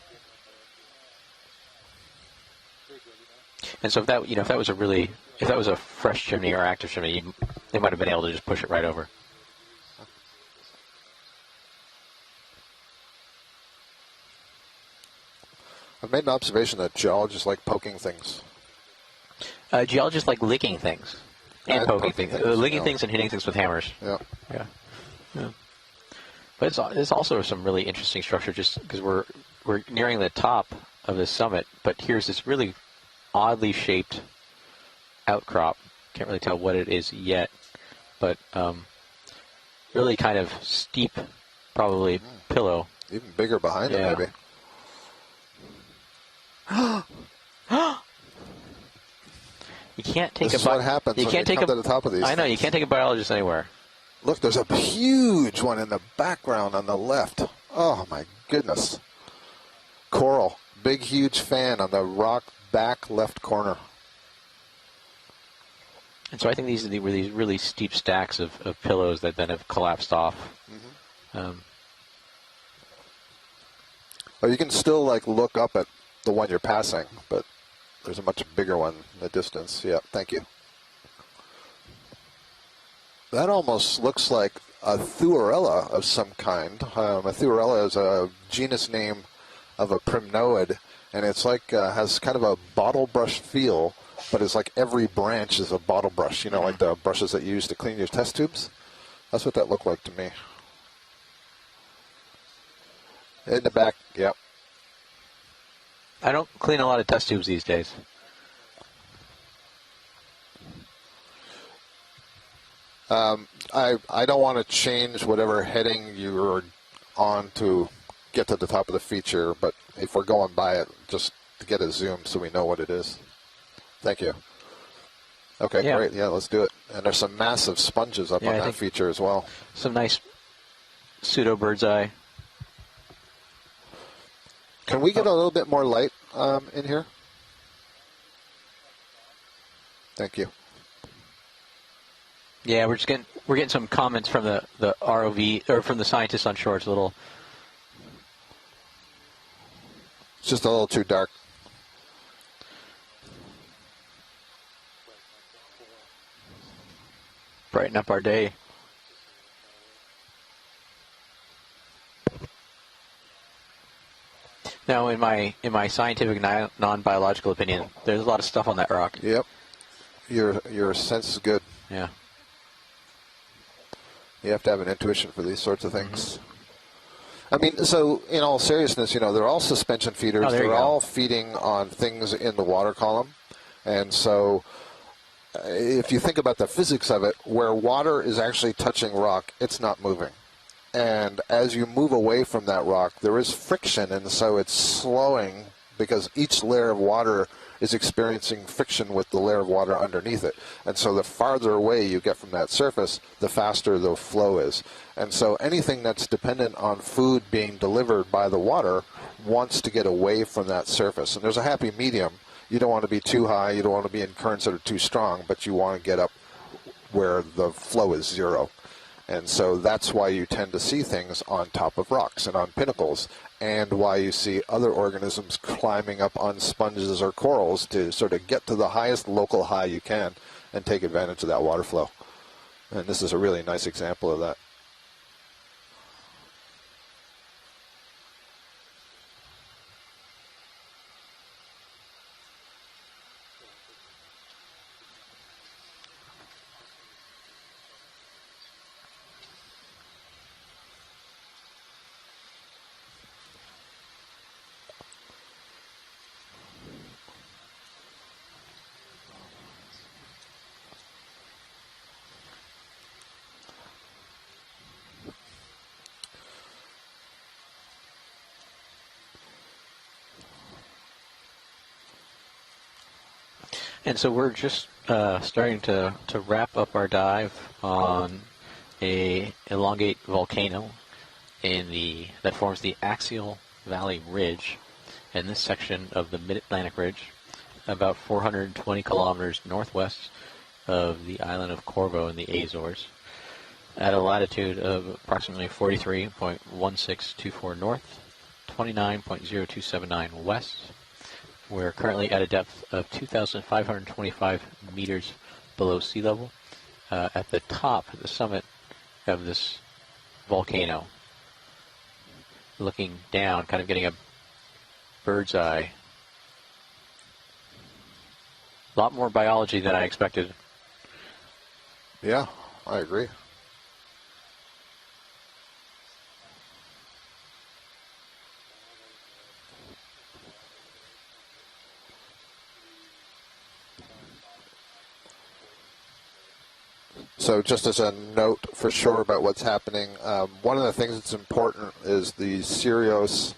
And so if that was a fresh chimney or active chimney, they might have been able to just push it right over. I've made an observation that geologists like poking things. Geologists like licking things and poking things. Licking things and hitting things with hammers. Yeah. Yeah. But it's also some really interesting structure, just because we're nearing the top of the summit, but here's this really oddly shaped outcrop. Can't really tell what it is yet, but really kind of steep, probably pillow. Even bigger behind it, maybe. You can't take this is what happens when you come to the top of these I know, things. you can't take a biologist anywhere. Look, there's a huge one in the background on the left. Oh, my goodness. Coral. Big, huge fan on the rock back left corner. And so I think these were these really steep stacks of pillows that then have collapsed off. Mm-hmm. Well, you can still look up at the one you're passing, but there's a much bigger one in the distance. Yeah, thank you. That almost looks like a Thuorella of some kind. A Thuorella is a genus name of a primnoid, and it's has kind of a bottle brush feel, but it's like every branch is a bottle brush, like the brushes that you use to clean your test tubes. That's what that looked like to me. In the back, yep. I don't clean a lot of test tubes these days. I don't want to change whatever heading you're on to get to the top of the feature, but if we're going by it, just to get a zoom so we know what it is. Thank you. Okay, Yeah. great. Yeah, let's do it. And there's some massive sponges up Yeah, on I that think- feature as well. Some nice pseudo bird's eye. Can we get a little bit more light in here? Thank you. Yeah, we're getting some comments from the ROV or from the scientists on shore. It's a little. It's just a little too dark. Brighten up our day. Now, in my scientific non-biological opinion, there's a lot of stuff on that rock. Yep. Your sense is good. Yeah. You have to have an intuition for these sorts of things. I mean, so in all seriousness, they're all suspension feeders. Oh, there you They're go. all feeding on things in the water column. And so if you think about the physics of it, where water is actually touching rock, it's not moving. And as you move away from that rock, there is friction, and so it's slowing because each layer of water is experiencing friction with the layer of water underneath it. And so the farther away you get from that surface, the faster the flow is. And so anything that's dependent on food being delivered by the water wants to get away from that surface. And there's a happy medium. You don't want to be too high, you don't want to be in currents that are too strong, but you want to get up where the flow is zero. And so that's why you tend to see things on top of rocks and on pinnacles, and why you see other organisms climbing up on sponges or corals to sort of get to the highest local high you can and take advantage of that water flow. And this is a really nice example of that. And so we're just starting to wrap up our dive on a elongate volcano that forms the Axial Valley Ridge in this section of the Mid-Atlantic Ridge, about 420 kilometers northwest of the island of Corvo in the Azores, at a latitude of approximately 43.1624 north, 29.0279 west. We're currently at a depth of 2,525 meters below sea level, at the top, at the summit of this volcano, looking down, kind of getting a bird's eye. A lot more biology than I expected. Yeah, I agree. So just as a note for sure about what's happening, one of the things that's important is the Sirius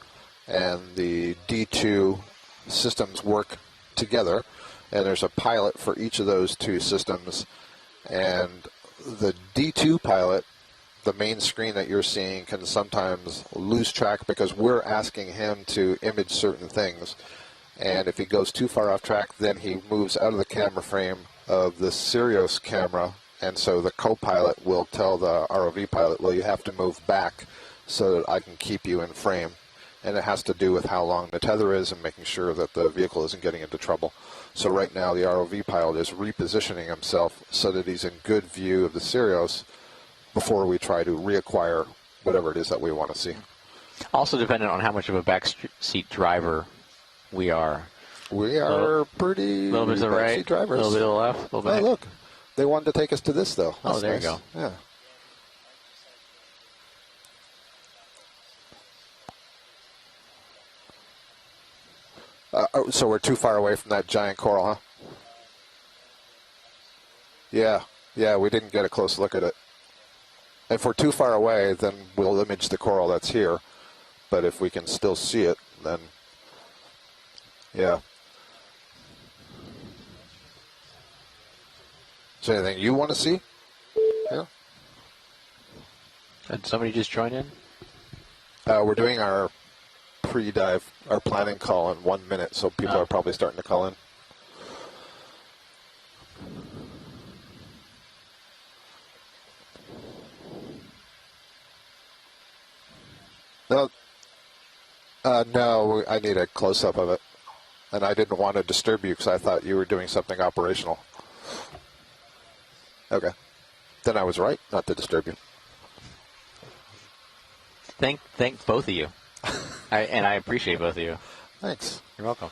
and the D2 systems work together, and there's a pilot for each of those two systems. And the D2 pilot, the main screen that you're seeing, can sometimes lose track because we're asking him to image certain things. And if he goes too far off track, then he moves out of the camera frame of the Sirius camera. And so the co-pilot will tell the ROV pilot, well, you have to move back so that I can keep you in frame. And it has to do with how long the tether is and making sure that the vehicle isn't getting into trouble. So right now the ROV pilot is repositioning himself so that he's in good view of the Sirius before we try to reacquire whatever it is that we want to see. Also dependent on how much of a backseat driver we are. We are pretty A little bit to the right, backseat drivers. a little bit to the left, a little bit. Hey, look. They wanted to take us to this, though. Oh, That's there you nice. go. Yeah. So we're too far away from that giant coral, huh? Yeah. Yeah, we didn't get a close look at it. If we're too far away, then we'll image the coral that's here. But if we can still see it, then yeah. Is there anything you want to see? Yeah. Did somebody just join in? We're doing our pre-dive, our planning call in 1 minute, so people are probably starting to call in. No, no, I need a close-up of it. And I didn't want to disturb you because I thought you were doing something operational. Okay. Then I was right not to disturb you. Thank both of you. I appreciate both of you. Thanks. You're welcome.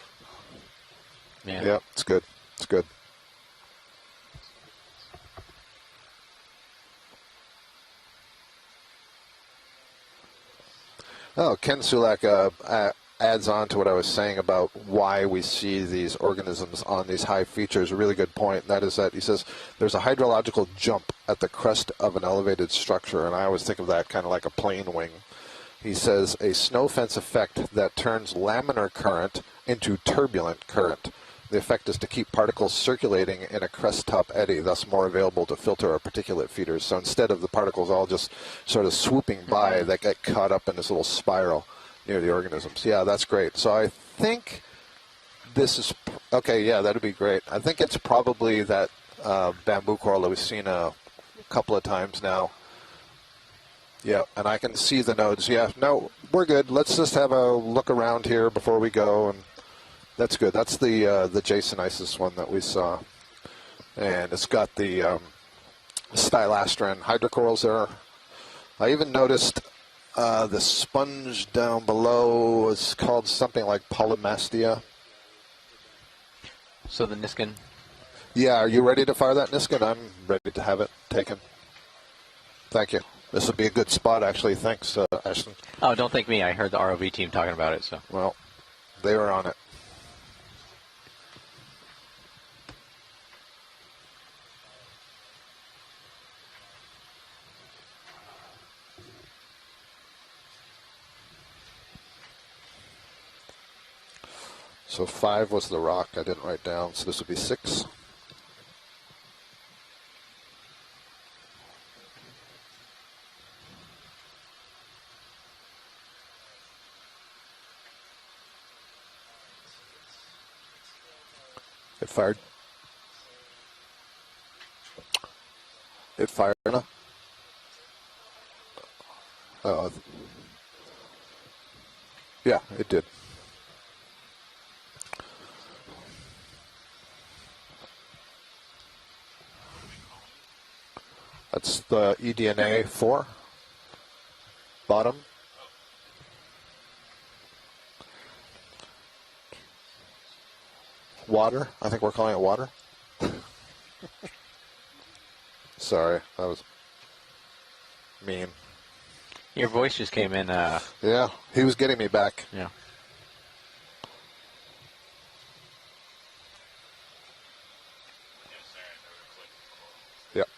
Yeah, it's good. It's good. Oh, Ken Sulak adds on to what I was saying about why we see these organisms on these high features. A really good point. That is that he says there's a hydrological jump at the crest of an elevated structure, and I always think of that kind of like a plane wing. He says a snow fence effect that turns laminar current into turbulent current. The effect is to keep particles circulating in a crest-top eddy, thus more available to filter our particulate feeders. So instead of the particles all just sort of swooping by, they get caught up in this little spiral near the organisms. Yeah, that's great. So I think this is, okay, yeah, that'd be great. I think it's probably that bamboo coral that we've seen a couple of times now. Yeah, and I can see the nodes. Yeah, no, we're good. Let's just have a look around here before we go, and that's good. That's the Jasonisis one that we saw, and it's got the Stylastran hydrocorals there. I even noticed the sponge down below is called something like Polymastia. So the Niskin. Yeah, are you ready to fire that Niskin? I'm ready to have it taken. Thank you. This would be a good spot, actually. Thanks, Ashton. Oh, don't thank me. I heard the ROV team talking about it. So. Well, they were on it. So 5 was the rock I didn't write down, so this would be 6. It fired. It fired. Yeah, it did. That's the eDNA 4. Bottom. Water. I think we're calling it water. Sorry, that was mean. Your voice just came in. Yeah, he was getting me back. Yeah. Yep.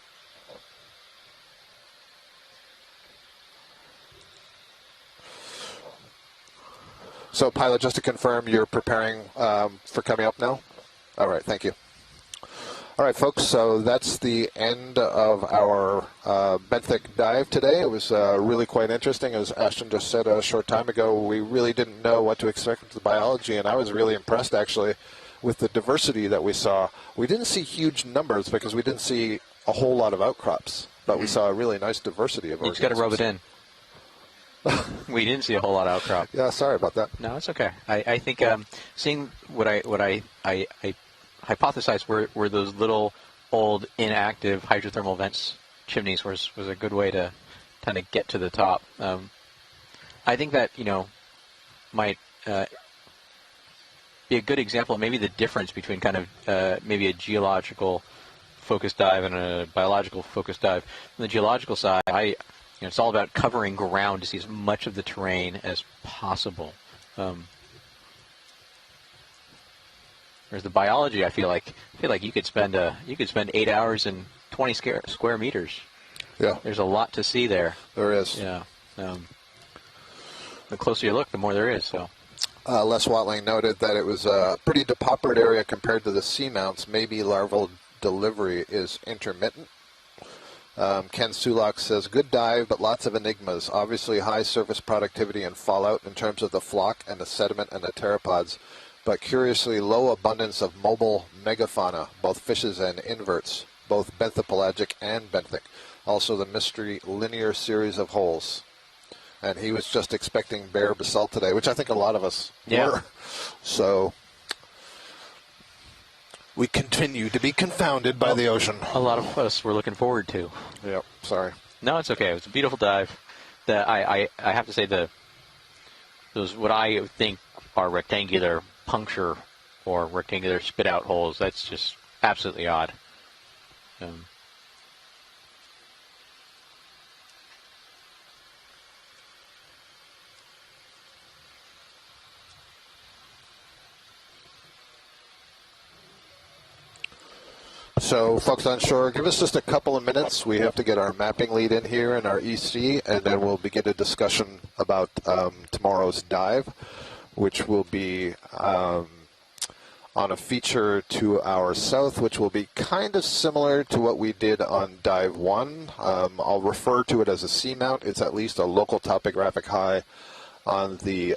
So, pilot, just to confirm, you're preparing for coming up now? All right, thank you. All right, folks, so that's the end of our benthic dive today. It was really quite interesting. As Ashton just said a short time ago, we really didn't know what to expect with the biology, and I was really impressed, actually, with the diversity that we saw. We didn't see huge numbers because we didn't see a whole lot of outcrops, but we saw a really nice diversity of organisms. You just got to rub it in. We didn't see a whole lot of outcrop. Yeah, sorry about that. No, it's okay. I think seeing what I hypothesized were those little old inactive hydrothermal vents chimneys was a good way to kind of get to the top. I think that might be a good example of maybe the difference between kind of maybe a geological focused dive and a biological focused dive. On the geological side, it's all about covering ground to see as much of the terrain as possible. Whereas the biology, I feel like you could spend 8 hours and 20 square meters. Yeah, there's a lot to see there. There is. Yeah, the closer you look, the more there is. So, Les Watling noted that it was a pretty depauperate area compared to the seamounts. Maybe larval delivery is intermittent. Ken Sulak says, good dive, but lots of enigmas. Obviously high surface productivity and fallout in terms of the flock and the sediment and the pteropods, but curiously low abundance of mobile megafauna, both fishes and inverts, both benthopelagic and benthic. Also the mystery linear series of holes. And he was just expecting bare basalt today, which I think a lot of us were. So we continue to be confounded by the ocean. A lot of us were looking forward to. Yep, sorry. No, it's okay. It was a beautiful dive. I have to say those what I think are rectangular puncture or rectangular spit out holes, that's just absolutely odd. So, folks on shore, give us just a couple of minutes. We have to get our mapping lead in here and our EC, and then we'll begin a discussion about tomorrow's dive, which will be on a feature to our south, which will be kind of similar to what we did on Dive 1. I'll refer to it as a seamount. It's at least a local topographic high on the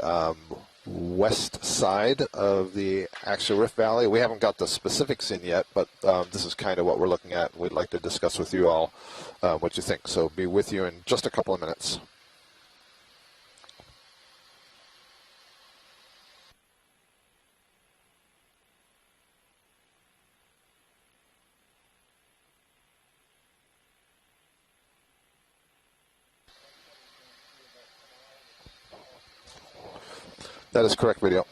west side of the Axial Rift Valley. We haven't got the specifics in yet, but this is kind of what we're looking at. We'd like to discuss with you all what you think. So be with you in just a couple of minutes. That is correct, video.